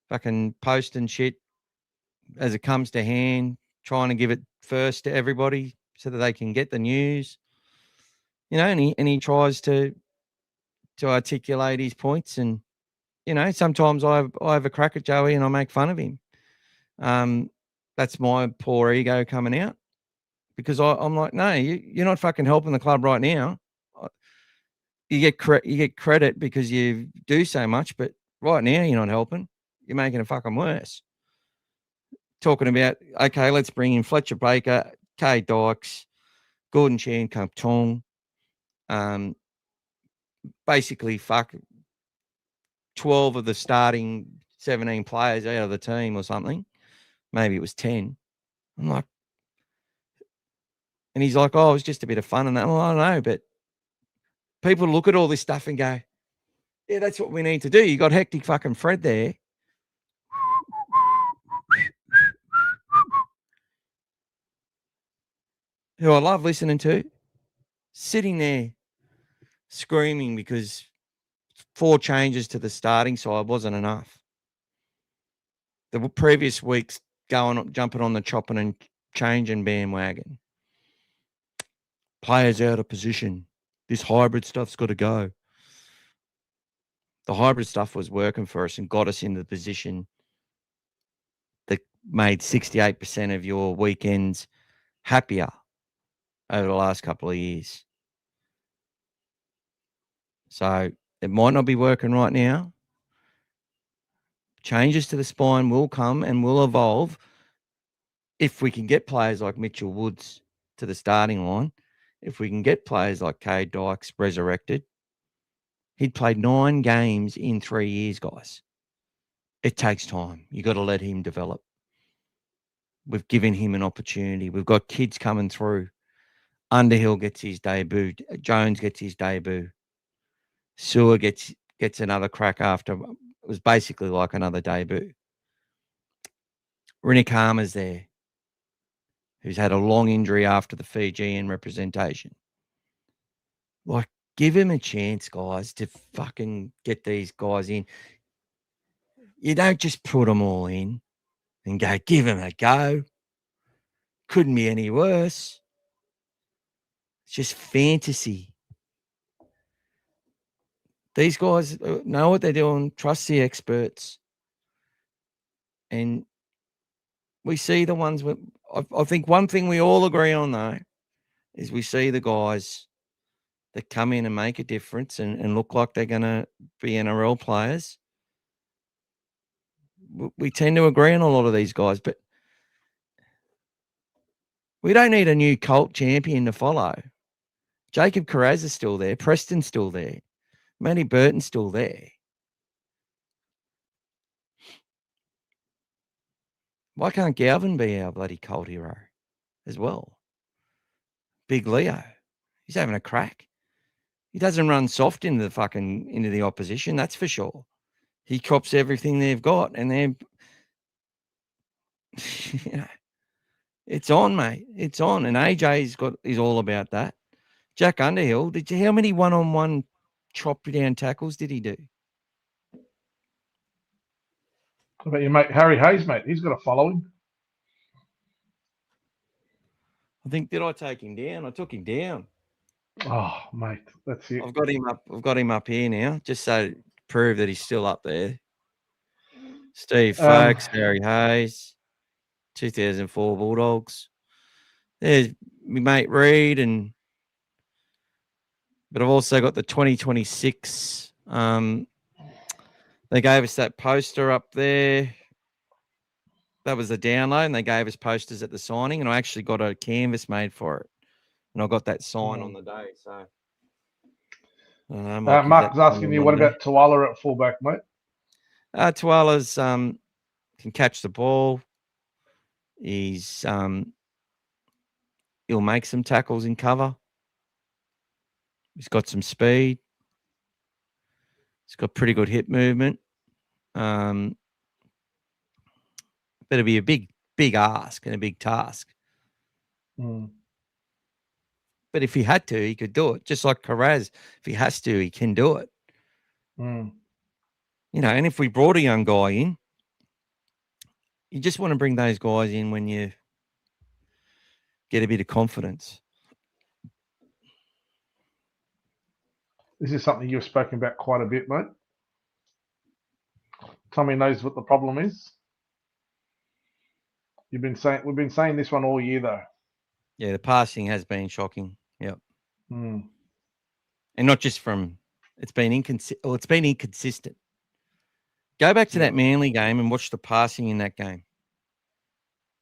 fucking posting shit as it comes to hand, trying to give it first to everybody so that they can get the news. You know, and he tries to articulate his points. And, you know, sometimes I have a crack at Joey and I make fun of him. That's my poor ego coming out. Because I'm like, no, you're not fucking helping the club right now. You get credit because you do so much, but right now you're not helping. You're making it fucking worse. Talking about, okay, let's bring in Fletcher Baker, Kay Dykes, Gordon Chan, Tong. Basically, 12 of the starting 17 players out of the team or something. Maybe it was 10. I'm like, and he's like, oh, it was just a bit of fun and that. Well, I don't know, but people look at all this stuff and go, Yeah, that's what we need to do. You got hectic fucking Fred there. Who I love listening to, sitting there screaming because 4 changes to the starting side wasn't enough. The previous week's jumping on the chopping and changing bandwagon. Players out of position. This hybrid stuff's got to go. The hybrid stuff was working for us and got us into the position that made 68% of your weekends happier over the last couple of years. So it might not be working right now. Changes to the spine will come and will evolve if we can get players like Mitchell Woods to the starting line. If we can get players like Cade Dykes resurrected. He'd played 9 games in 3 years, guys. It takes time. You got to let him develop. We've given him an opportunity. We've got kids coming through. Underhill gets his debut. Jones gets his debut. Sewer gets another crack after. It was basically like another debut. Rinnikama's there, who's had a long injury after the Fijian representation. Like, give him a chance, guys, to fucking get these guys in. You don't just put them all in and go, give him a go. Couldn't be any worse. It's just fantasy. These guys know what they're doing. Trust the experts. And we see the ones with, I think one thing we all agree on, though, is we see the guys that come in and make a difference and look like they're going to be NRL players. We tend to agree on a lot of these guys, but we don't need a new cult champion to follow. Jacob Carraz is still there. Preston's still there. Matty Burton's still there. Why can't Galvin be our bloody cult hero as well? Big Leo. He's having a crack. He doesn't run soft into the opposition, that's for sure. He cops everything they've got, and they're it's on, mate. It's on. And AJ's is all about that. Jack Underhill, how many one-on-one chop down tackles did he do? What about your mate Harry Hayes, mate? He's got a following. Did I take him down? I took him down. Oh, mate, that's it. I've got him up here now, just so to prove that he's still up there. Steve Folkes, Harry Hayes, 2004 Bulldogs. There's my mate Reed, but I've also got the 2026. They gave us that poster up there. That was the download, and they gave us posters at the signing, and I actually got a canvas made for it, and I got that sign on the day. So, Mark was asking you, what about Tuala at fullback, mate? Tuala's can catch the ball. He's he'll make some tackles in cover. He's got some speed. He's got pretty good hip movement. But it'll be a big ask and a big task. Mm. But if he had to, he could do it. Just like Carraz, if he has to, he can do it. Mm. And if we brought a young guy in, you just want to bring those guys in when you get a bit of confidence. This is something you've spoken about quite a bit, mate. Tommy knows what the problem is. We've been saying this one all year, though. Yeah, the passing has been shocking. Yep. Mm. And not just it's been inconsistent. Go back to that Manly game and watch the passing in that game.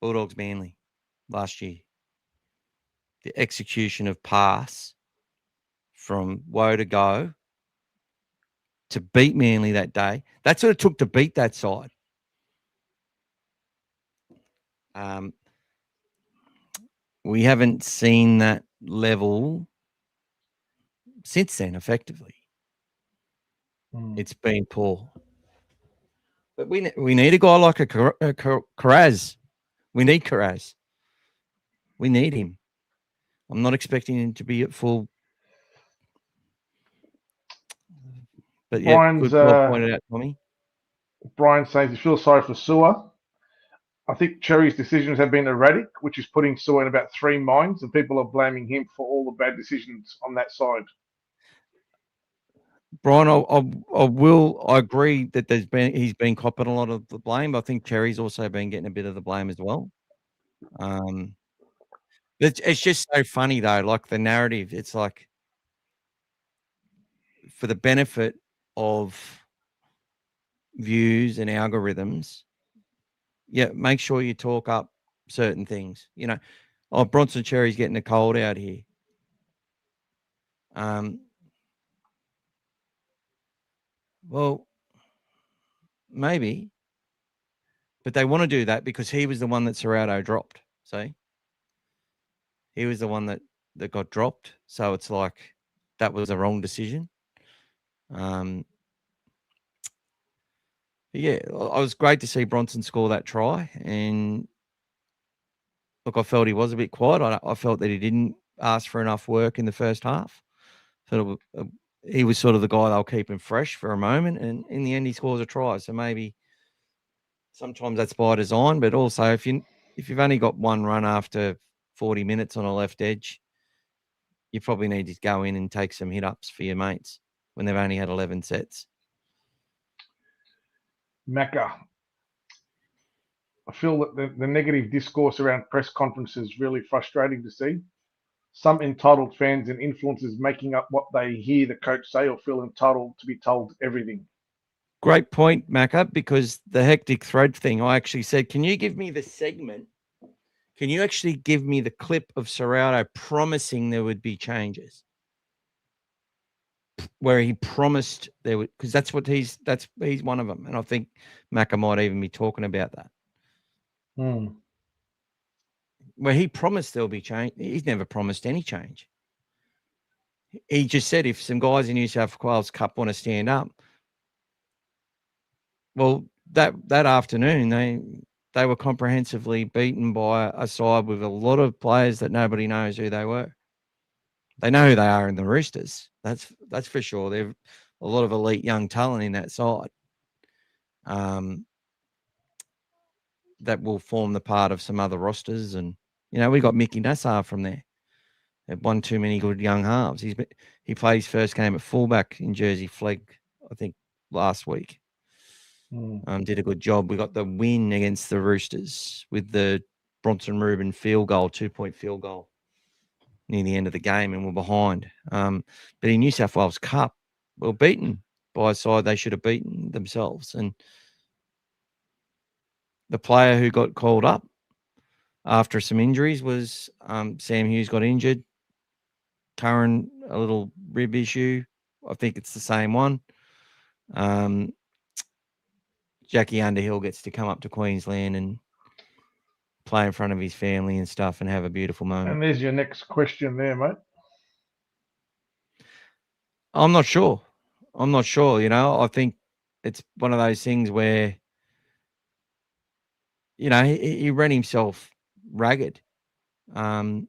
Bulldogs Manly last year. The execution of pass from woe to go to beat Manly that day. That's what it took to beat that side. We haven't seen that level since then, effectively. It's been poor. But we need a guy like a Carraz. We need Carraz. We need him. I'm not expecting him to be at full. But yeah, Brian's well pointed out, Tommy. Brian says he feels sorry for Sewer. I think Cherry's decisions have been erratic, which is putting Sewer in about three minds, and people are blaming him for all the bad decisions on that side. Brian, I agree that he's been copping a lot of the blame. I think Cherry's also been getting a bit of the blame as well. It's just so funny though, like the narrative. It's like for the benefit of views and algorithms, yeah, make sure you talk up certain things. You know, oh, Bronson Cherry's getting a cold out here. Well, maybe, but they want to do that because he was the one that Serrato dropped. See, he was the one that got dropped. So it's like that was a wrong decision. Yeah, it was great to see Bronson score that try, and look, I felt he was a bit quiet. I felt that he didn't ask for enough work in the first half. So he was sort of the guy they'll keep him fresh for a moment, and in the end, he scores a try. So maybe sometimes that's by design, but also if you've only got one run after 40 minutes on a left edge, you probably need to go in and take some hit ups for your mates when they've only had 11 sets. Macca. I feel that the negative discourse around press conferences is really frustrating to see. Some entitled fans and influencers making up what they hear the coach say or feel entitled to be told everything. Great point, Macca, because the hectic thread thing, I actually said, can you give me the segment? Can you actually give me the clip of Serrato promising there would be changes? Where he promised there would, because that's what he's one of them. And I think Macca might even be talking about that. Where he promised there'll be change. He's never promised any change. He just said if some guys in New South Wales Cup want to stand up, well, that afternoon they were comprehensively beaten by a side with a lot of players that nobody knows who they were. They know who they are in the Roosters. That's for sure. They've a lot of elite young talent in that side. That will form the part of some other rosters, and we got Mickey Nassar from there. They've won too many good young halves. He played his first game at fullback in Jersey Flegg, I think, last week. Did a good job. We got the win against the Roosters with the Bronson Rubin field goal, 2-point field goal near the end of the game, and we're behind. But in New South Wales Cup, we were beaten by a side they should have beaten themselves. And the player who got called up after some injuries was Sam Hughes got injured. Curran, a little rib issue. I think it's the same one. Jackie Underhill gets to come up to Queensland and play in front of his family and stuff and have a beautiful moment. And there's your next question there, mate. I'm not sure. I think it's one of those things where, he ran himself ragged. And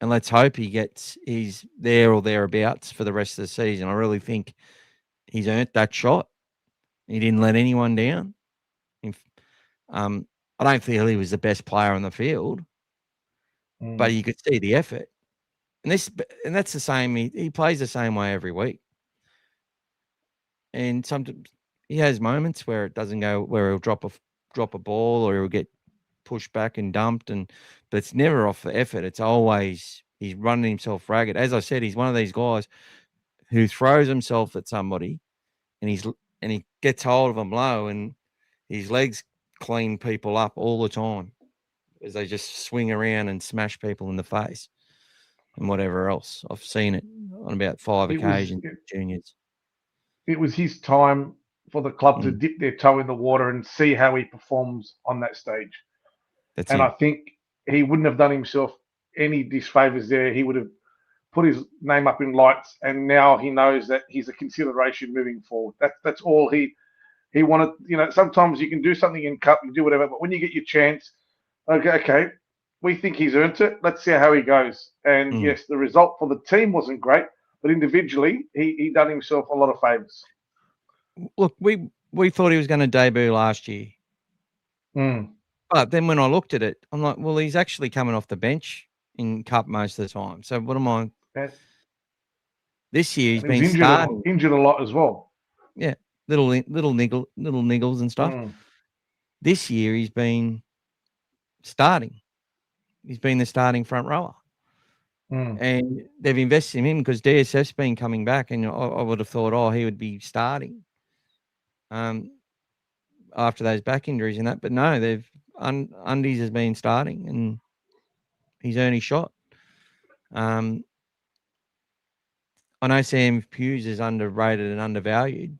let's hope he's there or thereabouts for the rest of the season. I really think he's earned that shot. He didn't let anyone down. I don't feel he was the best player on the field, but you could see the effort. And that's the same. He plays the same way every week. And sometimes he has moments where it doesn't go, where he'll drop a ball or he'll get pushed back and dumped, but it's never off the effort. It's always he's running himself ragged. As I said, he's one of these guys who throws himself at somebody, and he gets hold of them low, and his legs clean people up all the time as they just swing around and smash people in the face and whatever else. I've seen it on about 5 occasions in juniors. It was his time for the club to dip their toe in the water and see how he performs on that stage. I think he wouldn't have done himself any disfavors there. He would have put his name up in lights, and now he knows that he's a consideration moving forward. That's all he wanted. You know, sometimes you can do something in cup, you do whatever, but when you get your chance, okay, we think he's earned it. Let's see how he goes. And yes, the result for the team wasn't great, but individually, he done himself a lot of favours. Look, we thought he was going to debut last year. But then when I looked at it, I'm like, well, he's actually coming off the bench in cup most of the time. So what am I? Yeah. This year he's And been starting. Injured a lot as well. Yeah, little niggles and stuff. This year he's been starting. He's been the starting front rower. And they've invested in him because DSF's been coming back, and I would have thought, oh, he would be starting after those back injuries and that. But no, they've Undies has been starting, and he's earned his shot. I know Sam Hughes is underrated and undervalued,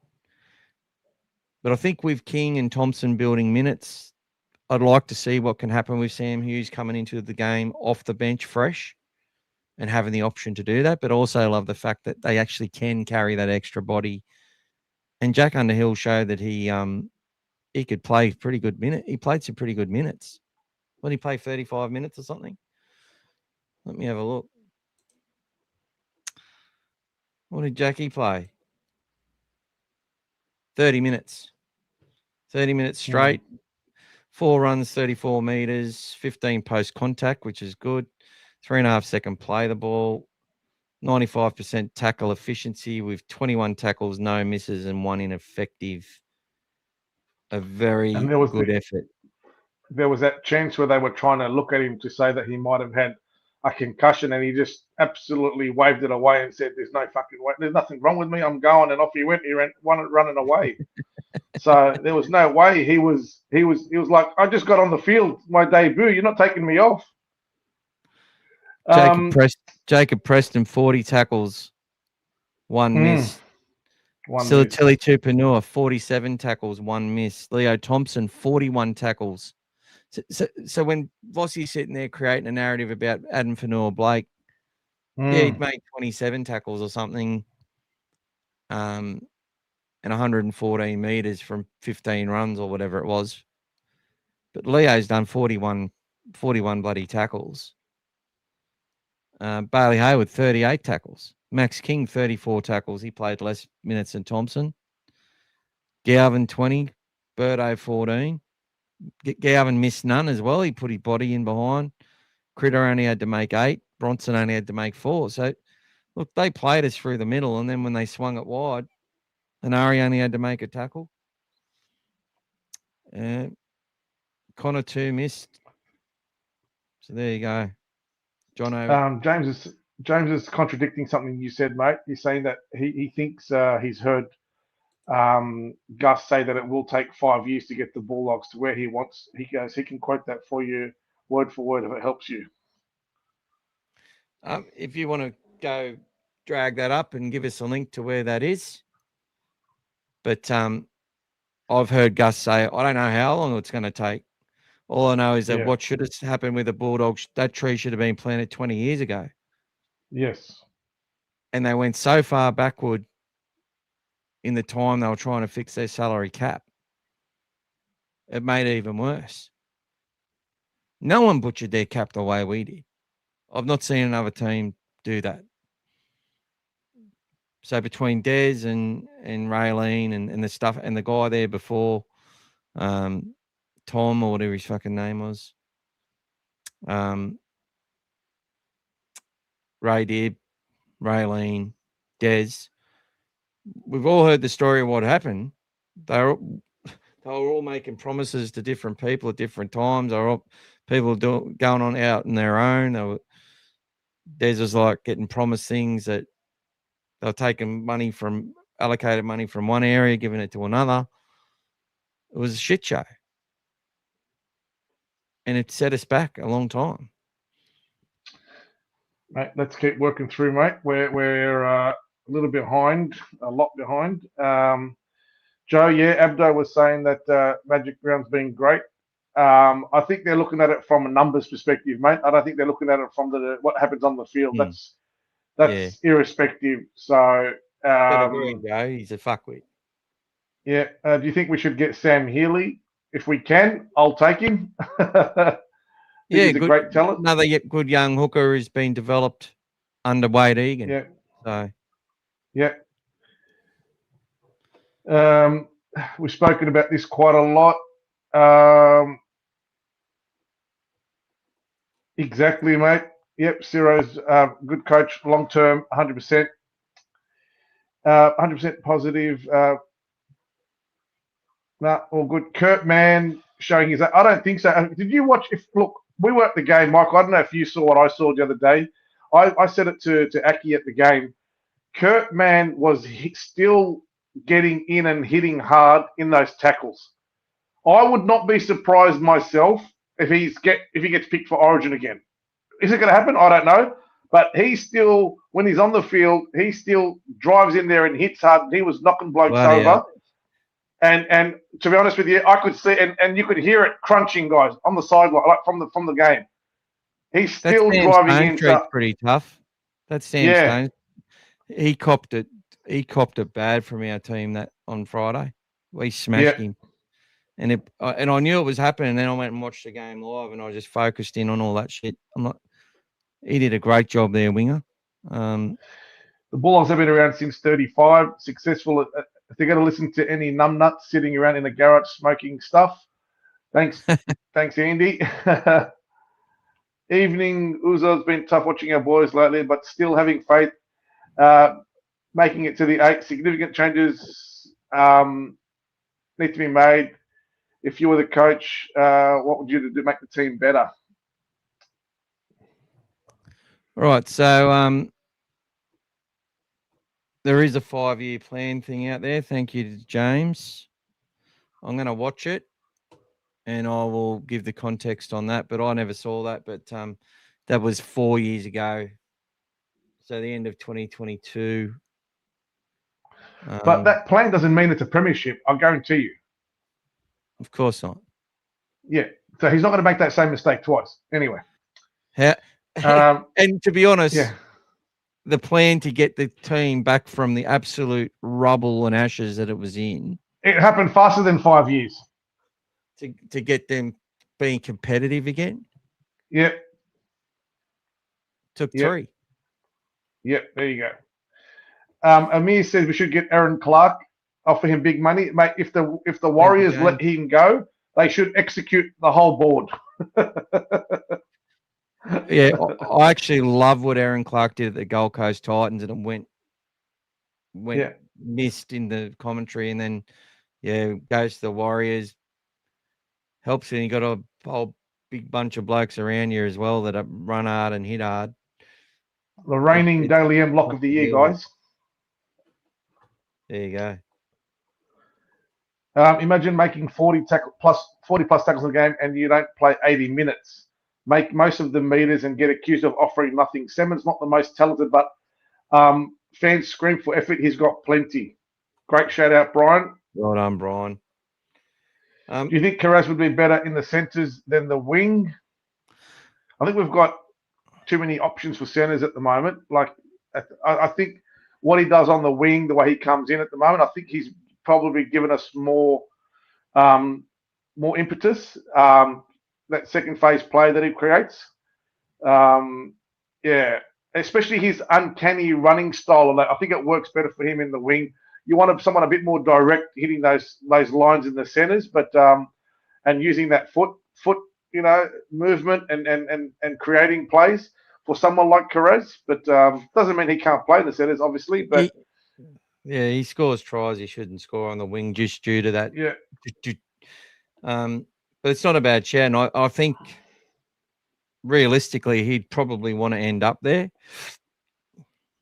but I think with King and Thompson building minutes, I'd like to see what can happen with Sam Hughes coming into the game off the bench fresh and having the option to do that. But also love the fact that they actually can carry that extra body. And Jack Underhill showed that he could play pretty good minutes. He played some pretty good minutes. When he played 35 minutes or something. Let me have a look. What did Jackie play? 30 minutes. 30 minutes straight. 4 runs, 34 meters, 15 post contact, which is good. 3.5 second play the ball. 95% tackle efficiency with 21 tackles, no misses, and 1 ineffective. A very good effort. There was that chance where they were trying to look at him to say that he might have had a concussion, and he just absolutely waved it away and said, "There's no fucking way. There's nothing wrong with me. I'm going." And off he went. He went running away. So there was no way. He was like, "I just got on the field, my debut. You're not taking me off." Jacob Preston, 40 tackles, 1 miss. Silatili Tupanua, 47 tackles, 1 miss. Leo Thompson, 41 tackles. So when Vossi's sitting there creating a narrative about Adam Fanua-Blake, he'd made 27 tackles or something, and 114 meters from 15 runs or whatever it was. But Leo's done 41 bloody tackles. Bailey Hayward, 38 tackles. Max King, 34 tackles. He played less minutes than Thompson. Galvin, 20. Birdo, 14. Galvin missed none as well. He put his body in behind. Critter only had to make 8. Bronson only had to make 4. So, look, they played us through the middle, and then when they swung it wide, Anari only had to make a tackle. Connor 2 missed. So there you go. Jono. James is contradicting something you said, mate. He's saying that he thinks he's heard Gus say that it will take 5 years to get the Bulldogs to where he wants. He goes, he can quote that for you word for word if it helps you. If you want to go drag that up and give us a link to where that is. But I've heard Gus say, I don't know how long it's going to take. All I know is that what should have happened with the Bulldogs, that tree should have been planted 20 years ago. Yes. And they went so far backward in the time they were trying to fix their salary cap. It made it even worse. No one butchered their cap the way we did. I've not seen another team do that. So between Des and Raylene and the stuff and the guy there before, Tom or whatever his fucking name was, Ray Dibb, Raylene, Des, we've all heard the story of what happened. They were all making promises to different people at different times. They were all people going on out on their own. Des was like getting promised things that they were taking allocated money from one area, giving it to another. It was a shit show. And it set us back a long time. Mate, let's keep working through, mate. We're a little behind, a lot behind. Joe, Abdo was saying that Magic Round's been great. I think they're looking at it from a numbers perspective, mate. I don't think they're looking at it from what happens on the field. That's irrespective. So, But agree, Joe. He's a fuckwit. yeah. Do you think we should get Sam Healy? If we can, I'll take him. He's a good. great talent. Another good young hooker who's been developed under Wade Egan. Yeah. So, yeah. We've spoken about this quite a lot. Exactly, mate. Yep, Ciro's good coach, long term, 100%. 100% positive. All good. Kurt Mann showing his. I don't think so. Did you watch? Look, we were at the game, Michael. I don't know if you saw what I saw the other day. I said it to Aki at the game. Kurt Mann was still getting in and hitting hard in those tackles. I would not be surprised myself if he gets picked for Origin again. Is it going to happen? I don't know. But he still, when he's on the field, he still drives in there and hits hard. He was knocking blokes over. And to be honest with you, I could see and you could hear it crunching, guys, on the sideline, like from the game. He's still driving in. Pretty tough. That's Sam Stones. He copped it. He copped it bad from our team that on Friday. We smashed him, and I knew it was happening. And then I went and watched the game live, and I just focused in on all that shit. He did a great job there, winger. The Bulldogs have been around since 35, successful. If they're going to listen to any numbnuts sitting around in a garage smoking stuff, thanks, Andy. Evening, Uzo, it's been tough watching our boys lately, but still having faith. Making it to the 8. Significant changes need to be made. If you were the coach, what would you do to make the team better? Right, so there is a 5-year plan thing out there. Thank you to James. I'm going to watch it, and I will give the context on that. But I never saw that. But that was 4 years ago, so the end of 2022. But that plan doesn't mean it's a premiership. I guarantee you. Of course not. Yeah, so he's not going to make that same mistake twice. Anyway. And to be honest, the plan to get the team back from the absolute rubble and ashes that it was in. It happened faster than 5 years. To get them being competitive again. Yep. Took 3. Yep, there you go. Amir says we should get Aaron Clark, offer him big money. Mate, if the Warriors let him go, they should execute the whole board. Yeah, I actually love what Aaron Clark did at the Gold Coast Titans, and it went missed in the commentary, and then goes to the Warriors. Helps, and you got a whole big bunch of blokes around you as well that run hard and hit hard. The reigning Daily M lock of the year, guys. There you go. Imagine making 40 plus tackles in the game and you don't play 80 minutes. Make most of the meters and get accused of offering nothing. Semon's not the most talented, but fans scream for effort. He's got plenty. Great shout out, Brian. Well done, Brian. Do you think Carras would be better in the centres than the wing? I think we've got too many options for centres at the moment. Like, I think what he does on the wing, the way he comes in at the moment, I think he's probably given us more impetus. That second phase play that he creates. Especially his uncanny running style. I think it works better for him in the wing. You want someone a bit more direct, hitting those lines in the centres, but and using that foot movement and creating plays for someone like Carras. But doesn't mean he can't play in the centres, obviously. But he scores tries he shouldn't score on the wing just due to that. Yeah. But it's not a bad shout. And I think realistically he'd probably want to end up there.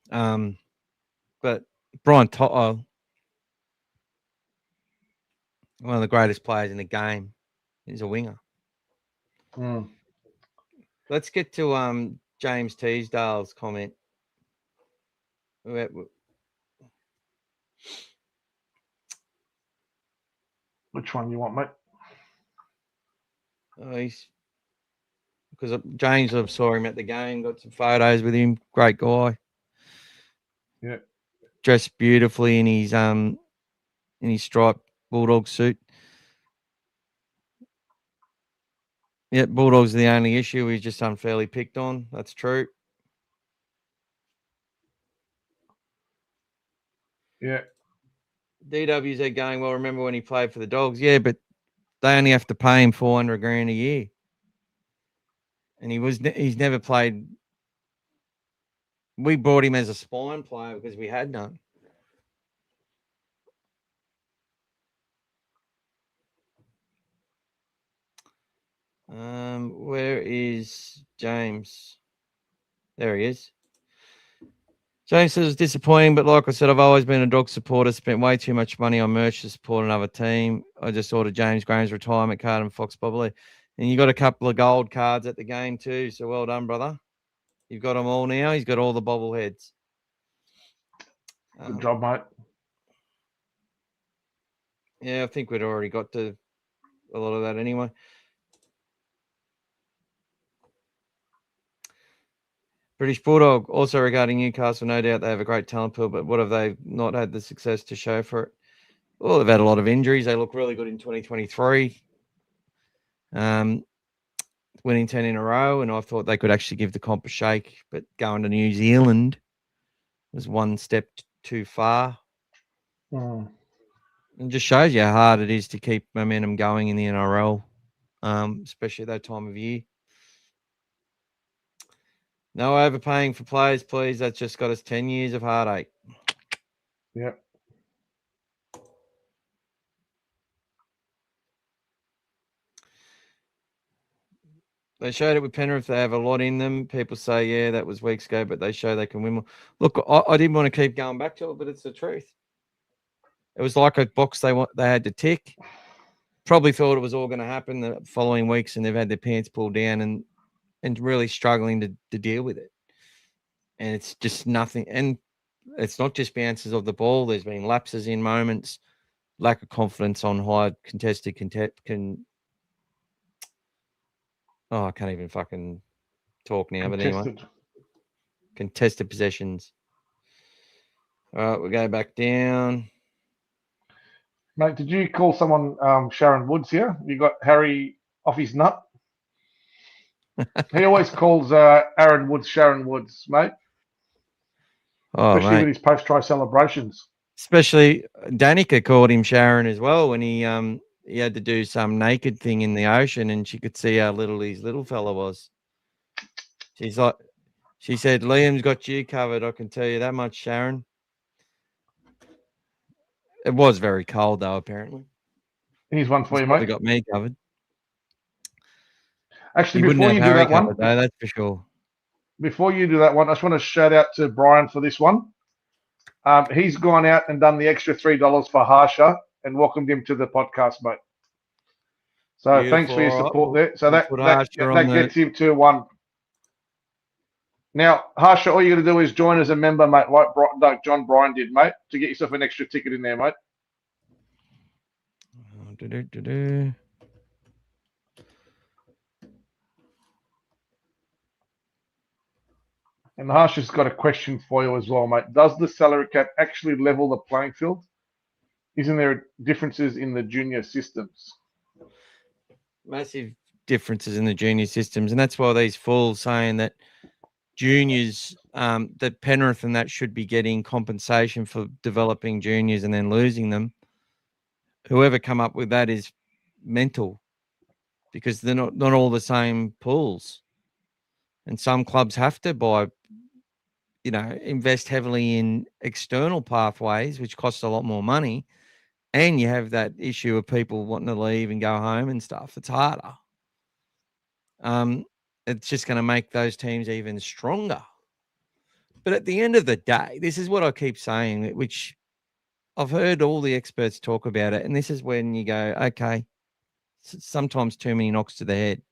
But Brian Toto, one of the greatest players in the game, is a winger. Let's get to James Teasdale's comment. Which one you want, mate? Because James saw him at the game, got some photos with him. Great guy. Yeah. Dressed beautifully in his striped Bulldog suit. Yeah, Bulldogs are the only issue. He's just unfairly picked on. That's true. Yeah. DW's are going, well, remember when he played for the Dogs? Yeah, but they only have to pay him $400,000 a year. And he's never played. We brought him as a spine player because we had none. Where is James? There he is. James says it's disappointing, but like I said, I've always been a Dog supporter. Spent way too much money on merch to support another team. I just ordered James Graham's retirement card and Fox Bobbly. And you got a couple of gold cards at the game too. So well done, brother. You've got them all now. He's got all the bobbleheads. Good job, mate. Yeah, I think we'd already got to a lot of that anyway. British Bulldog, also regarding Newcastle, no doubt they have a great talent pool, but what have they not had the success to show for it? Well, they've had a lot of injuries. They look really good in 2023. Winning 10 in a row, and I thought they could actually give the comp a shake, but going to New Zealand was one step too far. And just shows you how hard it is to keep momentum going in the NRL, especially at that time of year. No overpaying for players, please. That's just got us 10 years of heartache. Yep. They showed it with Penrith. They have a lot in them. People say, yeah, that was weeks ago, but they show they can win more. Look, I didn't want to keep going back to it, but it's the truth. It was like a box they had to tick. Probably thought it was all going to happen the following weeks, and they've had their pants pulled down and really struggling to deal with it. And it's just nothing. And it's not just bounces of the ball. There's been lapses in moments, lack of confidence on high contested I can't even fucking talk now. Contested. But anyway, contested possessions. All right, we'll go back down. Mate, did you call someone Sharon Woods here? You got Harry off his nut? He always calls Aaron Woods Sharon Woods, mate. Oh, Especially mate. with his post-try celebrations. Especially Danica called him Sharon as well when he had to do some naked thing in the ocean, and she could see how little his little fella was. She said, Liam's got you covered. I can tell you that much, Sharon. It was very cold though, apparently. Here's one for you, Probably mate. got me covered. Actually, You wouldn't before have you do Harry that one, covered though, that's for sure. before you do that one, I just want to shout out to Brian for this one. He's gone out and done the extra $3 for Harsha and welcomed him to the podcast, mate. So Beautiful. thanks for your All support right. there. So that Harsha on gets him to one. Now, Harsha, all you got to do is join as a member, mate, like John Bryan did, mate, to get yourself an extra ticket in there, mate. And Harsha's got a question for you as well, mate. Does the salary cap actually level the playing field? Isn't there differences in the junior systems? Massive differences in the junior systems, and that's why these fools saying that juniors, that Penrith and that should be getting compensation for developing juniors and then losing them. Whoever come up with that is mental, because they're not all the same pools, and some clubs have to invest heavily in external pathways, which costs a lot more money, and you have that issue of people wanting to leave and go home and stuff. It's harder. It's just going to make those teams even stronger. But at the end of the day, this is what I keep saying, which I've heard all the experts talk about it. And this is when you go, okay, sometimes too many knocks to the head.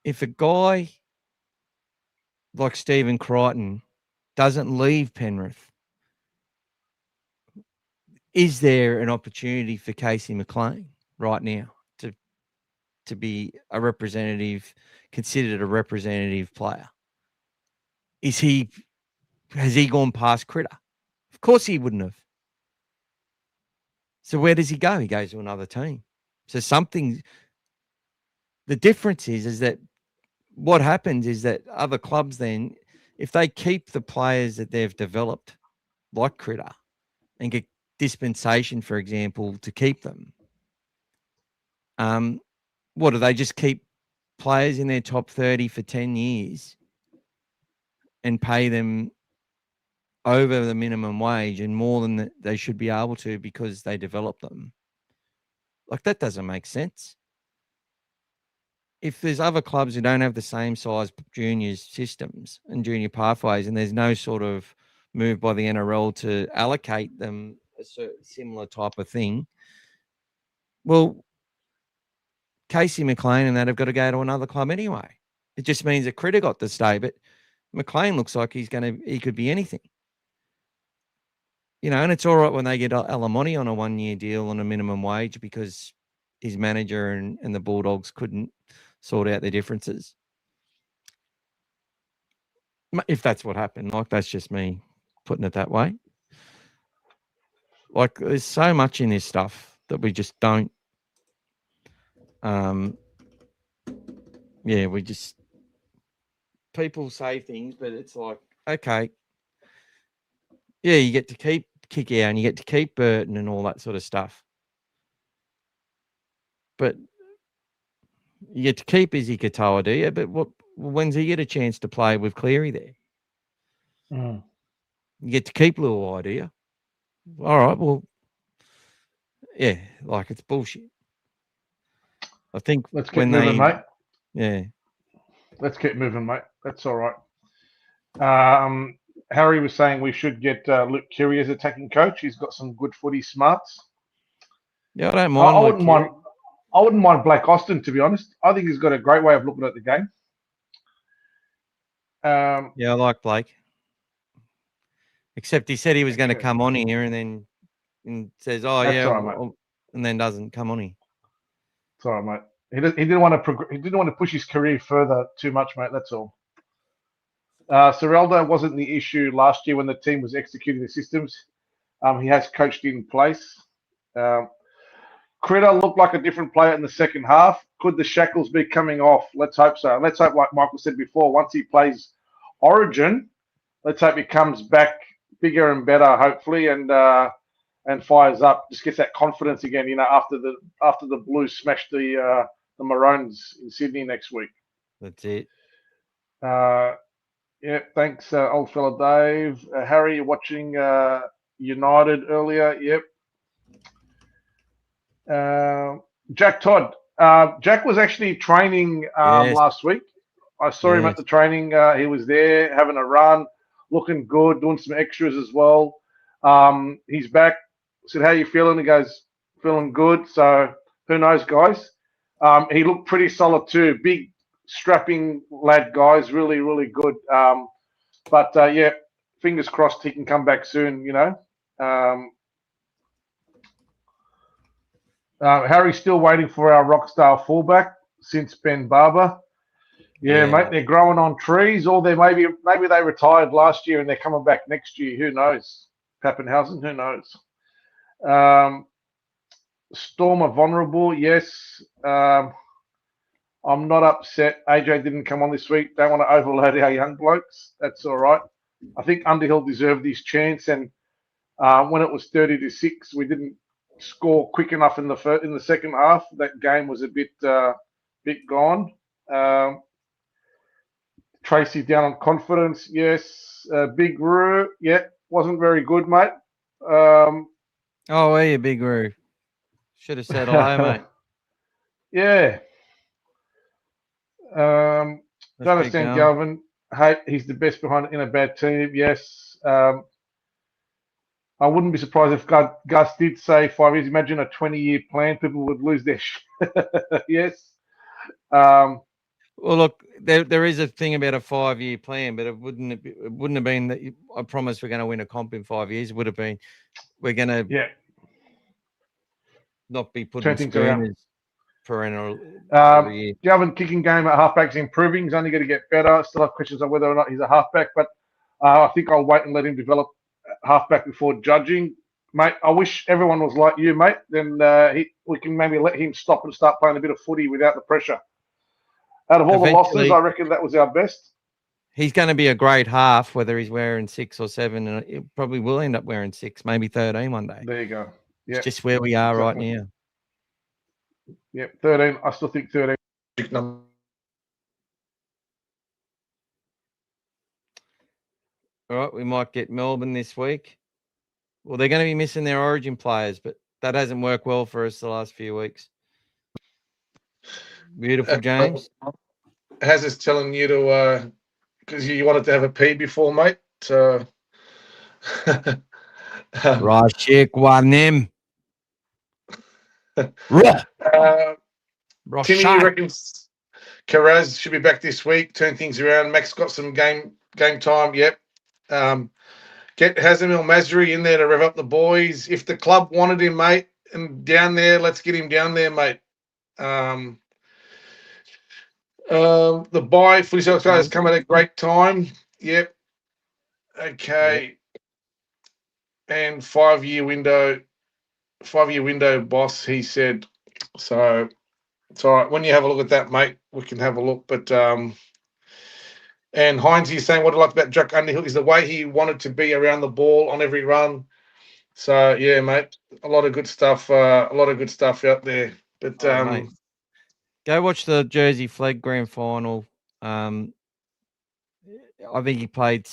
If a guy like Stephen Crichton doesn't leave Penrith, is there an opportunity for Casey McLean right now to be a representative, considered a representative player? Is he Has he gone past Critter? Of course he wouldn't have. So where does he go? He goes to another team. So the difference is that what happens is that other clubs then, if they keep the players that they've developed, like Critter, and get dispensation, for example, to keep them, what do they just keep players in their top 30 for 10 years and pay them over the minimum wage and more than they should be able to because they develop them? Like, that doesn't make sense. If there's other clubs who don't have the same size juniors systems and junior pathways, and there's no sort of move by the NRL to allocate them a similar type of thing, well, Casey McLean and that have got to go to another club anyway. It just means that Critter got to stay, but McLean looks like he could be anything. And it's all right when they get Alamonte on a 1-year deal on a minimum wage because his manager and the Bulldogs couldn't sort out their differences. If that's what happened, like, that's just me putting it that way. Like, there's so much in this stuff that we just don't. People say things, but it's like, okay, yeah, you get to keep Kikau and you get to keep Burton and all that sort of stuff. But you get to keep Izzy Katoa, do you? But when's he get a chance to play with Cleary there? Mm. You get to keep Luai, do you? All right, well, yeah, like, it's bullshit. I think Let's keep moving, mate. Yeah. Let's keep moving, mate. That's all right. Harry was saying we should get Luke Keary as attacking coach. He's got some good footy smarts. Yeah, I don't mind. I wouldn't mind Blake Austin, to be honest. I think he's got a great way of looking at the game. Yeah, I like Blake. Except he said he was going to come on here and says, "Oh, that's yeah," all right, mate. And then doesn't come on here. It's all right, mate. He didn't want to push his career further too much, mate. That's all. Serraldo wasn't the issue last year when the team was executing the systems. He has coached in place. Critter looked like a different player in the second half. Could the shackles be coming off? Let's hope so. Let's hope, like Michael said before, once he plays Origin, let's hope he comes back bigger and better, hopefully, and fires up. Just gets that confidence again, after the Blues smash the Maroons in Sydney next week. That's it. Yeah, thanks, old fella Dave. Harry, watching United earlier. Yep. Jack Todd. Jack was actually training last week. I saw him at the training. He was there having a run, looking good, doing some extras as well. He's back. I said, "How you feeling?" He goes, "Feeling good." So who knows, guys? He looked pretty solid too. Big, strapping lad, guys. Really, really good. But yeah, fingers crossed he can come back soon. Harry's still waiting for our rockstar fullback since Ben Barber. Yeah, mate, they're growing on trees, or maybe they retired last year and they're coming back next year. Who knows? Pappenhausen, who knows? Storm are vulnerable, yes. I'm not upset. AJ didn't come on this week. Don't want to overload our young blokes. That's all right. I think Underhill deserved his chance, and when it was 30-6, we didn't score quick enough in the second half. That game was a bit gone. Tracy down on confidence, yes. Big Roo, yeah, wasn't very good, mate. Oh, where you, Big Roo? Should have said hello, mate. Yeah. Don't understand Galvin. Hey, he's the best behind in a bad team. Yes. I wouldn't be surprised if Gus did say 5 years. Imagine a 20-year plan. People would lose their shit. Yes. Well, look, there is a thing about a 5-year plan, but it wouldn't have been that I promise we're going to win a comp in 5 years. It would have been we're going to not be putting schooners perennial every year. Galvin kicking game at halfback's improving. He's only going to get better. Still have questions on whether or not he's a halfback, but I think I'll wait and let him develop halfback before judging. Mate, I wish everyone was like you, mate. Then we can maybe let him stop and start playing a bit of footy without the pressure. Out of all the losses, Eventually, I reckon that was our best. he's going to be a great half, whether he's wearing 6 or 7, and it probably will end up wearing 6, maybe 13 one day. There you go. It's Yeah, just where we are exactly. right now. Yeah, 13. I still think 13. Big number. All right, we might get Melbourne this week. Well, they're going to be missing their origin players, but that hasn't worked well for us the last few weeks. Beautiful, James. Haz is telling you to, because you wanted to have a pee before, mate. Rashik Wanim. Timmy reckons Carraz should be back this week. Turn things around. Max got some game time. Yep. Get Hazemil Masri in there to rev up the boys. If the club wanted him, mate, and down there, let's get him down there, mate. The buy for yourself has come at a great time. Yep. Okay. And 5-year window, boss, he said. So it's all right. When you have a look at that, mate, we can have a look. But and Heinz is saying what I like about Jack Underhill is the way he wanted to be around the ball on every run. So yeah, mate, a lot of good stuff. Out there. But mate, go watch the Jersey Flag Grand Final. I think he played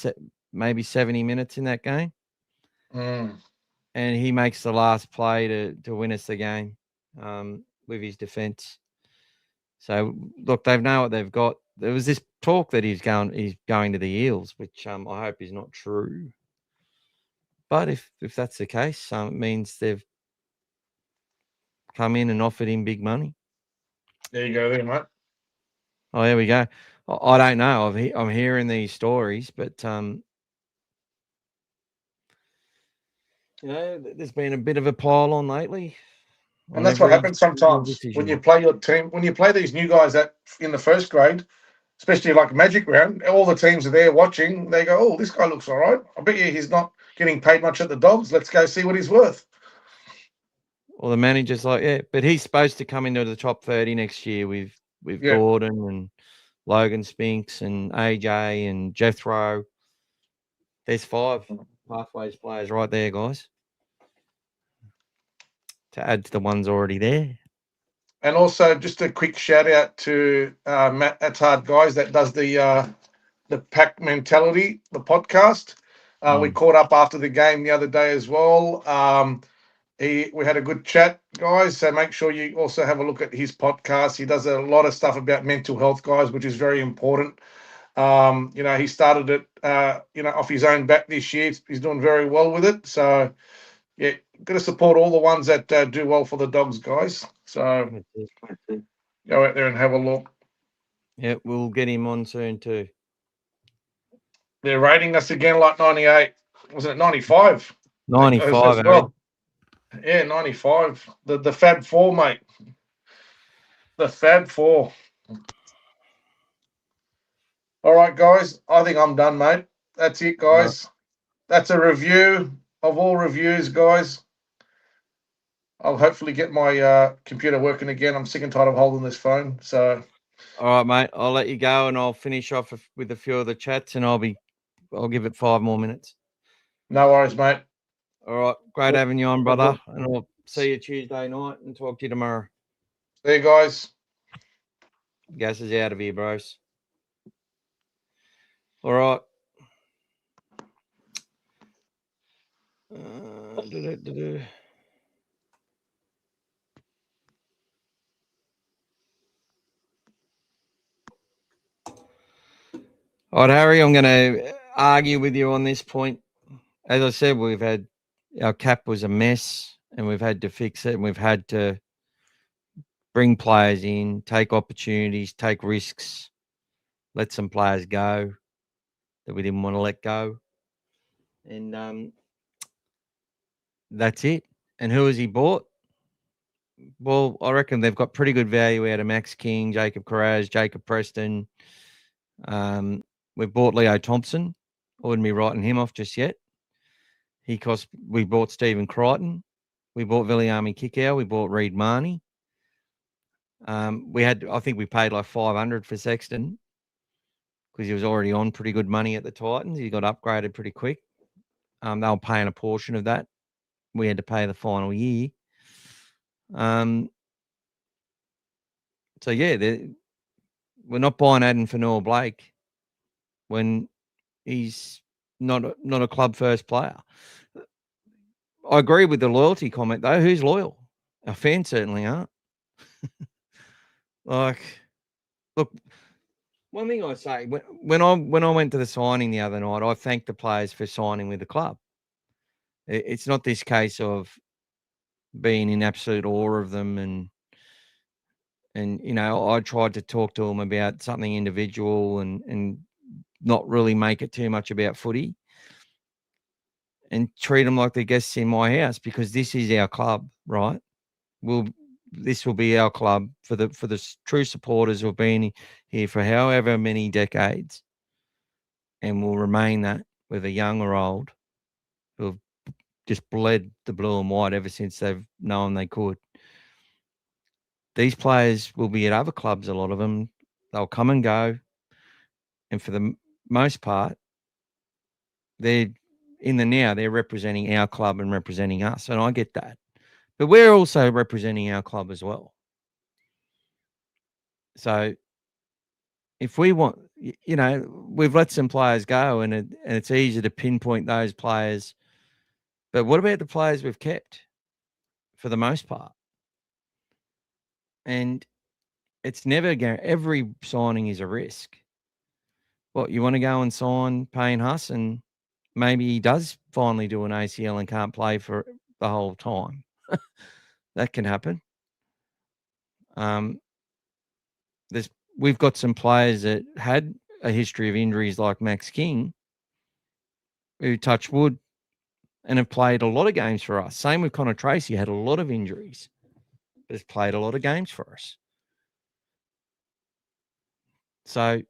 maybe 70 minutes in that game. And he makes the last play to win us the game with his defence. So look, they know what they've got. There was this talk that he's going to the Eels, which I hope is not true. But if that's the case, it means they've come in and offered him big money. There you go, there, mate. Oh, there we go. I don't know. I'm hearing these stories, but there's been a bit of a pile on lately. And that's what happens sometimes when you play your team. When you play these new guys that in the first grade, especially like Magic Round, all the teams are there watching. They go, "Oh, this guy looks all right. I bet you he's not getting paid much at the Dogs. Let's go see what he's worth." Well, the manager's like, yeah, but he's supposed to come into the top 30 next year with Gordon and Logan Spinks and AJ and Jethro. There's 5 pathways players right there, guys, to add to the ones already there. And also, just a quick shout out to Matt Attard, guys, that does the Pack Mentality, the podcast. We caught up after the game the other day as well. We had a good chat, guys. So make sure you also have a look at his podcast. He does a lot of stuff about mental health, guys, which is very important. He started it, off his own back this year. He's doing very well with it. So, yeah, got to support all the ones that do well for the Dogs, guys. So go out there and have a look. Yeah, we'll get him on soon too. They're rating us again like 98. Wasn't it 95? 95 as well. Yeah, 95. The Fab Four, mate. The Fab Four. All right, guys. I think I'm done, mate. That's it, guys. Right. That's a review of all reviews, guys. I'll hopefully get my computer working again. I'm sick and tired of holding this phone. So, all right, mate. I'll let you go, and I'll finish off with a few of the chats, and I'll give it 5 more minutes. No worries, mate. All right, great having you on, brother. And I'll see you Tuesday night and talk to you tomorrow. See you, guys. Gas is out of here, bros. All right. All right, Harry, I'm going to argue with you on this point. As I said, our cap was a mess and we've had to fix it, and we've had to bring players in, take opportunities, take risks, let some players go that we didn't want to let go. And that's it. And who has he bought? Well, I reckon they've got pretty good value out of Max King, Jacob Carraz, Jacob Preston. We've bought Leo Thompson. I wouldn't be writing him off just yet. We bought Stephen Crichton. We bought Viliami Kickow. We bought Reed Marnie. I think we paid like 500 for Sexton because he was already on pretty good money at the Titans. He got upgraded pretty quick. They were paying a portion of that. We had to pay the final year. So yeah, we're not buying Adam Fanua-Blake when he's not a club first player. I agree with the loyalty comment though. Who's loyal? Our fans certainly aren't. Like, look, one thing I say when I went to the signing the other night, I thanked the players for signing with the club. It's not this case of being in absolute awe of them and I tried to talk to them about something individual and not really make it too much about footy and treat them like they're guests in my house because this is our club, right? This will be our club for the true supporters who have been here for however many decades and will remain that, whether young or old, who have just bled the blue and white ever since they've known they could. These players will be at other clubs, a lot of them. They'll come and go. And for the most part, they're representing our club and representing us. And I get that. But we're also representing our club as well. So if we want, we've let some players go and it's easy to pinpoint those players. But what about the players we've kept for the most part? And it's never every signing is a risk. What, you want to go and sign Payne Huss and maybe he does finally do an ACL and can't play for the whole time. That can happen. We've got some players that had a history of injuries like Max King who touch wood and have played a lot of games for us. Same with Connor Tracy, had a lot of injuries, but has played a lot of games for us. So,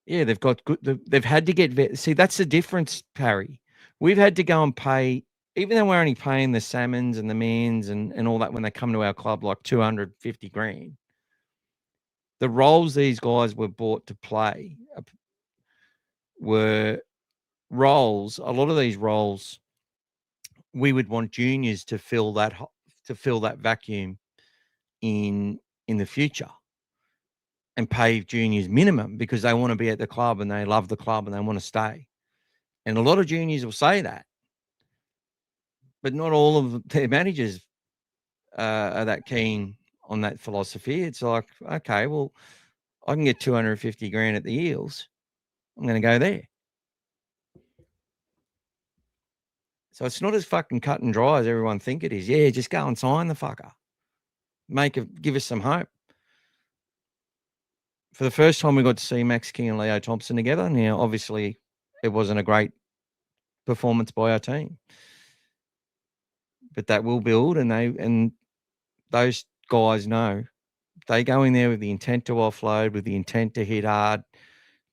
yeah, they've got good. They've had to get. See, that's the difference, Parry. We've had to go and pay, even though we're only paying the Salmons and the Mans and all that when they come to our club, like 250 grand. The roles these guys were bought to play were roles. A lot of these roles, we would want juniors to fill that vacuum in the future. And pay juniors minimum because they want to be at the club and they love the club and they want to stay. And a lot of juniors will say that. But not all of their managers are that keen on that philosophy. It's like, okay, well, I can get 250 grand at the Eels. I'm going to go there. So it's not as fucking cut and dry as everyone think it is. Yeah, just go and sign the fucker. Give us some hope. For the first time, we got to see Max King and Leo Thompson together. Now, obviously, it wasn't a great performance by our team, but that will build, and those guys know they go in there with the intent to offload, with the intent to hit hard,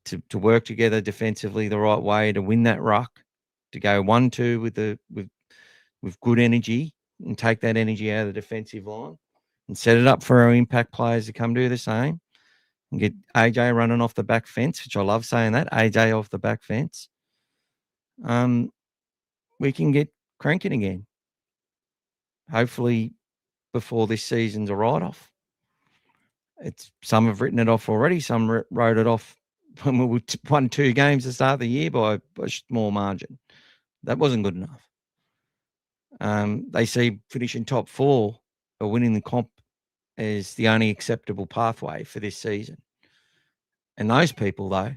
to work together defensively the right way, to win that ruck, to go 1-2 with good energy and take that energy out of the defensive line and set it up for our impact players to come do the same. And get AJ running off the back fence, which I love saying that, AJ off the back fence. We can get cranking again. Hopefully before this season's a write-off. Some have written it off already. Some wrote it off when we won 2 games to start the year by a small margin. That wasn't good enough. They see finishing top 4 or winning the comp as the only acceptable pathway for this season. And those people, though,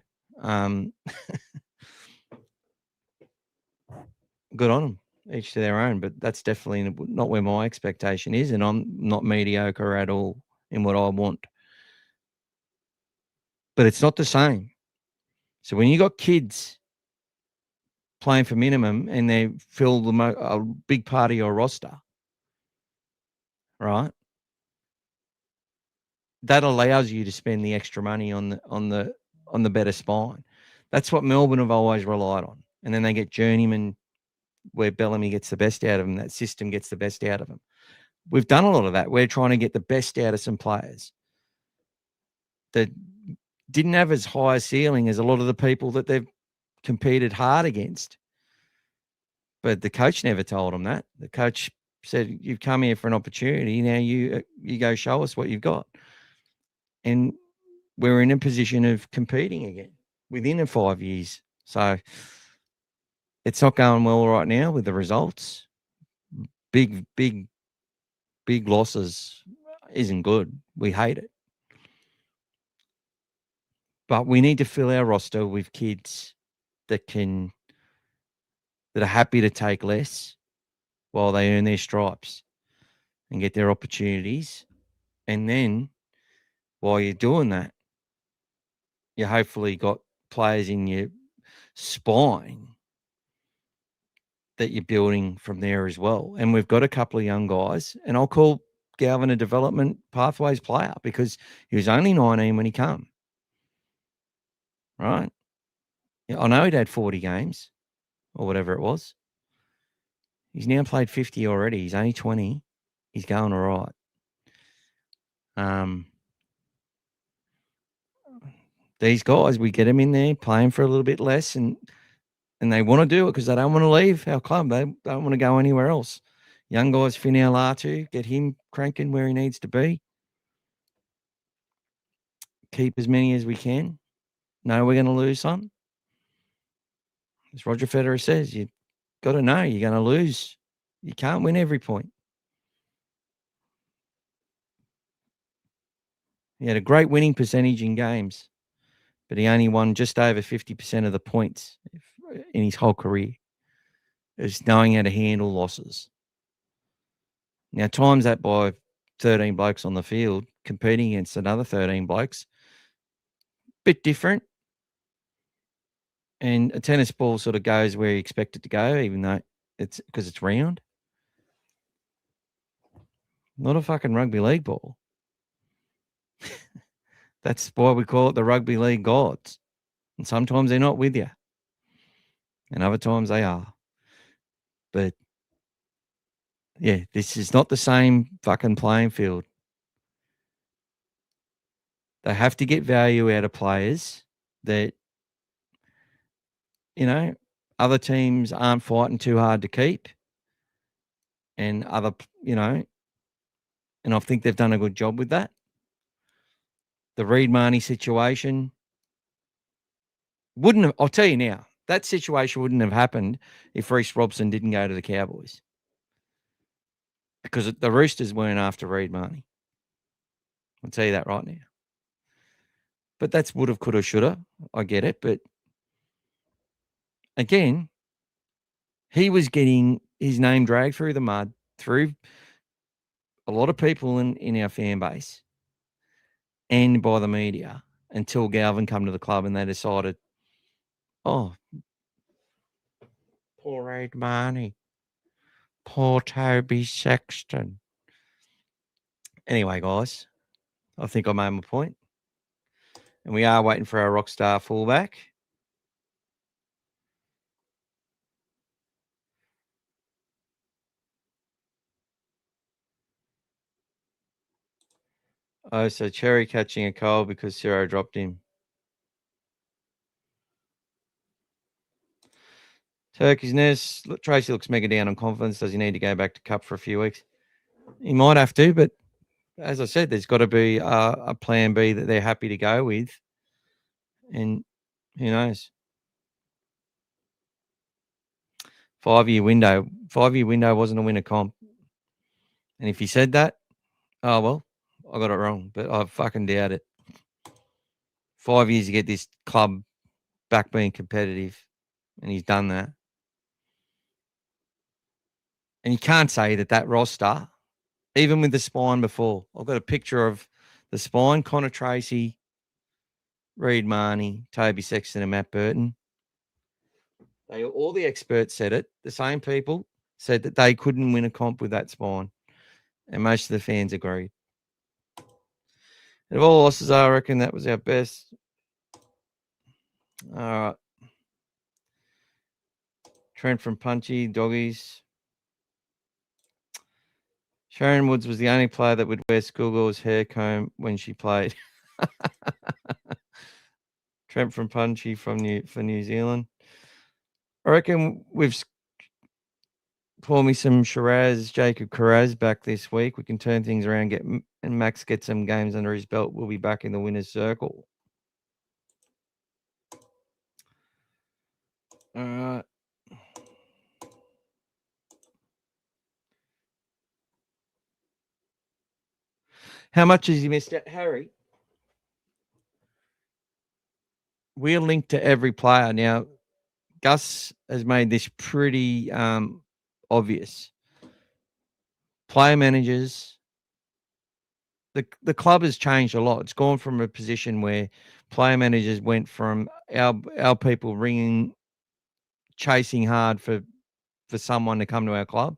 good on them, each to their own. But that's definitely not where my expectation is, and I'm not mediocre at all in what I want. But it's not the same. So when you got kids playing for minimum and they fill a big part of your roster, right? That allows you to spend the extra money on the better spine. That's what Melbourne have always relied on. And then they get journeyman where Bellamy gets the best out of them. That system gets the best out of them. We've done a lot of that. We're trying to get the best out of some players that didn't have as high a ceiling as a lot of the people that they've competed hard against. But the coach never told them that. The coach said, you've come here for an opportunity. Now you go show us what you've got. And we're in a position of competing again within 5 years. So it's not going well right now with the results. Big losses isn't good. We hate it. But we need to fill our roster with kids that are happy to take less while they earn their stripes and get their opportunities. And then while you're doing that, you hopefully got players in your spine that you're building from there as well. And we've got a couple of young guys, and I'll call Galvin a development pathways player because he was only 19 when he came. Right? Yeah, I know he'd had 40 games or whatever it was. He's now played 50 already. He's only 20. He's going all right. These guys, we get them in there playing for a little bit less, and they want to do it because they don't want to leave our club. They don't want to go anywhere else. Young guys, Finau Latu, get him cranking where he needs to be. Keep as many as we can. Know we're going to lose some. As Roger Federer says, you got to know you're going to lose. You can't win every point. He had a great winning percentage in games, but he only won just over 50% of the points in his whole career. It's knowing how to handle losses. Now, times that by 13 blokes on the field competing against another 13 blokes, bit different. And a tennis ball sort of goes where you expect it to go, even though it's because it's round. Not a fucking rugby league ball. That's why we call it the rugby league gods. And sometimes they're not with you. And other times they are. But yeah, this is not the same fucking playing field. They have to get value out of players that, other teams aren't fighting too hard to keep. And and I think they've done a good job with that. The Reed Marnie situation wouldn't have, I'll tell you now, that situation wouldn't have happened if Reece Robson didn't go to the Cowboys. Because the Roosters weren't after Reed Marnie. I'll tell you that right now. But that's woulda, coulda, shoulda. I get it. But again, he was getting his name dragged through the mud through a lot of people in our fan base and by the media until Galvin come to the club and they decided, oh, poor Reed Marnie. Poor Toby Sexton. Anyway, guys, I think I made my point. And we are waiting for our rockstar fullback. Oh, so Cherry catching a cold because Ciro dropped him. Turkey's Nest. Tracy looks mega down on confidence. Does he need to go back to Cup for a few weeks? He might have to, but as I said, there's got to be a plan B that they're happy to go with. And who knows? 5-year window. 5-year window wasn't a winner comp. And if he said that, oh, well, I got it wrong, but I fucking doubt it. 5 years to get this club back being competitive, and he's done that. And you can't say that roster, even with the spine before, I've got a picture of the spine, Connor Tracy, Reed Marnie, Toby Sexton and Matt Burton. All the experts said it. The same people said that they couldn't win a comp with that spine. And most of the fans agreed. And of all losses, I reckon that was our best. All right. Trent from Punchy, Doggies. Sharon Woods was the only player that would wear schoolgirl's hair comb when she played. Trent from Punchy for New Zealand. I reckon we've pour me some Shiraz, Jacob Carraz back this week. We can turn things around, and Max get some games under his belt. We'll be back in the winner's circle. All right. How much has he missed out, Harry? We're linked to every player. Now, Gus has made this pretty obvious. Player managers, the club has changed a lot. It's gone from a position where player managers went from our people chasing hard for someone to come to our club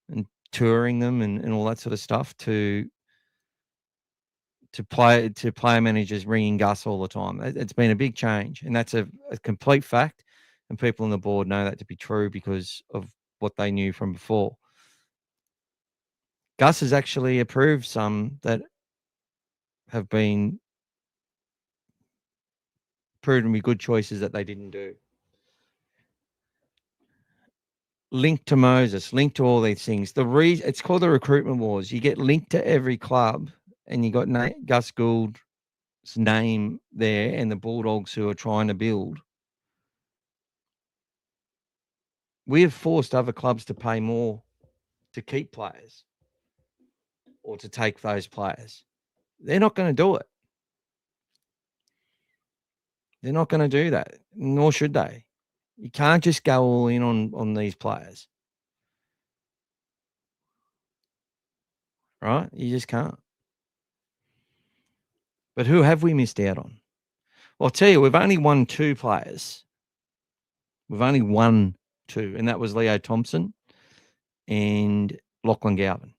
and touring them and all that sort of stuff to player managers ringing Gus all the time. It's been a big change, and that's a complete fact. And people on the board know that to be true because of what they knew from before. Gus has actually approved some that have been proven to be good choices that they didn't do. Linked to Moses, linked to all these things. It's called the recruitment wars. You get linked to every club, and you got Gus Gould's name there, and the Bulldogs who are trying to build. We have forced other clubs to pay more to keep players or to take those players. They're not going to do it. They're not going to do that, nor should they. You can't just go all in on these players. Right? You just can't. But who have we missed out on? Well, I'll tell you, we've only won 2 players. We've only won 2, and that was Leo Thompson and Lachlan Galvin.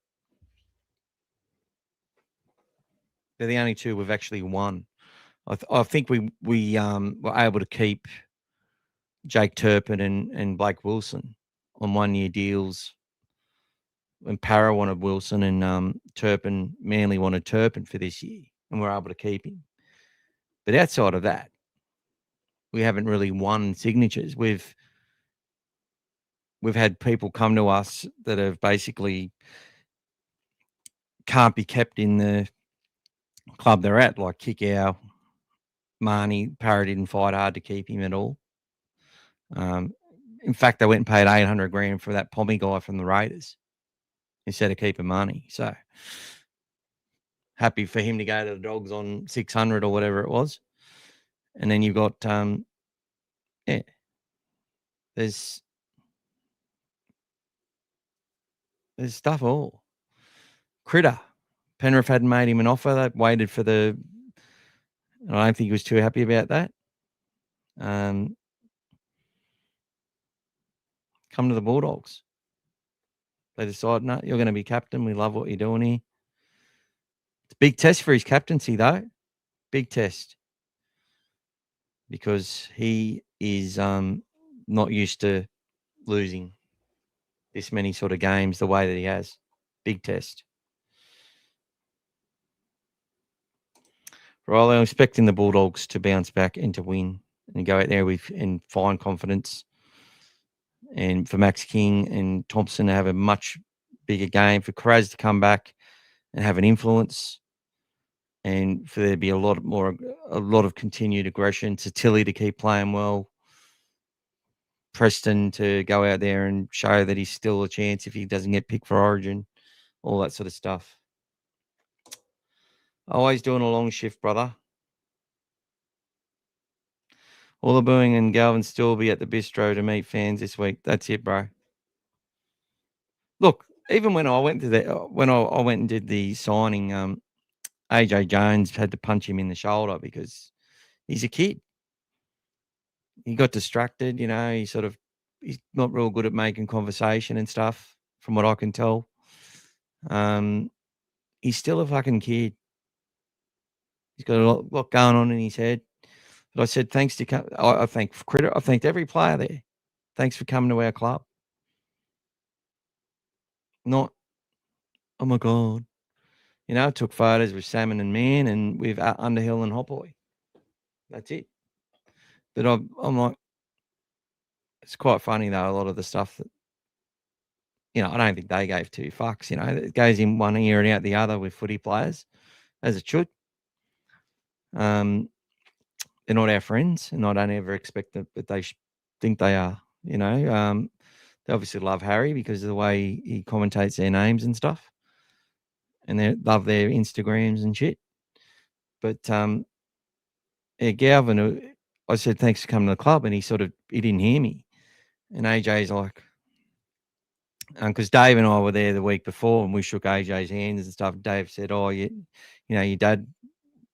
They're the only 2 we've actually won. I think we were able to keep Jake Turpin and Blake Wilson on 1-year deals. And Parra wanted Wilson, and Manly wanted Turpin for this year, and we're able to keep him. But outside of that, we haven't really won signatures. We've had people come to us that have basically can't be kept in the club they're at, like Kickow, Marnie. Parra didn't fight hard to keep him at all. In fact, they went and paid $800,000 for that Pommy guy from the Raiders instead of keeping money. So happy for him to go to the Dogs on 600 or whatever it was. And then you've got, there's stuff all. Critter. Penrith hadn't made him an offer. They waited for I don't think he was too happy about that. Come to the Bulldogs. They decided, no, you're going to be captain. We love what you're doing here. It's a big test for his captaincy, though. Big test. Because he is not used to losing this many sort of games the way that he has. Big test. Right, I'm expecting the Bulldogs to bounce back and to win and go out there and find confidence. And for Max King and Thompson to have a much bigger game, for Carraz to come back and have an influence, and for there to be a lot of continued aggression, to Tilly to keep playing well, Preston to go out there and show that he's still a chance if he doesn't get picked for Origin, all that sort of stuff. Always doing a long shift, brother. All the booing and Galvin still be at the bistro to meet fans this week. That's it, bro. Look, even when I went to when I went and did the signing, AJ Jones had to punch him in the shoulder because he's a kid. He got distracted, he's not real good at making conversation and stuff, from what I can tell. He's still a fucking kid. He's got a lot going on in his head. But I said, thanks to I thanked every player there. Thanks for coming to our club. Not, oh my God. I took photos with Salmon and Man and with Underhill and Hopboy. That's it. But I'm like, it's quite funny though, a lot of the stuff that, I don't think they gave 2 fucks. It goes in one ear and out the other with footy players, as it should. They're not our friends, and I don't ever expect that, but they think they are. They obviously love Harry because of the way he commentates their names and stuff, and they love their Instagrams and shit. But yeah, Galvin, I said thanks for coming to the club, and he didn't hear me, and AJ's like. Because Dave and I were there the week before, and we shook AJ's hands and stuff. Dave said, "Oh, your dad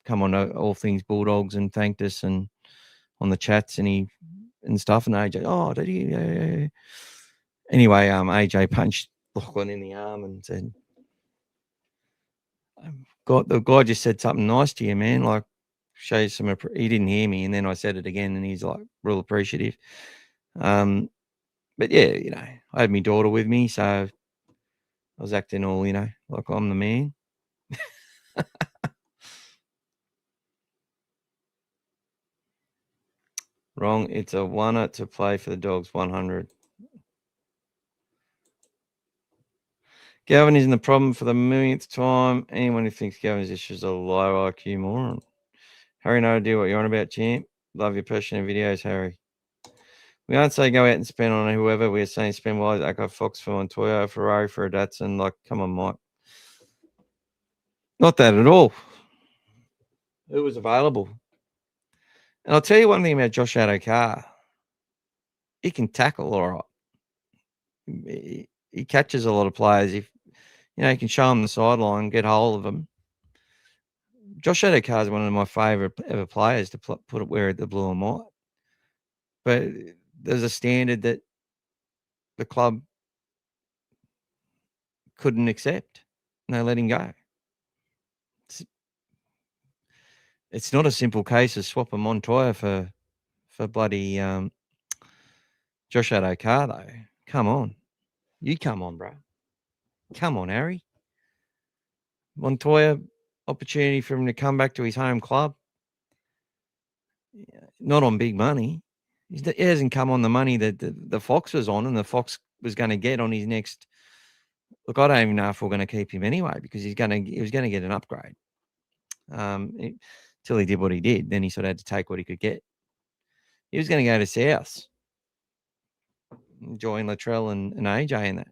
come on All Things Bulldogs and thanked us and on the chats and stuff." And AJ, "Oh, did he?" Yeah. Anyway, AJ punched Lachlan in the arm and said, "God, the guy just said something nice to you, man. Like, show you some." He didn't hear me, and then I said it again, and he's like, real appreciative. But yeah, I had my daughter with me, so I was acting all, like I'm the man. Wrong. It's a oneer to play for the Dogs 100. Gavin isn't the problem for the millionth time. Anyone who thinks Gavin's issues are low IQ moron. Harry, no idea what you're on about, champ. Love your passionate videos, Harry. We aren't saying go out and spend on whoever. We're saying spend wise. Echo, Fox for Montoya, Ferrari for a Datsun. Like, come on, Mike. Not that at all. Who was available? And I'll tell you one thing about Josh Adokar. He can tackle all right. He catches a lot of players. If he can show them the sideline, get hold of them. Josh Adokar is one of my favourite ever players to put it where the blue and white. But there's a standard that the club couldn't accept. And they let him go. It's not a simple case of swapping Montoya for bloody Josh Adokar, though. Come on. You come on, bro. Come on, Harry. Montoya, opportunity for him to come back to his home club. Not on big money. He hasn't come on the money that the Fox was on and the Fox was going to get on his next. Look, I don't even know if we're going to keep him anyway because he was going to get an upgrade. Till he did what he did. Then he sort of had to take what he could get. He was going to go to South. Join Latrell and AJ in that.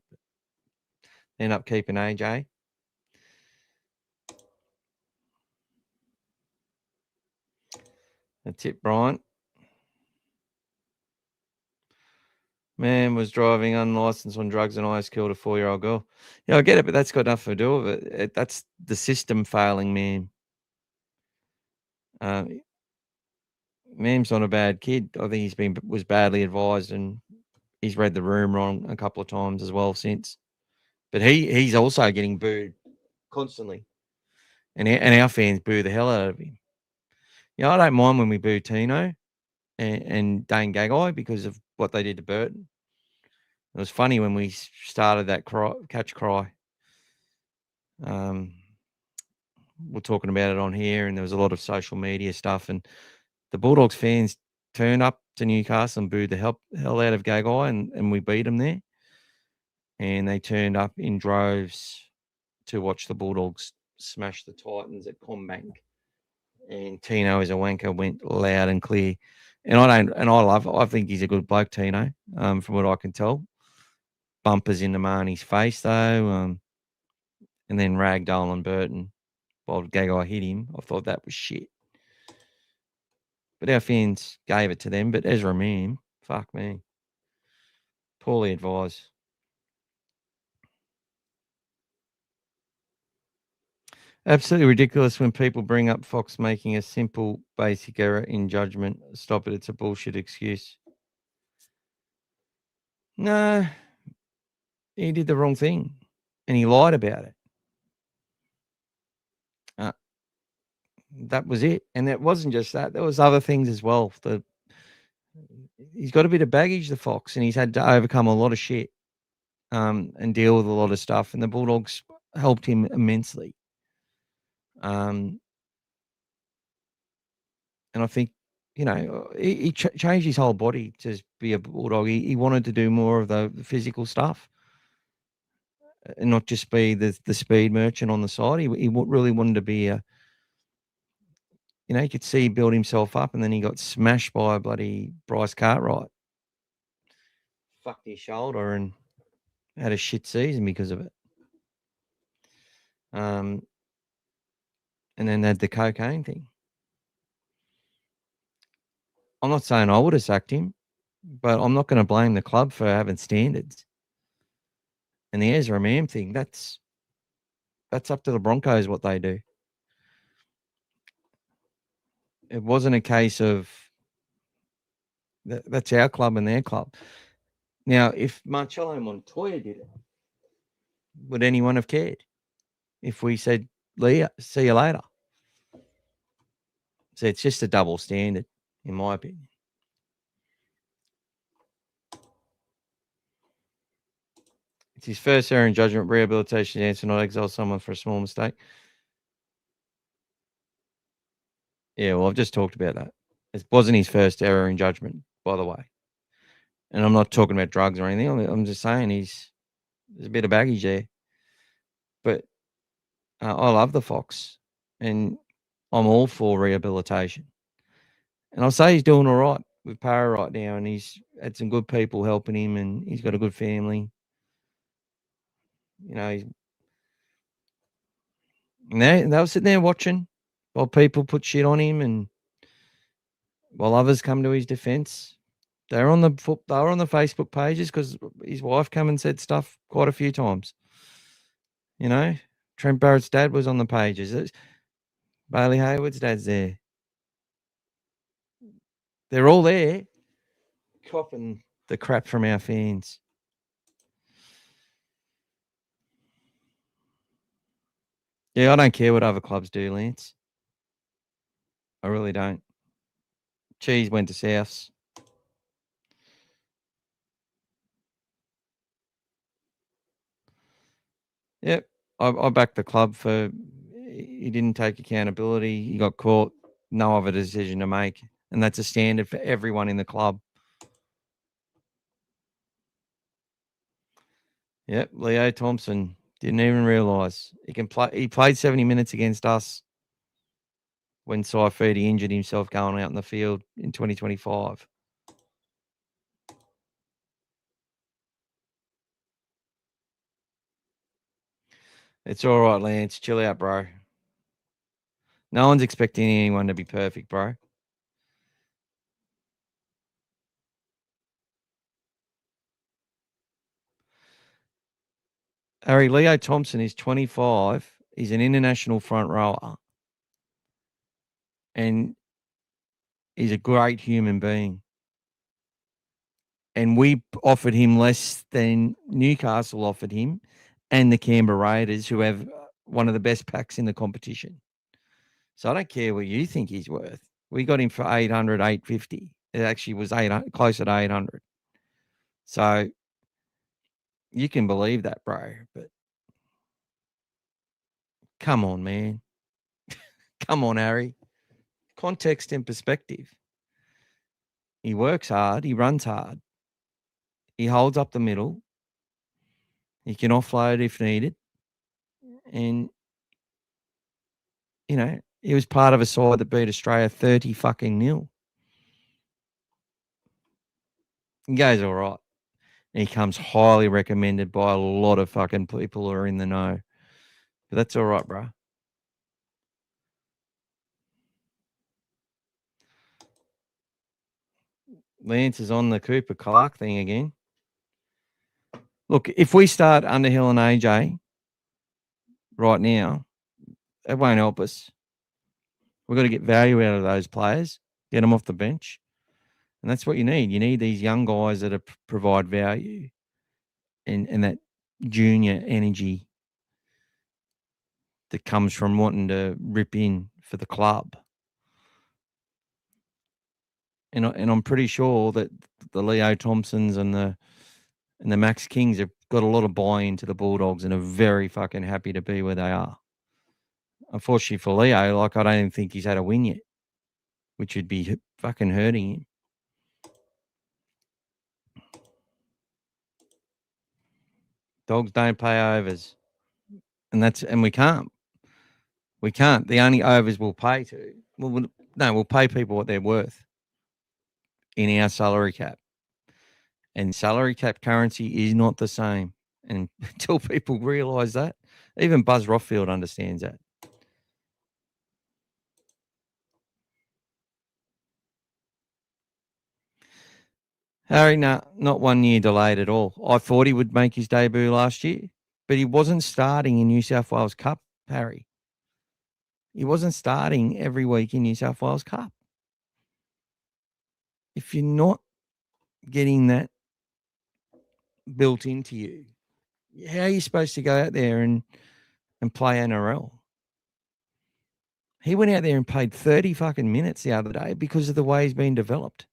End up keeping AJ. That's it, Brian. Man was driving unlicensed on drugs and almost killed a 4-year-old girl. Yeah, I get it, but that's got nothing to do with it. That's the system failing, man. Mam's not a bad kid. I think was badly advised and he's read the room wrong a couple of times as well since. But he's also getting booed constantly. And our fans boo the hell out of him. I don't mind when we boo Tino and Dane Gagai because of what they did to Burton. It was funny when we started that catch cry. We're talking about it on here, and there was a lot of social media stuff. And the Bulldogs fans turned up to Newcastle and booed the hell out of Gagai, and we beat them there. And they turned up in droves to watch the Bulldogs smash the Titans at Combank. And Tino as a wanker went loud and clear. And I think he's a good bloke, Tino, from what I can tell. Bumpers into Marnie's face, though. And then ragdoll and Burton while Gagai hit him. I thought that was shit. But our fans gave it to them. But Ezra Mam, fuck me. Poorly advised. Absolutely ridiculous when people bring up Fox making a simple, basic error in judgment. Stop it. It's a bullshit excuse. No, he did the wrong thing and he lied about it. that was it. And it wasn't just that. There was other things as well. He's got a bit of baggage, the Fox, and he's had to overcome a lot of shit and deal with a lot of stuff. And the Bulldogs helped him immensely. And I think, he changed his whole body to be a Bulldog. He wanted to do more of the physical stuff and not just be the speed merchant on the side. He really wanted to be you could see he build himself up, and then he got smashed by a bloody Bryce Cartwright. Fucked his shoulder and had a shit season because of it. And then had the cocaine thing. I'm not saying I would have sacked him, but I'm not going to blame the club for having standards. And the Ezra Mam thing, that's up to the Broncos what they do. It wasn't a case of that's our club and their club. Now, if Marcello Montoya did it, would anyone have cared? If we said, Leah, see you later. So it's just a double standard, in my opinion. It's his first error in judgment, rehabilitation answer, not exile someone for a small mistake. Yeah, well, I've just talked about that. It wasn't his first error in judgment, by the way. And I'm not talking about drugs or anything. I'm just saying there's a bit of baggage there. But I love the Fox, and I'm all for rehabilitation. And I'll say he's doing all right with Para right now, and he's had some good people helping him, and he's got a good family. They were sitting there watching while people put shit on him, and while others come to his defense. They were on the Facebook pages because his wife come and said stuff quite a few times. Trent Barrett's dad was on the pages. Bailey Hayward's dad's there. They're all there copping the crap from our fans. Yeah, I don't care what other clubs do, Lance. I really don't. Cheese went to Souths. Yep. I backed the club for he didn't take accountability. He got caught. No other decision to make. And that's a standard for everyone in the club. Yep. Leo Thompson didn't even realise he can play. He played 70 minutes against us when Saifidi injured himself going out in the field in 2025. It's all right, Lance. Chill out, bro. No one's expecting anyone to be perfect, bro. Harry, Leo Thompson is 25. He's an international front rower. And he's a great human being. And we offered him less than Newcastle offered him and the Canberra Raiders, who have one of the best packs in the competition. So I don't care what you think he's worth. We got him for 800, 850. It actually was 800, closer to 800. So you can believe that, bro. But come on, man. Come on, Harry. Context and perspective. He works hard. He runs hard. He holds up the middle. He can offload if needed. And, he was part of a side that beat Australia 30 fucking nil. He goes all right. He comes highly recommended by a lot of fucking people who are in the know. But that's all right, bro. Lance is on the Cooper Clark thing again. Look, if we start Underhill and AJ right now, it won't help us. We've got to get value out of those players, get them off the bench. And that's what you need. You need these young guys that provide value and that junior energy that comes from wanting to rip in for the club. And I'm pretty sure that the Leo Thompsons and the Max Kings have got a lot of buy-in to the Bulldogs and are very fucking happy to be where they are. Unfortunately for Leo, like, I don't even think he's had a win yet, which would be fucking hurting him. Dogs don't pay overs, and we can't. We can't. The only overs we'll pay we'll pay people what they're worth in our salary cap. And salary cap currency is not the same. And until people realise that, even Buzz Rothfield understands that. Harry, not 1 year delayed at all. I thought he would make his debut last year, but he wasn't starting in New South Wales Cup, Harry. He wasn't starting every week in New South Wales Cup. If you're not getting that built into you, how are you supposed to go out there and play NRL? He went out there and played 30 fucking minutes the other day because of the way he's been developed.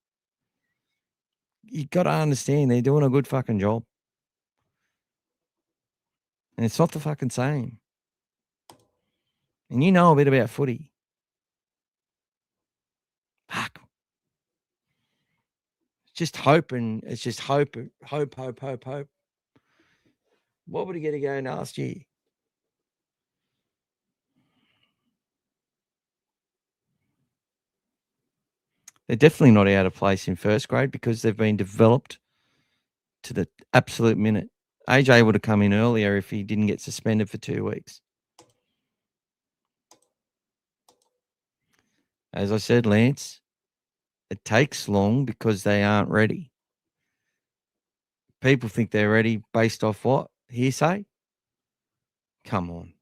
You got to understand they're doing a good fucking job. And it's not the fucking same. And you know a bit about footy. Fuck. It's just hope. Hope. What would he get to go last year? They're definitely not out of place in first grade because they've been developed to the absolute minute. AJ would have come in earlier if he didn't get suspended for 2 weeks. As I said, Lance, it takes long because they aren't ready. People think they're ready based off what? Hearsay? Come on.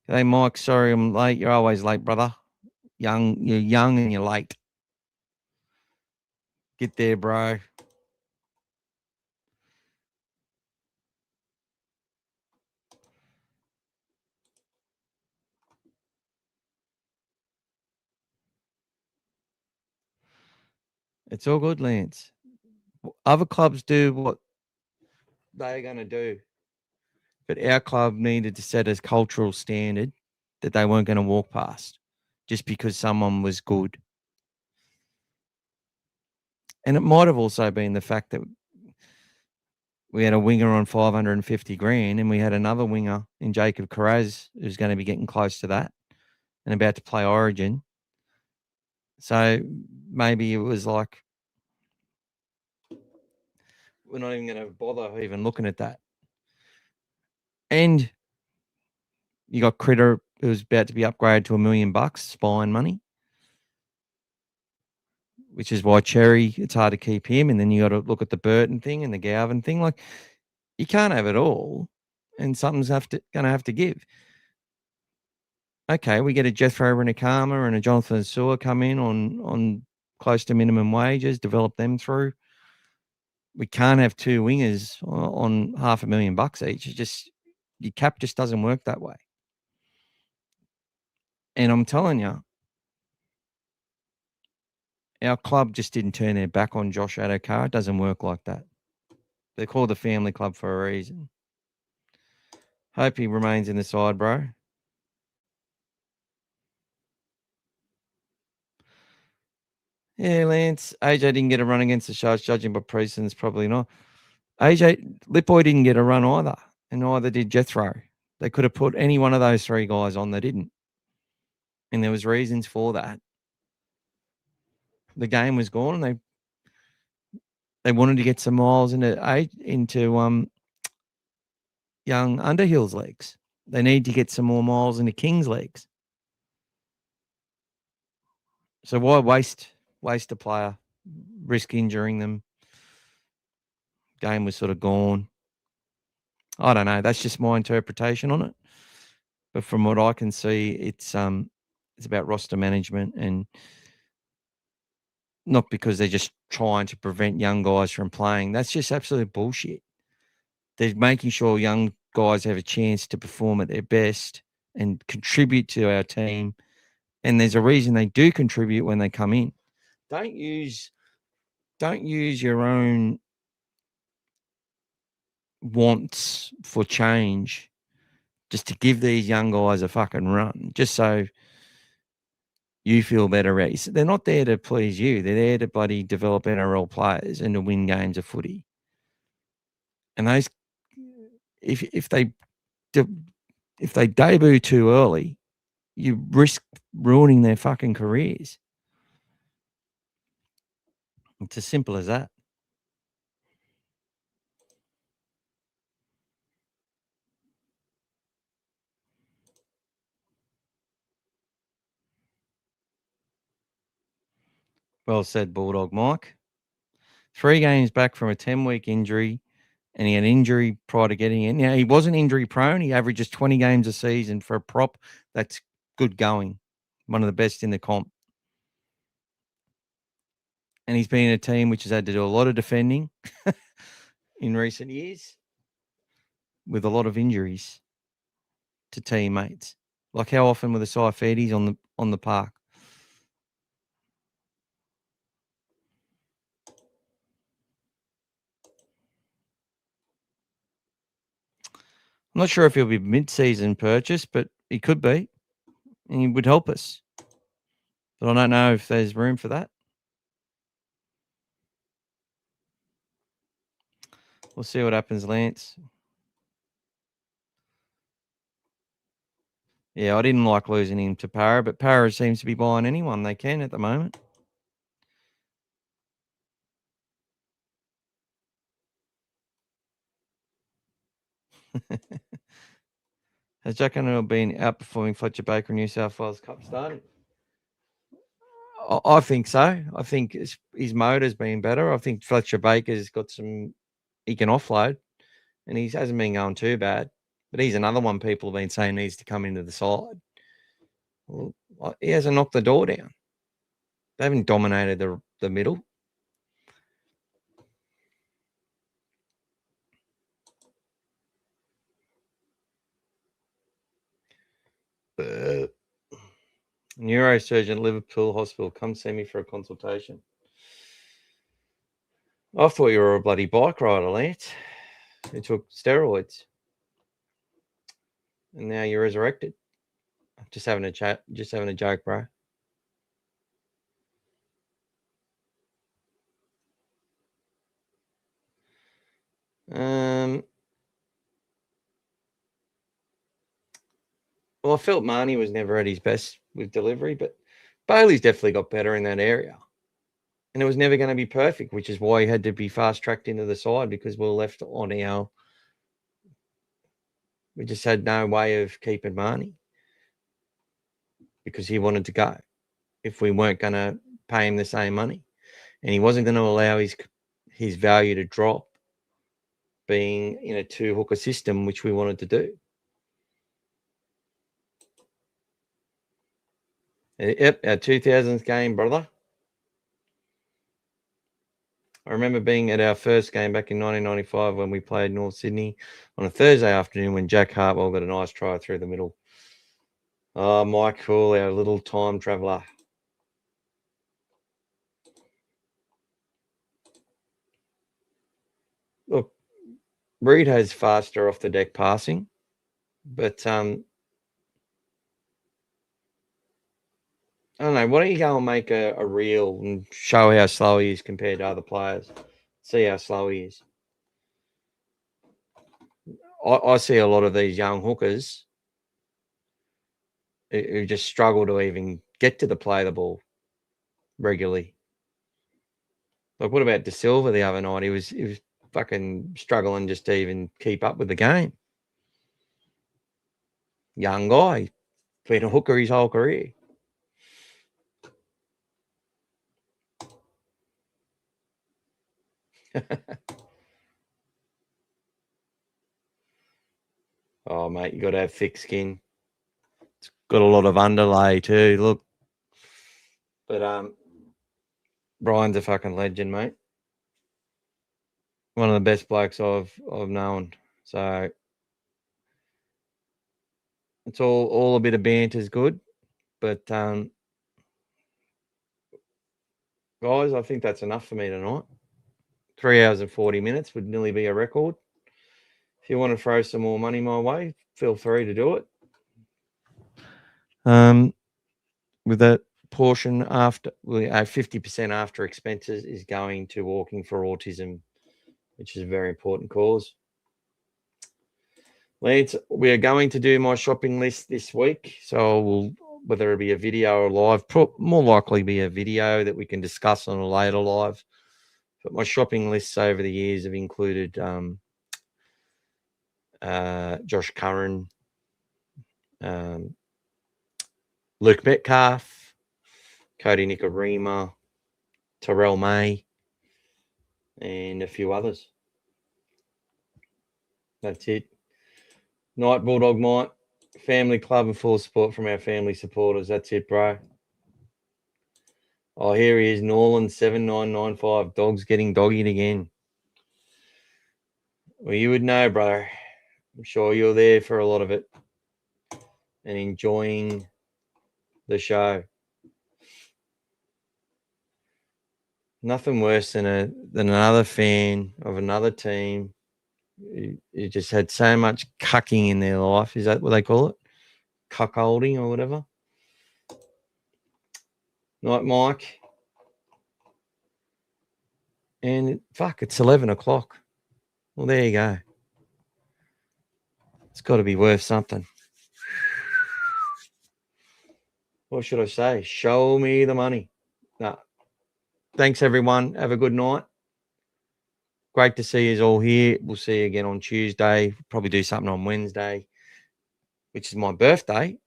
Hey, Mike, sorry I'm late. You're always late, brother. You're young and you're late. Get there, bro. It's all good, Lance. Other clubs do what they're going to do. But our club needed to set a cultural standard that they weren't going to walk past just because someone was good. And it might have also been the fact that we had a winger on 550 grand and we had another winger in Jacob Carraz who's going to be getting close to that and about to play Origin. So maybe it was like, we're not even going to bother even looking at that. And you got Critter, who was about to be upgraded to $1 million spine money, which is why Cherry, it's hard to keep him. And then you got to look at the Burton thing and the Galvin thing. Like, you can't have it all, and something's going to have to give. Okay, we get a Jethro and a Karma and a Jonathan Sewer come in on close to minimum wages, develop them through. We can't have two wingers on $500,000 each. It's just, your cap just doesn't work that way. And I'm telling you, our club just didn't turn their back on Josh Adokar. It doesn't work like that. They're called the family club for a reason. Hope he remains in the side, bro. Yeah, Lance. AJ didn't get a run against the Sharks, judging by Prieston's probably not. Lipboy didn't get a run either, and neither did Jethro. They could have put any one of those three guys on. They didn't. And there was reasons for that. The game was gone, and they wanted to get some miles into young Underhill's legs. They need to get some more miles into King's legs. So why waste a player, risk injuring them? Game was sort of gone. I don't know. That's just my interpretation on it. But from what I can see, it's about roster management, and not because they're just trying to prevent young guys from playing. That's just absolute bullshit. They're making sure young guys have a chance to perform at their best and contribute to our team. And there's a reason they do contribute when they come in. Don't use your own wants for change just to give these young guys a fucking run, just so you feel better. They're not there to please you. They're there to bloody develop NRL players and to win games of footy. And those, if they debut too early, you risk ruining their fucking careers. It's as simple as that. Well said, Bulldog Mike. 3 games back from a 10-week injury, and he had injury prior to getting in. Now, he wasn't injury prone. He averages 20 games a season for a prop. That's good going. One of the best in the comp. And he's been in a team which has had to do a lot of defending in recent years with a lot of injuries to teammates. Like how often were the Saifedis on the park? I'm not sure if he'll be mid-season purchase, but he could be, and he would help us. But I don't know if there's room for that. We'll see what happens, Lance. Yeah, I didn't like losing him to Para, but Para seems to be buying anyone they can at the moment. Has Jack O'Neill been outperforming Fletcher Baker in New South Wales Cup starting? I think so. I think his motor's been better. I think Fletcher Baker's got some, he can offload, and he hasn't been going too bad. But he's another one people have been saying needs to come into the side. Well, he hasn't knocked the door down. They haven't dominated the middle. Neurosurgeon at Liverpool Hospital, come see me for a consultation. I thought you were a bloody bike rider, Lance. You took steroids. And now you're resurrected. Just having a chat, just having a joke, bro. Well, I felt Marnie was never at his best with delivery, but Bailey's definitely got better in that area. And it was never going to be perfect, which is why he had to be fast-tracked into the side, because we were left on our... We just had no way of keeping Marnie because he wanted to go if we weren't going to pay him the same money. And he wasn't going to allow his value to drop being in a 2-hooker system, which we wanted to do. Yep, our 2000s game, brother. I remember being at our first game back in 1995 when we played North Sydney on a Thursday afternoon when Jack Hartwell got a nice try through the middle. Oh, Michael, our little time traveller. Look, Reed has faster off the deck passing, but I don't know. Why don't you go and make a reel and show how slow he is compared to other players? See how slow he is. I see a lot of these young hookers who just struggle to even get to the play the ball regularly. Like, what about De Silva the other night? He was fucking struggling just to even keep up with the game. Young guy, been a hooker his whole career. Oh, mate, you got to have thick skin. It's got a lot of underlay too. Look, but Brian's a fucking legend, mate. One of the best blokes I've known. So It's all a bit of banter is good, but guys, I think that's enough for me tonight. 3 hours and 40 minutes would nearly be a record. If you want to throw some more money my way, feel free to do it. With that portion after 50% after expenses is going to Walking for Autism, which is a very important cause. Lance, we are going to do my shopping list this week. So whether it be a video or live, more likely be a video that we can discuss on a later live. But my shopping lists over the years have included Josh Curran, Luke Metcalf, Cody Nicarima, Terrell May, and a few others. That's it. Night Bulldog Night, family club and full support from our family supporters. That's it, bro. Oh, here he is, Norland 7995. Dogs getting doggied again. Well, you would know, bro. I'm sure you're there for a lot of it and enjoying the show. Nothing worse than another fan of another team who just had so much cucking in their life. Is that what they call it? Cuckolding or whatever. Night, Mike. And fuck, it's 11 o'clock. Well, there you go. It's got to be worth something. What should I say? Show me the money. No. Thanks, everyone. Have a good night. Great to see you all here. We'll see you again on Tuesday. Probably do something on Wednesday, which is my birthday.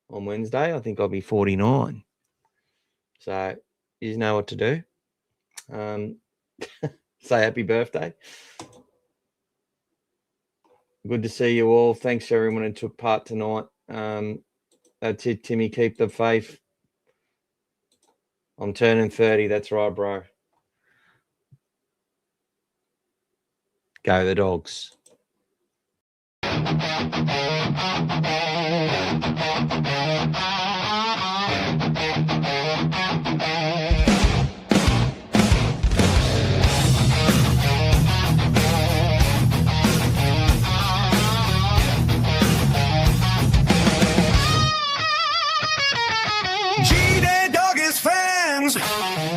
On Wednesday, I think I'll be 49. So you know what to do. Say happy birthday. Good to see you all. Thanks to everyone who took part tonight. That's it, Timmy. Keep the faith. I'm turning 30. That's right, bro. Go the Dogs.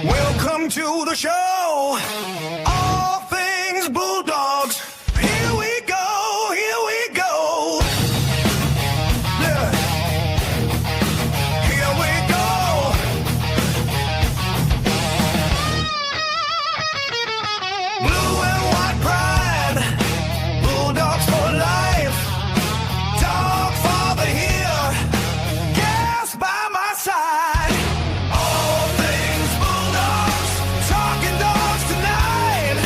Welcome to the show. All things Bulldogs. Here we go, here we go. Yeah. Here we go. Blue and white pride. Bulldogs for life. Dogfather here. Gas by my side. Talking dogs tonight.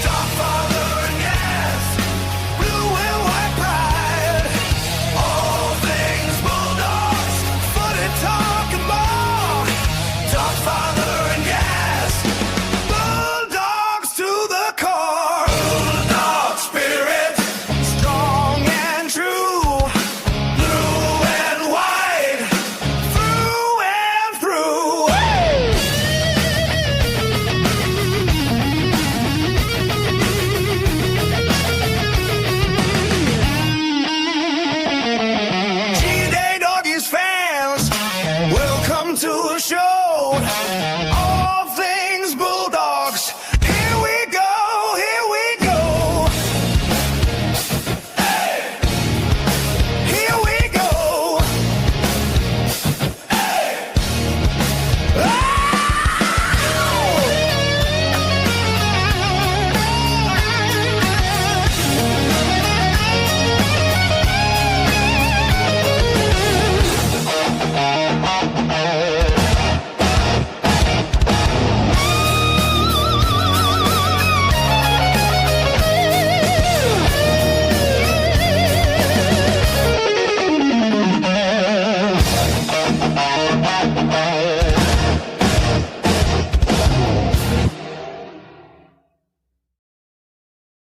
Dogfather and Gas. Blue and white pride. All things Bulldogs. Footy talk and more. Dogfather and Gas. Bulldogs to the core. Bulldog spirit. Strong and true. Blue and white. Through and through. G-Day Doggies fans, welcome to the show. All things Bulldogs. Here we go, here we go. Hey. Here we go. Hey.